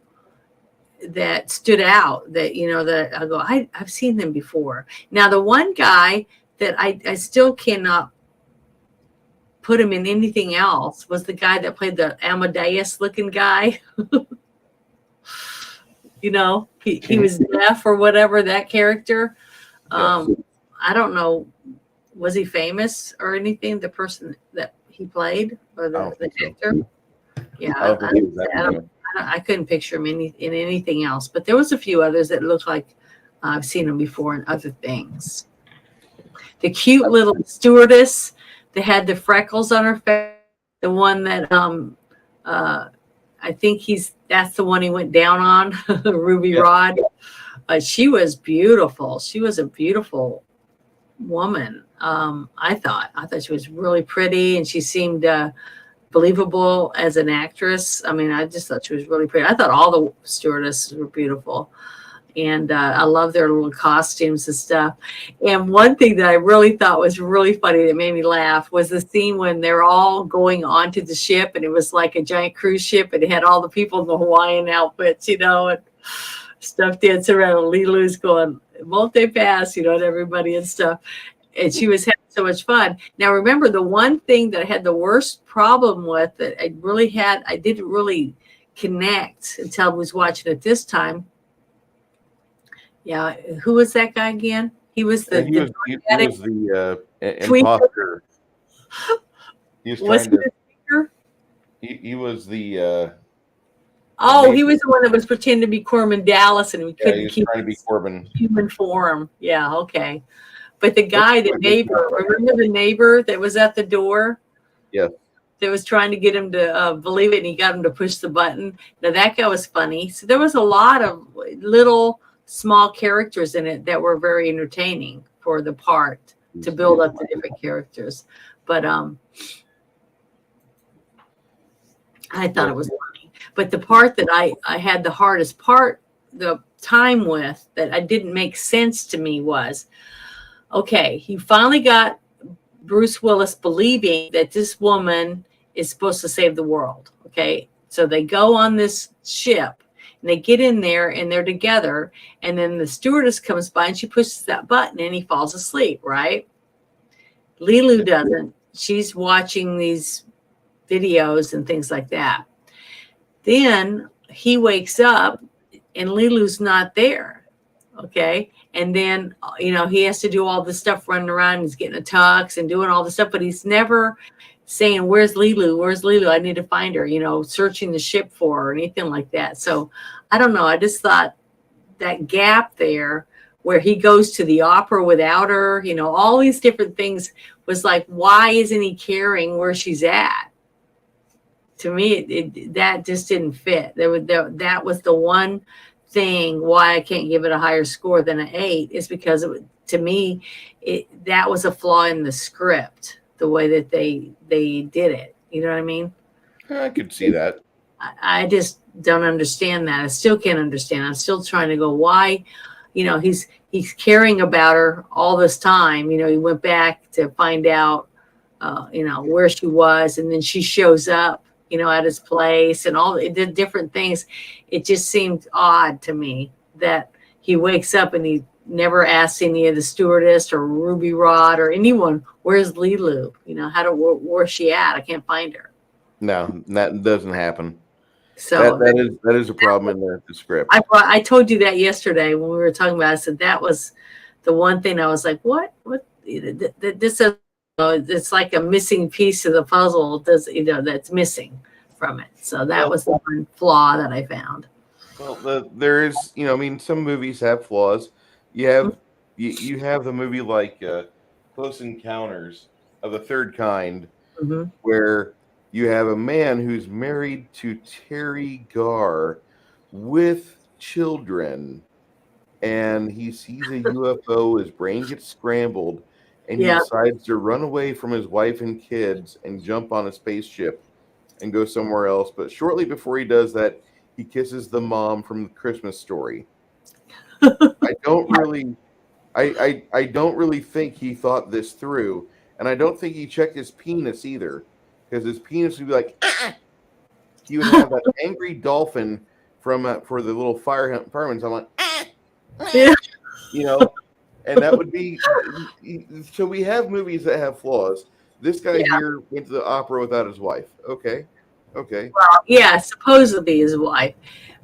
that stood out that, you know, that I go, I've seen them before. Now, the one guy that I still cannot put him in anything else was the guy that played the Amadeus looking guy. You know, he was deaf or whatever, that character. Yes. I don't know, was he famous or anything, the person that he played, or the actor? Yeah, I couldn't picture him in anything else, but there was a few others that looked like I've seen them before in other things. The cute little stewardess that had the freckles on her face, the one that I think that's the one he went down on, Ruby Rod. She was beautiful. She was a beautiful woman. I thought she was really pretty, and she seemed believable as an actress. I mean, I just thought she was really pretty. I thought all the stewardesses were beautiful, and I love their little costumes and stuff. And one thing that I really thought was really funny that made me laugh was the scene when they're all going onto the ship, and it was like a giant cruise ship, and it had all the people in the Hawaiian outfits, you know, and stuff dancing around, and Lilu's going multi-pass, you know, and everybody and stuff. And she was having so much fun. Now, remember, the one thing that I had the worst problem with that I didn't really connect until I was watching it this time. Yeah, who was that guy again? He was the imposter. He was trying to. He was the. He was the one that was pretending to be Corbin Dallas, and he couldn't keep trying to be Corbin. Human form. Yeah, okay. But the guy, the neighbor, remember the neighbor that was at the door? Yeah. That was trying to get him to believe it, and he got him to push the button. Now, that guy was funny. So there was a lot of little small characters in it that were very entertaining for the part to build up the different characters. But I thought it was funny. But the part that I had the hardest part, the time with, that I didn't make sense to me was, okay, he finally got Bruce Willis believing that this woman is supposed to save the world. Okay. So they go on this ship and they get in there and they're together. And then the stewardess comes by and she pushes that button and he falls asleep, right? Lilu doesn't. She's watching these videos and things like that. Then he wakes up and Lilu's not there. Okay. And then, he has to do all this stuff running around. He's getting a tux and doing all this stuff, but he's never saying, where's Lilu? Where's Lilu? I need to find her, searching the ship for her or anything like that. So I don't know. I just thought that gap there where he goes to the opera without her, all these different things was like, why isn't he caring where she's at? To me, that just didn't fit. That was the one thing why I can't give it a higher score than an 8 is because to me, that was a flaw in the script, the way that they did it. You know what I mean? I could see that. I just don't understand that. I still can't understand. I'm still trying to go, why, he's caring about her all this time. He went back to find out, where she was, and then she shows up, at his place and all the different things. It just seemed odd to me that he wakes up and he never asks any of the stewardess or Ruby Rod or anyone, where's Lilu? Where's she at? I can't find her. No, that doesn't happen. So that is a problem in the script. I told you that yesterday when we were talking about it. I said that was the one thing I was like, what this is. It's like a missing piece of the puzzle that's missing from it. So that was the one flaw that I found. Well, there is, some movies have flaws. You have you have the movie like Close Encounters of the Third Kind, where you have a man who's married to Terry Garr with children, and he sees a UFO. His brain gets scrambled. And he decides to run away from his wife and kids and jump on a spaceship and go somewhere else. But shortly before he does that, he kisses the mom from the Christmas Story. I don't really think he thought this through, and I don't think he checked his penis either, because his penis would be like, he would have that angry dolphin from for the little firemen. So I'm like, And that would be, so we have movies that have flaws. This guy here went to the opera without his wife. Okay. Well, supposedly his wife.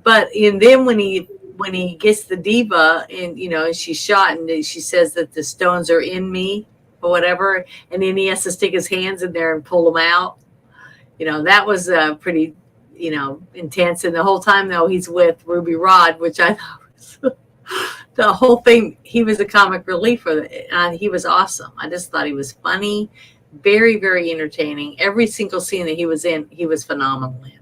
But then when he gets the diva and, she's shot and she says that the stones are in me or whatever. And then he has to stick his hands in there and pull them out. That was pretty, intense. And the whole time, though, he's with Ruby Rod, which I thought was the whole thing, he was a comic relief for it. He was awesome. I just thought he was funny, very, very entertaining. Every single scene that he was in, he was phenomenal in.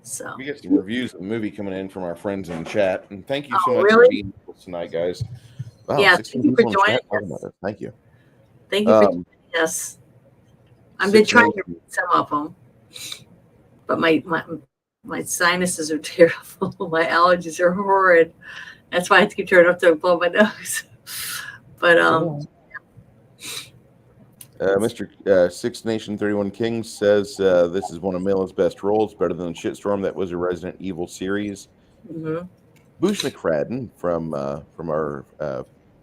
So we get some reviews of the movie coming in from our friends in chat, and thank you so much really? for being with us tonight, guys. Wow, thank you for joining us. Thank you. Thank you for joining us. I've been trying to read some of them, but my sinuses are terrible. My allergies are horrid. That's why I have to keep turning up to blow my nose. But Mr. Six Nation 31 Kings says this is one of Mila's best roles, better than the shitstorm that was a Resident Evil series. Boosh McFadden from our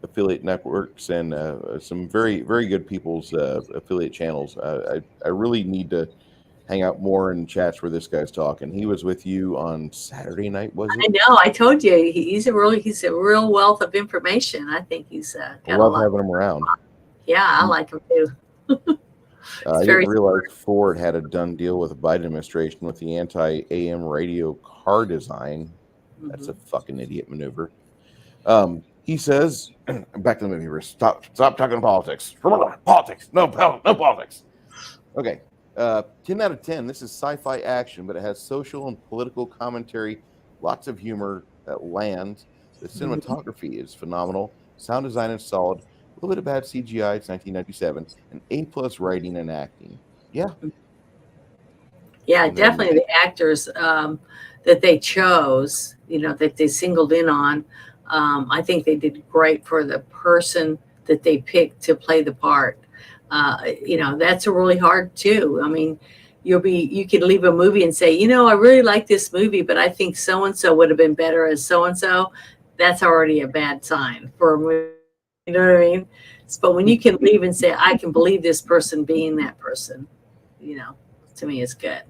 affiliate networks and some very, very good people's affiliate channels. I really need to hang out more in chats where this guy's talking. He was with you on Saturday night, was it? I know. I told you he's a real wealth of information. I think he's I love having him around. Yeah, I like him too. I didn't realize Ford had a done deal with the Biden administration with the anti-AM radio car design. That's a fucking idiot maneuver. He says, back to the movie. Stop talking politics. Politics. No politics. Okay. 10 out of 10. This is sci-fi action, but it has social and political commentary, lots of humor that lands. The cinematography is phenomenal. Sound design is solid. little bit of bad CGI. It's 1997, and A+ writing and acting. Yeah, Yeah, and then definitely the actors that they chose, that they singled in on. I think they did great for the person that they picked to play the part. That's a really hard too. I mean, you could leave a movie and say, I really like this movie, but I think so and so would have been better as so and so. That's already a bad sign for a movie. You know what I mean? But when you can leave and say, I can believe this person being that person, to me is good.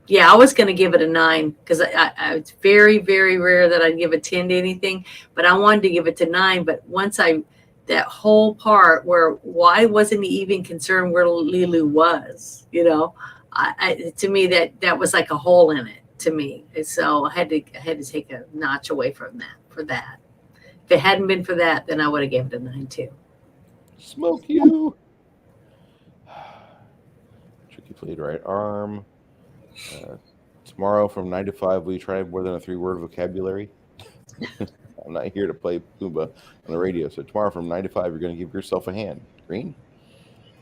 Yeah, I was going to give it a 9 because it's very, very rare that I'd give a 10 to anything, but I wanted to give it to 9. But that whole part where why wasn't he even concerned where Lilu was, to me that was like a hole in it to me. So I had to take a notch away from that for that. If it hadn't been for that, then I would have given it a 9 too. smoke you. Tricky played right arm. Tomorrow from 9 to 5, will you try more than a 3-word vocabulary? I'm not here to play Pumbaa on the radio. So tomorrow from 9 to 5, you're going to give yourself a hand. Green?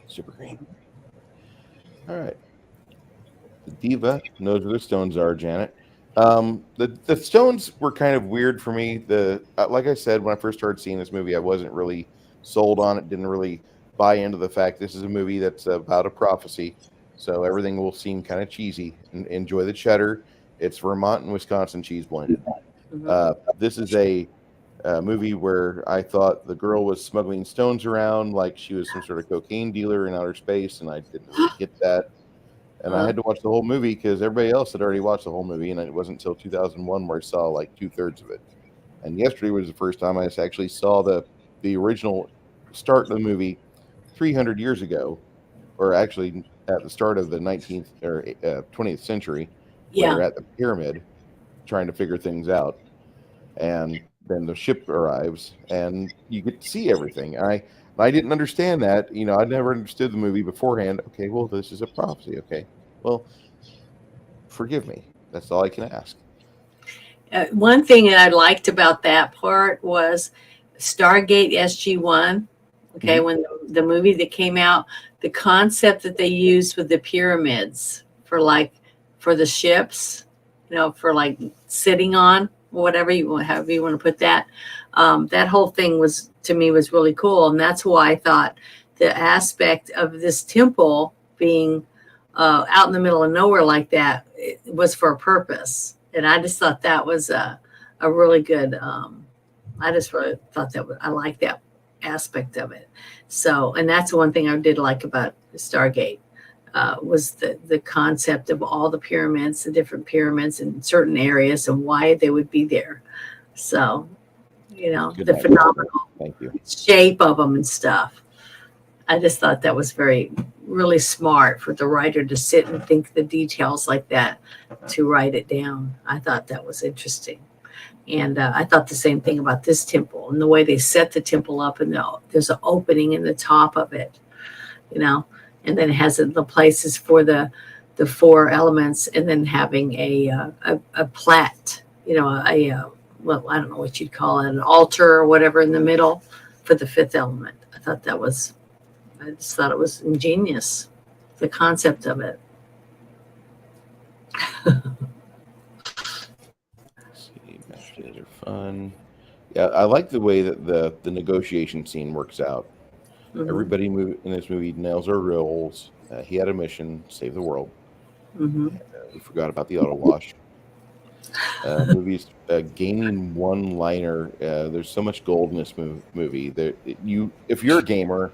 Super green. All right. The diva knows where the stones are, Janet. The stones were kind of weird for me. Like I said, when I first started seeing this movie, I wasn't really sold on it. Didn't really buy into the fact this is a movie that's about a prophecy. So everything will seem kind of cheesy. Enjoy the cheddar. It's Vermont and Wisconsin cheese blended. This is a movie where I thought the girl was smuggling stones around like she was some sort of cocaine dealer in outer space, and I didn't really get that. And I had to watch the whole movie because everybody else had already watched the whole movie, and it wasn't until 2001 where I saw like 2/3 of it. And yesterday was the first time I actually saw the original start of the movie 300 years ago, or actually at the start of the 19th or 20th century, when they're at the pyramid trying to figure things out. And then the ship arrives and you get to see everything. I didn't understand that. I never understood the movie beforehand. Okay, well, this is a prophecy. Okay, well, forgive me. That's all I can ask. One thing that I liked about that part was Stargate SG-1. Okay, when the movie that came out, the concept that they used with the pyramids for the ships, for like sitting on, whatever however you want to put that. That whole thing was really cool, and that's why I thought the aspect of this temple being out in the middle of nowhere like that was for a purpose, and I just thought that was a really good. I just really thought I liked that aspect of it. So, and that's the one thing I did like about Stargate. Was the concept of all the pyramids, the different pyramids in certain areas, and why they would be there. So, the phenomenal shape of them and stuff. I just thought that was really smart for the writer to sit and think the details like that, to write it down. I thought that was interesting. And I thought the same thing about this temple and the way they set the temple up, and there's an opening in the top of it, and then it has the places for the 4 elements, and then having a plat, well, I don't know what you'd call it, an altar or whatever in the middle for the 5th element. I just thought it was ingenious, the concept of it. Matches are fun. Yeah, I like the way that the negotiation scene works out. Everybody in this movie nails their roles. He had a mission: save the world. We forgot about the auto wash. Movies gaining one-liner. There's so much gold in this movie. If you're a gamer,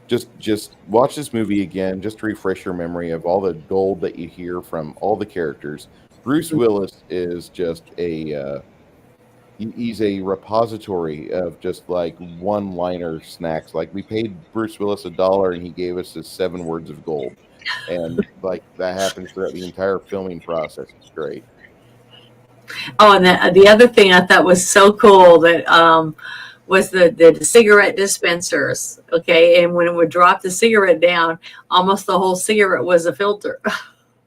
just watch this movie again, just to refresh your memory of all the gold that you hear from all the characters. Bruce Willis is just he's a repository of just like one-liner snacks. Like, we paid Bruce Willis $1 and he gave us his 7 words of gold, and like that happens throughout the entire filming process. It's great. Oh, and the other thing I thought was so cool that was the cigarette dispensers. Okay, and when it would drop the cigarette down, almost the whole cigarette was a filter.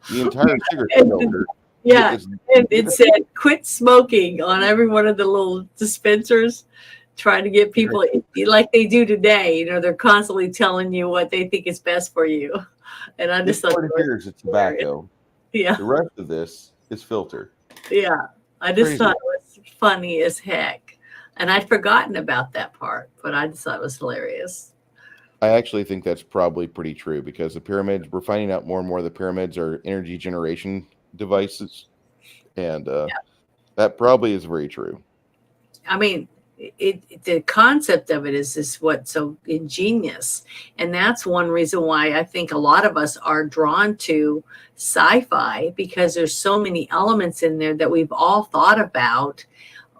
The entire cigarette filter. Yeah, it said "quit smoking" on every one of the little dispensers. trying to get people like they do today. They're constantly telling you what they think is best for you. And I This just thought part here is a tobacco. Yeah. The rest of this is filter. Yeah. I just Crazy. thought it was funny as heck. And I'd forgotten about that part, but I just thought it was hilarious. I actually think that's probably pretty true because the pyramids, we're finding out more and more the pyramids are energy generation devices. And that probably is very true. I mean, the concept of it is what's so ingenious. And that's one reason why I think a lot of us are drawn to sci-fi, because there's so many elements in there that we've all thought about,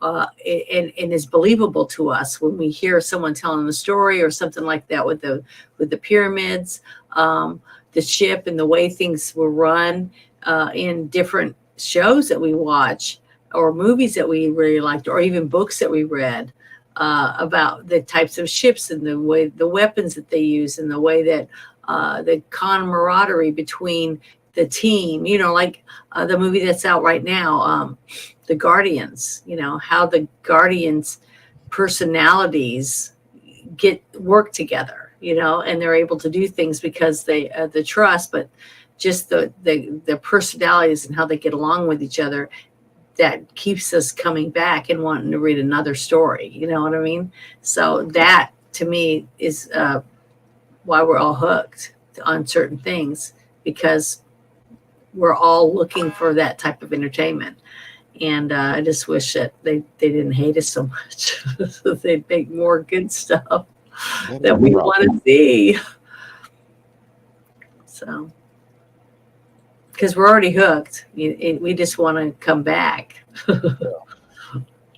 and is believable to us when we hear someone telling the story or something like that with the pyramids, the ship, and the way things were run in different shows that we watch, or movies that we really liked, or even books that we read about the types of ships and the way the weapons that they use, and the way that the camaraderie between the team, like the movie that's out right now, The Guardians, how the Guardians personalities work together, and they're able to do things because they the trust, but just the personalities and how they get along with each other, that keeps us coming back and wanting to read another story. You know what I mean? So that to me is why we're all hooked on certain things, because we're all looking for that type of entertainment. And I just wish that they didn't hate us so much. So they'd make more good stuff that we want to see. So, because we're already hooked. We just want to come back.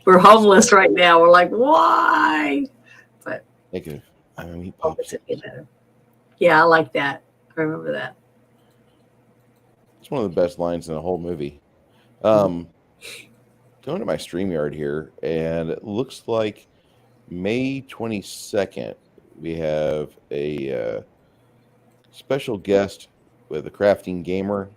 We're homeless right now. We're like, why? But Negative. I mean, he pops. Yeah, I like that. I remember that. It's one of the best lines in the whole movie. Going to my StreamYard here, and it looks like May 22nd, we have a special guest with a crafting gamer,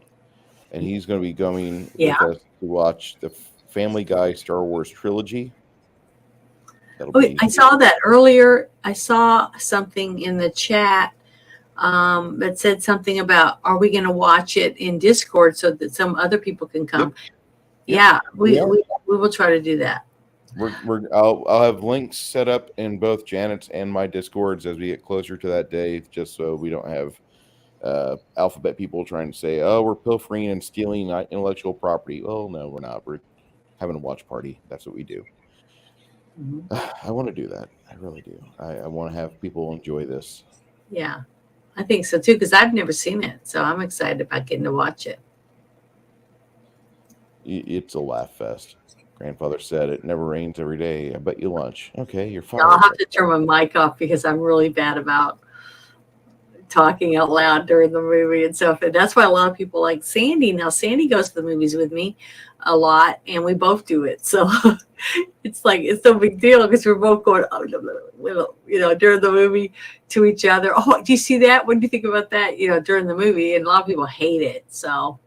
and he's going to be going with us to watch the Family Guy Star Wars trilogy. I saw that earlier. I saw something in the chat that said something about, are we going to watch it in Discord so that some other people can come? Yep. We will try to do that. I'll have links set up in both Janet's and my Discords as we get closer to that day, just so we don't have alphabet people trying to say, oh, we're pilfering and stealing intellectual property. Well, no, we're not. We're having a watch party. That's what we do. I want to do that. I really do. I want to have people enjoy this. Yeah, I think so too, because I've never seen it. So I'm excited about getting to watch it. It's a laugh fest. Grandfather said it never rains every day. I bet you lunch. Okay, you're fine. I'll have to turn my mic off because I'm really bad about talking out loud during the movie and stuff. And that's why a lot of people like Sandy. Now, Sandy goes to the movies with me a lot, and we both do it. So it's like, it's no big deal because we're both going, during the movie to each other. Oh, do you see that? What do you think about that? During the movie. And a lot of people hate it. So,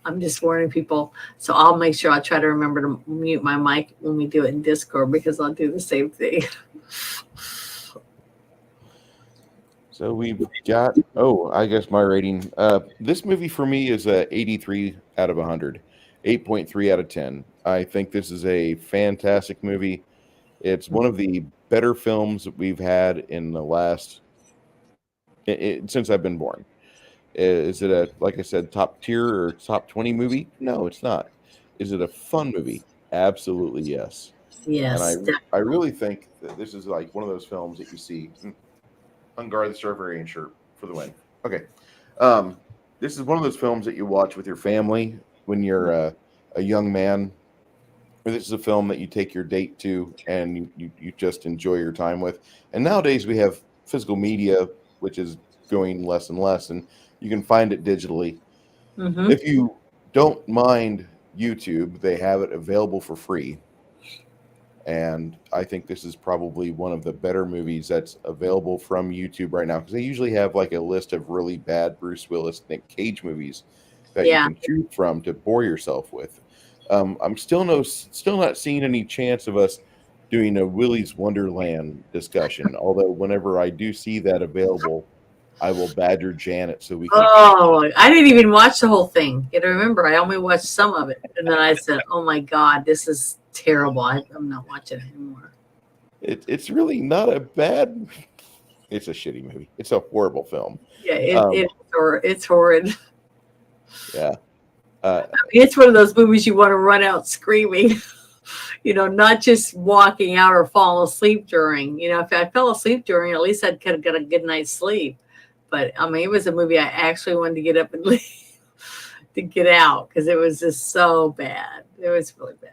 I'm just warning people. So I'll make sure I try to remember to mute my mic when we do it in Discord, because I'll do the same thing. So we've got, I guess my rating. This movie for me is a 83 out of 100, 8.3 out of 10. I think this is a fantastic movie. It's one of the better films that we've had in the last, since I've been born. Is it like I said, top tier or top 20 movie? No, it's not. Is it a fun movie? Absolutely, yes. Yes. And I really think that this is like one of those films that you see. Unguard the Strawberry shirt for the win. Okay. This is one of those films that you watch with your family when you're a young man. Or this is a film that you take your date to and you just enjoy your time with. And nowadays we have physical media, which is going less and less, and you can find it digitally. Mm-hmm. If you don't mind YouTube, they have it available for free. And I think this is probably one of the better movies that's available from YouTube right now, because they usually have like a list of really bad Bruce Willis, Nick Cage movies that you can choose from to bore yourself with. I'm still not seeing any chance of us doing a Willy's Wonderland discussion. Although whenever I do see that available, I will badger Janet so we can. Oh, I didn't even watch the whole thing. You gotta remember, I only watched some of it, and then I said, "Oh my God, this is terrible. I'm not watching it anymore." It's really not a bad. It's a shitty movie. It's a horrible film. Yeah, it's horrid. Yeah. It's one of those movies you want to run out screaming. Not just walking out or falling asleep during. If I fell asleep during, at least I could have got a good night's sleep. But I mean, it was a movie I actually wanted to get up and leave to get out because it was just so bad. It was really bad.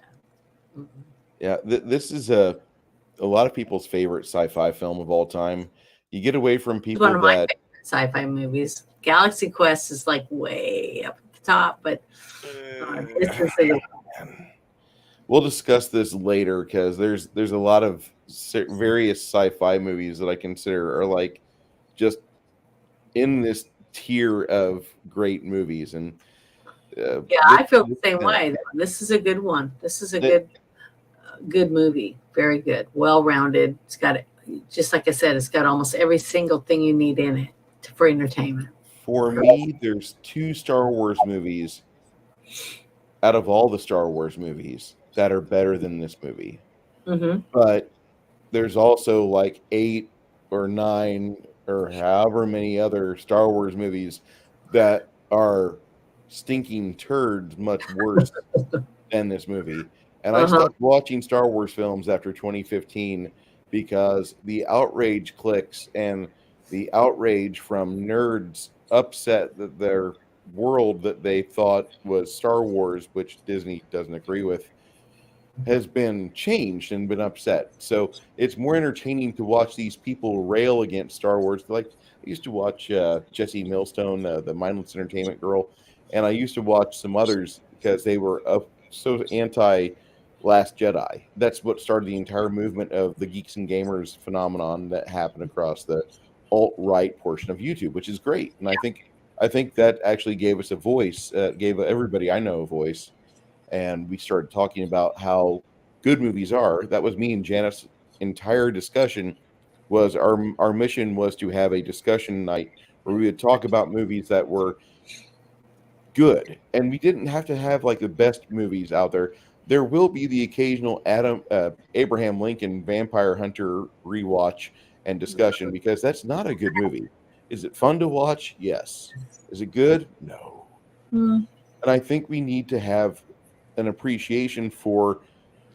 Mm-hmm. Yeah, this is a lot of people's favorite sci-fi film of all time. You get away from people One of my that favorite sci-fi movies. Galaxy Quest is like way up at the top, but this is a we'll discuss this later because there's a lot of various sci-fi movies that I consider are like just in this tier of great movies, and I feel the same way. This is a good one. This is a good movie. Very good, well-rounded. It's got, just like I said, it's got almost every single thing you need in it for entertainment. For me, there's 2 Star Wars movies out of all the Star Wars movies that are better than this movie. Mm-hmm. But there's also like 8 or 9 or however many other Star Wars movies that are stinking turds much worse than this movie. And I stopped watching Star Wars films after 2015 because the outrage clicks and the outrage from nerds upset that their world that they thought was Star Wars, which Disney doesn't agree with, has been changed and been upset. So it's more entertaining to watch these people rail against Star Wars. Like, I used to watch Jessie Millstone, the mindless entertainment girl, and I used to watch some others because they were so anti Last Jedi. That's what started the entire movement of the Geeks and Gamers phenomenon that happened across the alt-right portion of YouTube, which is great. And I think that actually gave us a voice, gave everybody I know a voice. And we started talking about how good movies are. That was me and Janet's entire discussion. Was our mission was to have a discussion night where we would talk about movies that were good, and we didn't have to have like the best movies out there. There will be the occasional Abraham Lincoln Vampire Hunter rewatch and discussion because that's not a good movie. Is it fun to watch? Yes. Is it good? No. And I think we need to have an appreciation for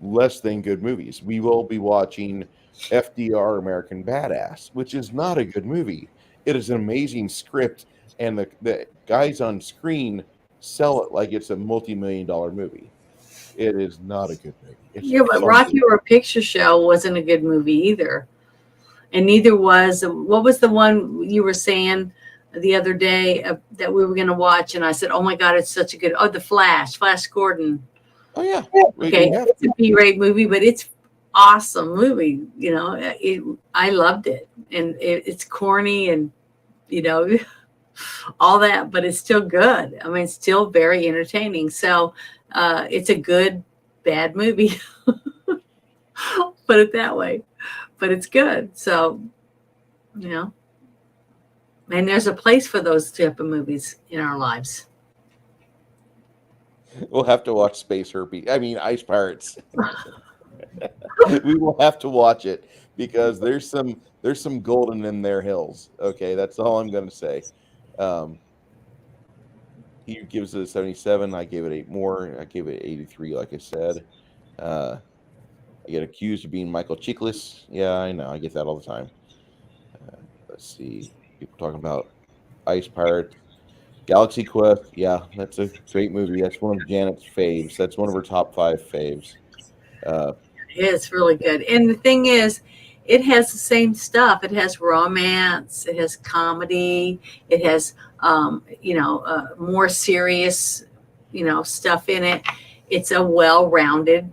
less than good movies. We will be watching FDR American Badass, which is not a good movie. It is an amazing script, and the guys on screen sell it like it's a multi-million-dollar movie. It is not a good movie. But Rocky Horror Picture Show wasn't a good movie either. And neither was, what was the one you were saying the other day that we were going to watch? And I said, oh my God, it's such a good, The Flash Gordon. Oh yeah. Okay. It's a B-rate movie, but it's awesome movie. I loved it. And it's corny and, all that, but it's still good. I mean, it's still very entertaining. So it's a good, bad movie. Put it that way. But it's good. So, and there's a place for those type of movies in our lives. We'll have to watch Ice Pirates. We will have to watch it because there's some golden in their hills. Okay, that's all I'm going to say. He gives it a 77. I gave it 8 more. I gave it 83, like I said. I get accused of being Michael Chiklis. Yeah, I know. I get that all the time. Let's see. People talking about Ice Pirates. Galaxy Quest. Yeah, that's a great movie. That's one of Janet's faves. That's one of her top 5 faves. It's really good. And the thing is, it has the same stuff. It has romance. It has comedy. It has, more serious, stuff in it. It's a well-rounded,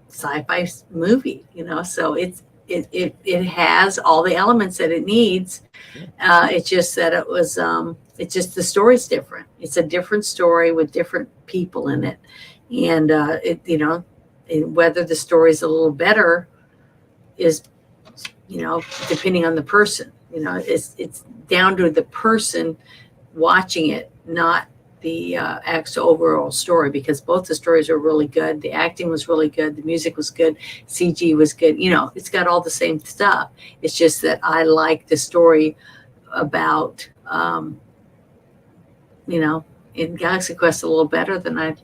sci-fi movie, so it has all the elements that it needs. It's just that it's just the story's different. It's a different story with different people in it, and whether the story's a little better is, depending on the person. It's down to the person watching it, not the actual overall story, because both the stories are really good. The acting was really good. The music was good. CG was good. It's got all the same stuff. It's just that I like the story about, in Galaxy Quest a little better than I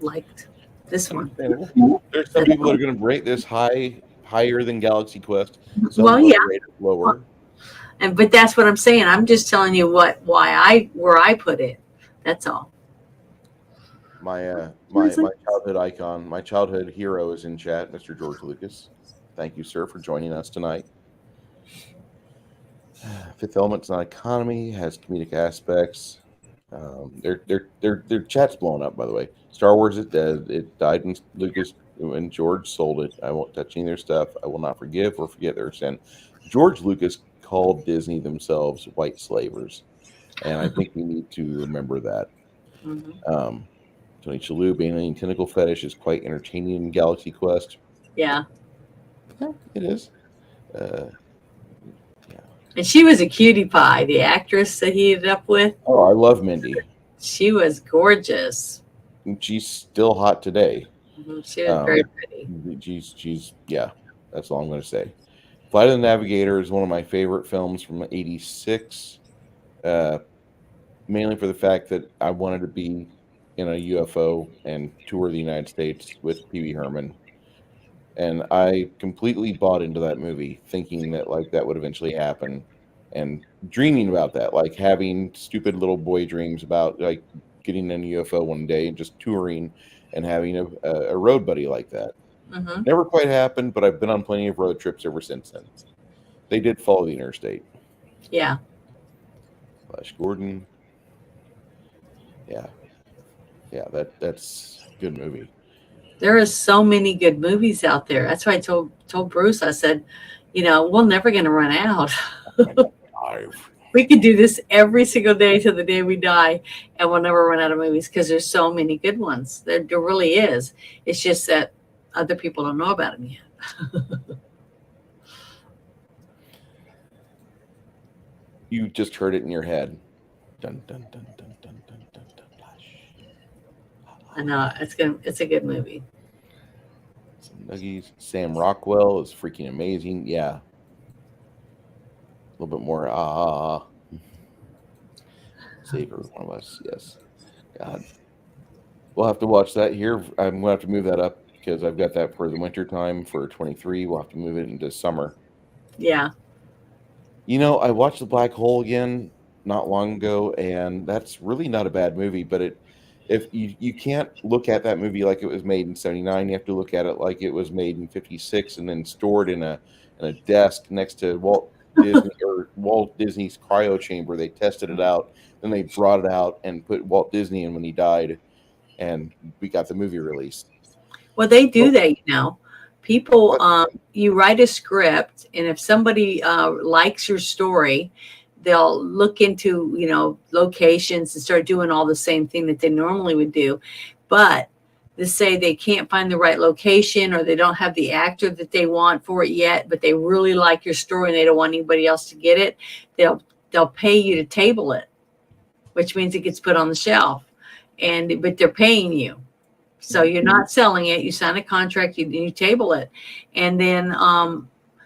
liked this one. There's some people that are going to rate this higher than Galaxy Quest. Some Well, yeah. rate it lower. But that's what I'm saying. I'm just telling you where I put it. That's all. My childhood icon, my childhood hero is in chat, Mr. George Lucas. Thank you, sir, for joining us tonight. Fifth Element's not economy, has comedic aspects. Their chat's blown up, by the way. Star Wars is dead. It died when Lucas and George sold it. I won't touch any of their stuff. I will not forgive or forget their sin. George Lucas called Disney themselves white slavers, and I think we need to remember that. Mm-hmm. Tony Shalhoub, alien tentacle fetish is quite entertaining in Galaxy Quest. Yeah, it is. And she was a cutie pie, the actress that he ended up with. Oh, I love Mindy. She was gorgeous. And she's still hot today. Mm-hmm. She was very pretty. She's that's all I'm going to say. Flight of the Navigator is one of my favorite films from '86, mainly for the fact that I wanted to be in a UFO and tour the United States with Pee Wee Herman. And I completely bought into that movie, thinking that that would eventually happen, and dreaming about that, having stupid little boy dreams about getting in a UFO one day and just touring and having a road buddy like that. Mm-hmm. Never quite happened, but I've been on plenty of road trips ever since then. They did follow the interstate. Yeah. Flash Gordon. Yeah, that's a good movie. There are so many good movies out there. That's why I told Bruce, I said, we're never going to run out. We could do this every single day till the day we die, and we'll never run out of movies because there's so many good ones. There really is. It's just that other people don't know about them yet. You just heard it in your head. Dun, dun, dun, dun, dun, dun, dun, dun, I know. It's a good movie. Some nuggies. Sam Rockwell is freaking amazing. Yeah. A little bit more Save every one of us. Yes. God. We'll have to watch that here. I'm going to have to move that up because I've got that for the winter time for 23. We'll have to move it into summer. Yeah. I watched The Black Hole again not long ago, and that's really not a bad movie, but if you can't look at that movie like it was made in 79, you have to look at it like it was made in 56 and then stored in a desk next to Walt Disney or Walt Disney's cryo chamber. They tested it out, then they brought it out and put Walt Disney in when he died, and we got the movie released. Well, they do that, People, you write a script, and if somebody likes your story, they'll look into, locations and start doing all the same thing that they normally would do. But they say they can't find the right location, or they don't have the actor that they want for it yet, but they really like your story and they don't want anybody else to get it. They'll pay you to table it, which means it gets put on the shelf, but they're paying you. So you're not selling it. You sign a contract, you table it. And then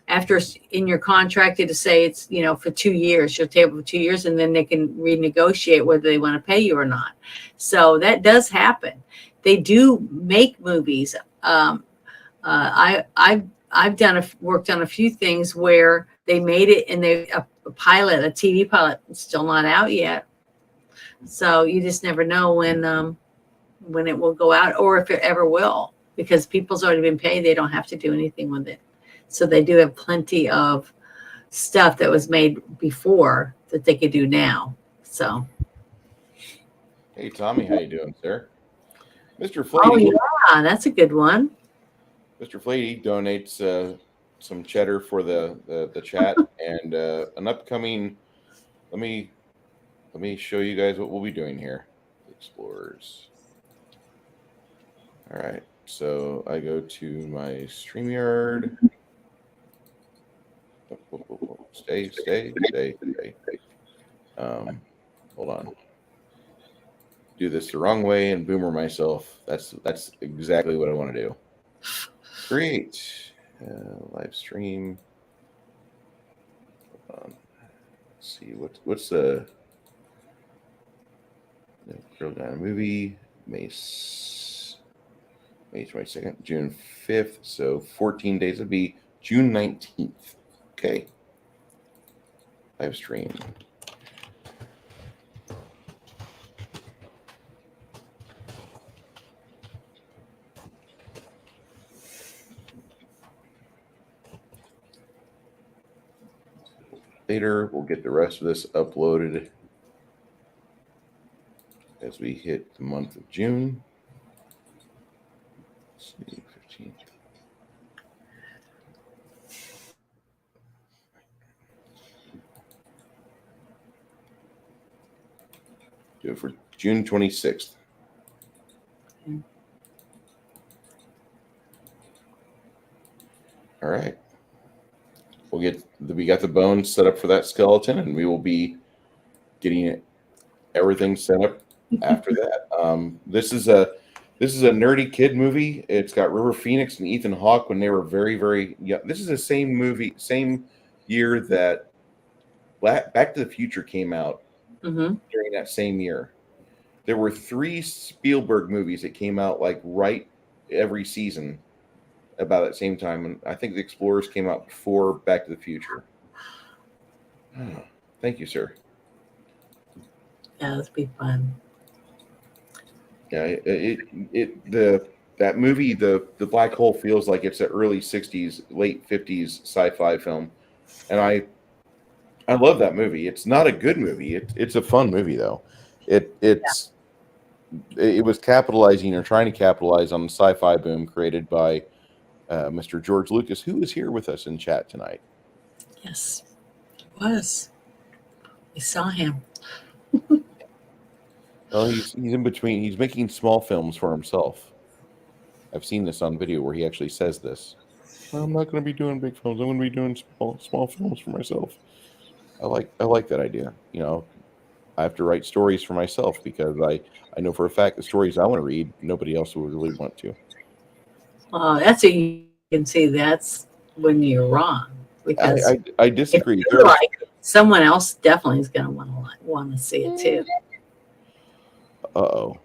after in your contract, it'll say it's, for 2 years, you'll table for 2 years, and then they can renegotiate whether they want to pay you or not. So that does happen. They do make movies. I've worked on a few things where they made it, and a TV pilot, it's still not out yet. So you just never know when it will go out, or if it ever will, because people's already been paid. They don't have to do anything with it. So they do have plenty of stuff that was made before that they could do now. So. Hey, Tommy, how you doing, sir? Mr. Flady. Oh, yeah, that's a good one. Mr. Flady donates some cheddar for the chat and an upcoming. Let me show you guys what we'll be doing here. Explorers. All right, so I go to my StreamYard. Stay. Hold on. Do this the wrong way and boomer myself. That's exactly what I want to do. Create live stream. Hold on. Let's see what's the Girl Down movie May 22nd, June 5th. So 14 days would be June 19th. Okay. Live stream. Later, we'll get the rest of this uploaded as we hit the month of June. Let's see, 15. Do it for June 26th. All right. We got the bones set up for that skeleton, and we will be getting everything set up after that. This is a nerdy kid movie. It's got River Phoenix and Ethan Hawke when they were very, very young. This is the same year that Back to the Future came out. During that same year. There were 3 Spielberg movies that came out like right every season about that same time, and I think The Explorers came out before Back to the Future. Oh, thank you, sir. Yeah, that'd be fun. Yeah, that movie, the Black Hole, feels like it's an early 60s, late 50s sci-fi film, and I love that movie. It's not a good movie. It's a fun movie though. It was capitalizing or trying to capitalize on the sci-fi boom created by Mr. George Lucas, who is here with us in chat tonight. Yes, it was. We saw him. Well, he's in between. He's making small films for himself. I've seen this on video where he actually says this. I'm not going to be doing big films. I'm going to be doing small films for myself. I like that idea. You know, I have to write stories for myself because I know for a fact the stories I want to read, nobody else would really want to. That's what you can see. That's when you're wrong. Because I disagree. If you like it, someone else definitely is going to want to see it too. Uh-oh.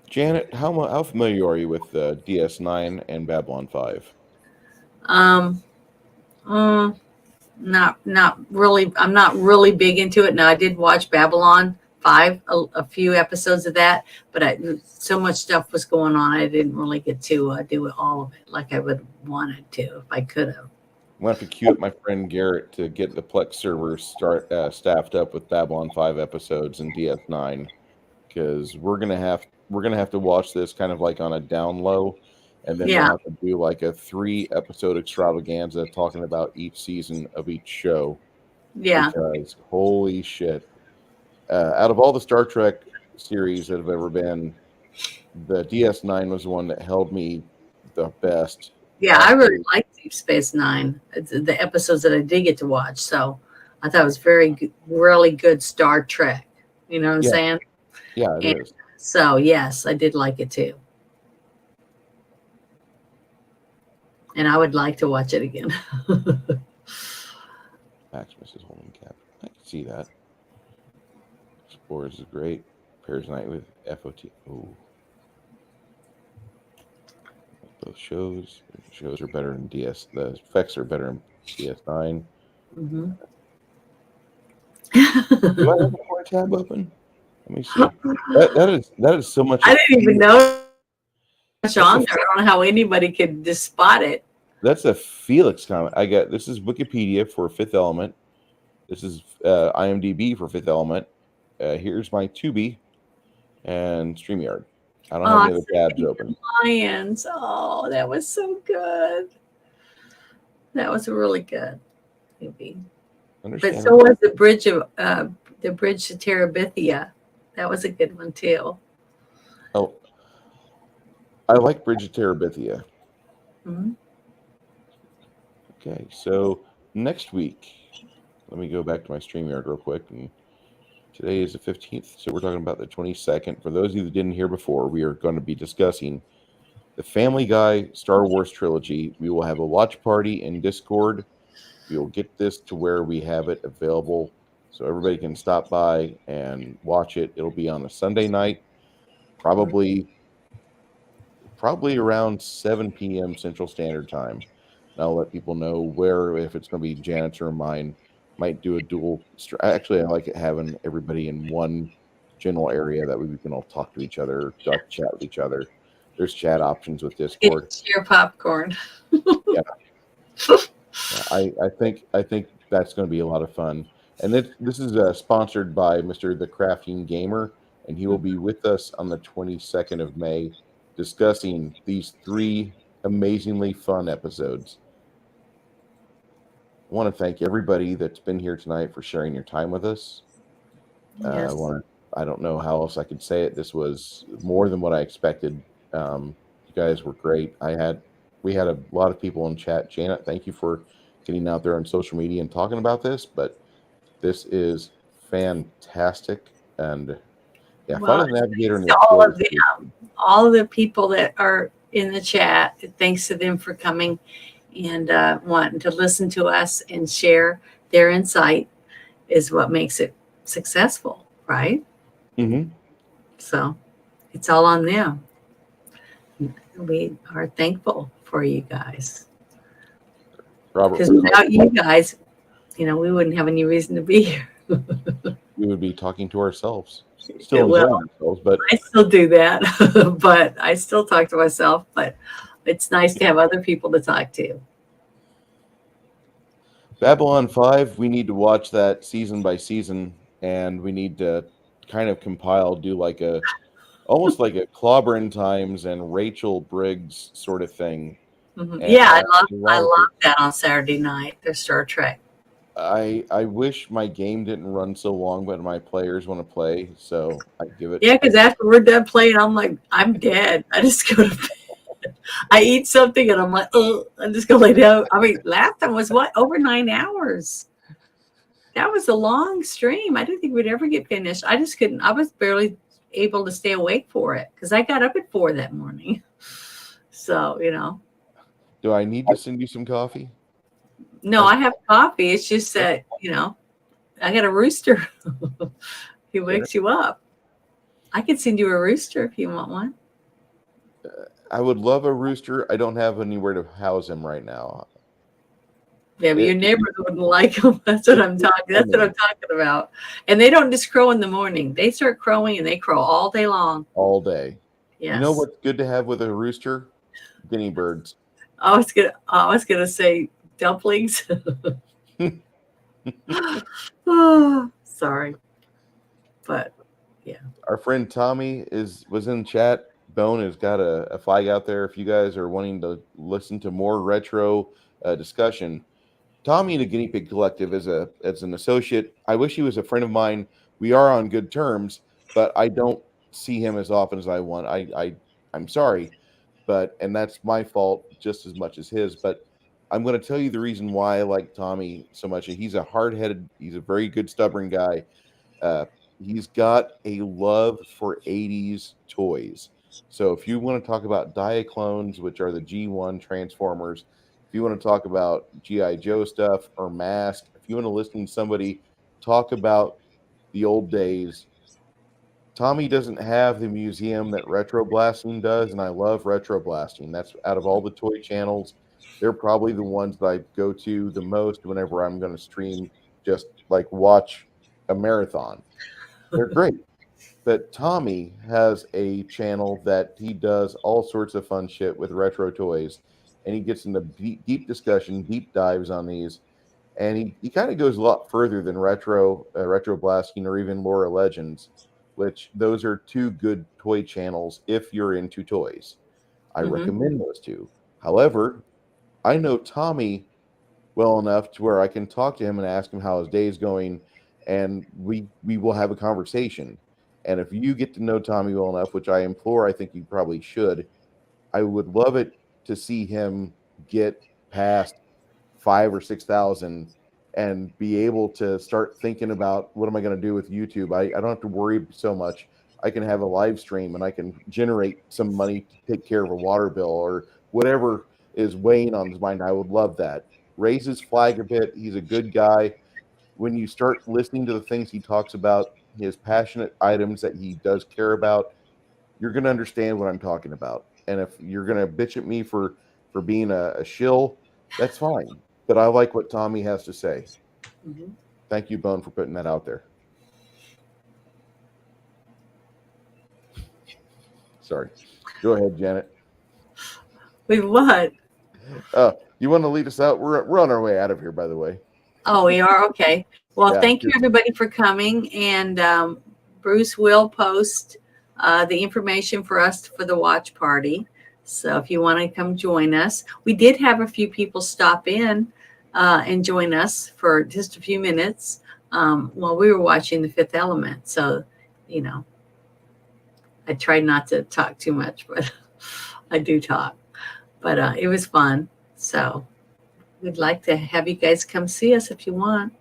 Janet, how familiar are you with DS9 and Babylon 5? Not really. I'm not really big into it. Now, I did watch Babylon 5, a few episodes of that, but so much stuff was going on, I didn't really get to do all of it like I would wanted to if I could have. I'm going to have to queue up my friend Garrett to get the Plex server staffed up with Babylon 5 episodes and DS9, because we're gonna have to watch this kind of like on a down low, and then we'll have to do like a 3-episode extravaganza talking about each season of each show. Yeah. Because holy shit. Out of all the Star Trek series that have ever been, the DS9 was the one that held me the best. Yeah, I really liked Deep Space Nine, the episodes that I did get to watch. So I thought it was really good Star Trek. You know what I'm saying? Yeah, it is. So, yes, I did like it too. And I would like to watch it again. Maximus is holding cap. I can see that. Explorers is great. Pairs night with FOT. Ooh. Both shows. The shows are better in DS. The effects are better in DS9. Mm-hmm. Do I have a more tab open? Let me see. That is so much. I didn't even know much on there. I don't know how anybody could just spot it. That's a Felix comment. This is Wikipedia for Fifth Element. This is IMDb for Fifth Element. Here's my Tubi and StreamYard. I don't have any other tabs open. Lions. Oh, that was so good. That was a really good movie. But so Understandable. was the bridge to Terabithia. That was a good one too. Oh, I like Bridge of Terabithia. Mm-hmm. Okay, so next week, let me go back to my StreamYard real quick. And today is the 15th, so we're talking about the 22nd. For those of you that didn't hear before, we are going to be discussing the Family Guy Star Wars trilogy. We will have a watch party in Discord. We will get this to where we have it available so everybody can stop by and watch it. It'll be on a Sunday night, probably around 7 p.m. Central Standard Time. And I'll let people know where, if it's going to be Janet's or mine, might do a dual. Actually, I like it having everybody in one general area that way we can all talk to each other, chat with each other. There's chat options with Discord. Share popcorn. Yeah, I think that's going to be a lot of fun. And this is sponsored by Mr. The Crafting Gamer, and he will be with us on the 22nd of May discussing these 3 amazingly fun episodes. I want to thank everybody that's been here tonight for sharing your time with us. Yes. I don't know how else I could say it. This was more than what I expected. You guys were great. We had a lot of people in chat. Janet, thank you for getting out there on social media and talking about this. But this is fantastic, and yeah, Well, Fun as Navigator and the to all Explorer. of all of the people that are in the chat. Thanks to them for coming and wanting to listen to us and share their insight is what makes it successful, right? Mm-hmm. So it's all on them. We are thankful for you guys. Robert, because without you guys, we wouldn't have any reason to be here. we would be talking to ourselves, still enjoying ourselves, but I still do that. But I still talk to myself. But it's nice to have other people to talk to. Babylon 5, we need to watch that season by season, and we need to kind of do like almost like a Clobberin Times and Rachel Briggs sort of thing. Mm-hmm. And Yeah, I love that on Saturday night. Their Star Trek. I wish my game didn't run so long, but my players want to play, so I give it. Yeah, because after we're done playing, I'm like, I'm dead. I just go to bed. I eat something and I'm like, oh, I'm just gonna lay down. I mean, last time was what, over 9 hours. That was a long stream. I didn't think we'd ever get finished. I just couldn't. I was barely able to stay awake for it because I got up at 4 that morning. So Do I need to send you some coffee? No, I have coffee. It's just that I got a rooster. He wakes you up. I could send you a rooster if you want one. I would love a rooster. I don't have anywhere to house him right now. Yeah, but your neighbors wouldn't like them. That's what I'm talking. That's what I'm talking about. And they don't just crow in the morning. They start crowing and they crow all day long. All day. Yes. You know what's good to have with a rooster? Guinea birds. I was gonna say dumplings. Oh, sorry, but yeah. Our friend Tommy was in chat. Bone has got a flag out there. If you guys are wanting to listen to more retro discussion, Tommy and the Guinea Pig Collective as an associate. I wish he was a friend of mine. We are on good terms, but I don't see him as often as I want. I'm sorry, and that's my fault just as much as his. But I'm going to tell you the reason why I like Tommy so much. He's he's a very good, stubborn guy. He's got a love for 80s toys. So if you want to talk about Diaclones, which are the G1 Transformers, if you want to talk about G.I. Joe stuff or Mask, if you want to listen to somebody talk about the old days, Tommy doesn't have the museum that Retro Blasting does, and I love Retro Blasting. That's out of all the toy channels, they're probably the ones that I go to the most whenever I'm going to stream, just like watch a marathon. They're great. But Tommy has a channel that he does all sorts of fun shit with retro toys, and he gets into deep discussion, deep dives on these, and he kind of goes a lot further than retro blasting or even Laura Legends, which those are 2 good toy channels if you're into toys. I recommend those 2. However, I know Tommy well enough to where I can talk to him and ask him how his day is going, and we will have a conversation. And if you get to know Tommy well enough, which I implore, I think you probably should, I would love it to see him get past 5 or 6,000 and be able to start thinking about what am I going to do with YouTube. I don't have to worry so much. I can have a live stream and I can generate some money to take care of a water bill or whatever is weighing on his mind. I would love that. Raise his flag a bit. He's a good guy. When you start listening to the things he talks about, his passionate items that he does care about, you're going to understand what I'm talking about. And if you're going to bitch at me for being a shill, that's fine. But I like what Tommy has to say. Mm-hmm. Thank you, Bone, for putting that out there. Sorry. Go ahead, Janet. With what? You want to lead us out? We're on our way out of here, by the way. Oh, we are? Okay. Well, Yeah, thank you, everybody, for coming. And Bruce will post the information for us for the watch party. So if you want to come join us. We did have a few people stop in and join us for just a few minutes while we were watching The Fifth Element. So, you know, I tried not to talk too much, but I do talk. But it was fun. So we'd like to have you guys come see us if you want.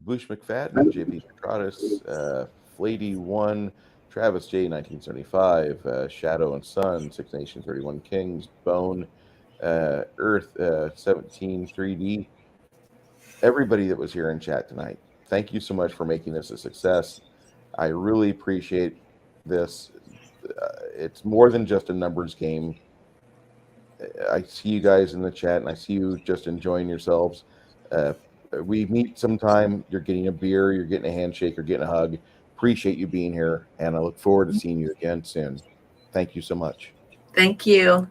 Bush McFadden, JP Petratus, Flady 1, Travis J, 1975, Shadow and Sun, Six Nations, 31 Kings, Bone, Earth, 17, 3D. Everybody that was here in chat tonight, thank you so much for making this a success. I really appreciate this. It's more than just a numbers game. I see you guys in the chat, and I see you just enjoying yourselves. We meet sometime. You're getting a beer, you're getting a handshake, you're getting a hug. Appreciate you being here, and I look forward to seeing you again soon. Thank you so much. Thank you.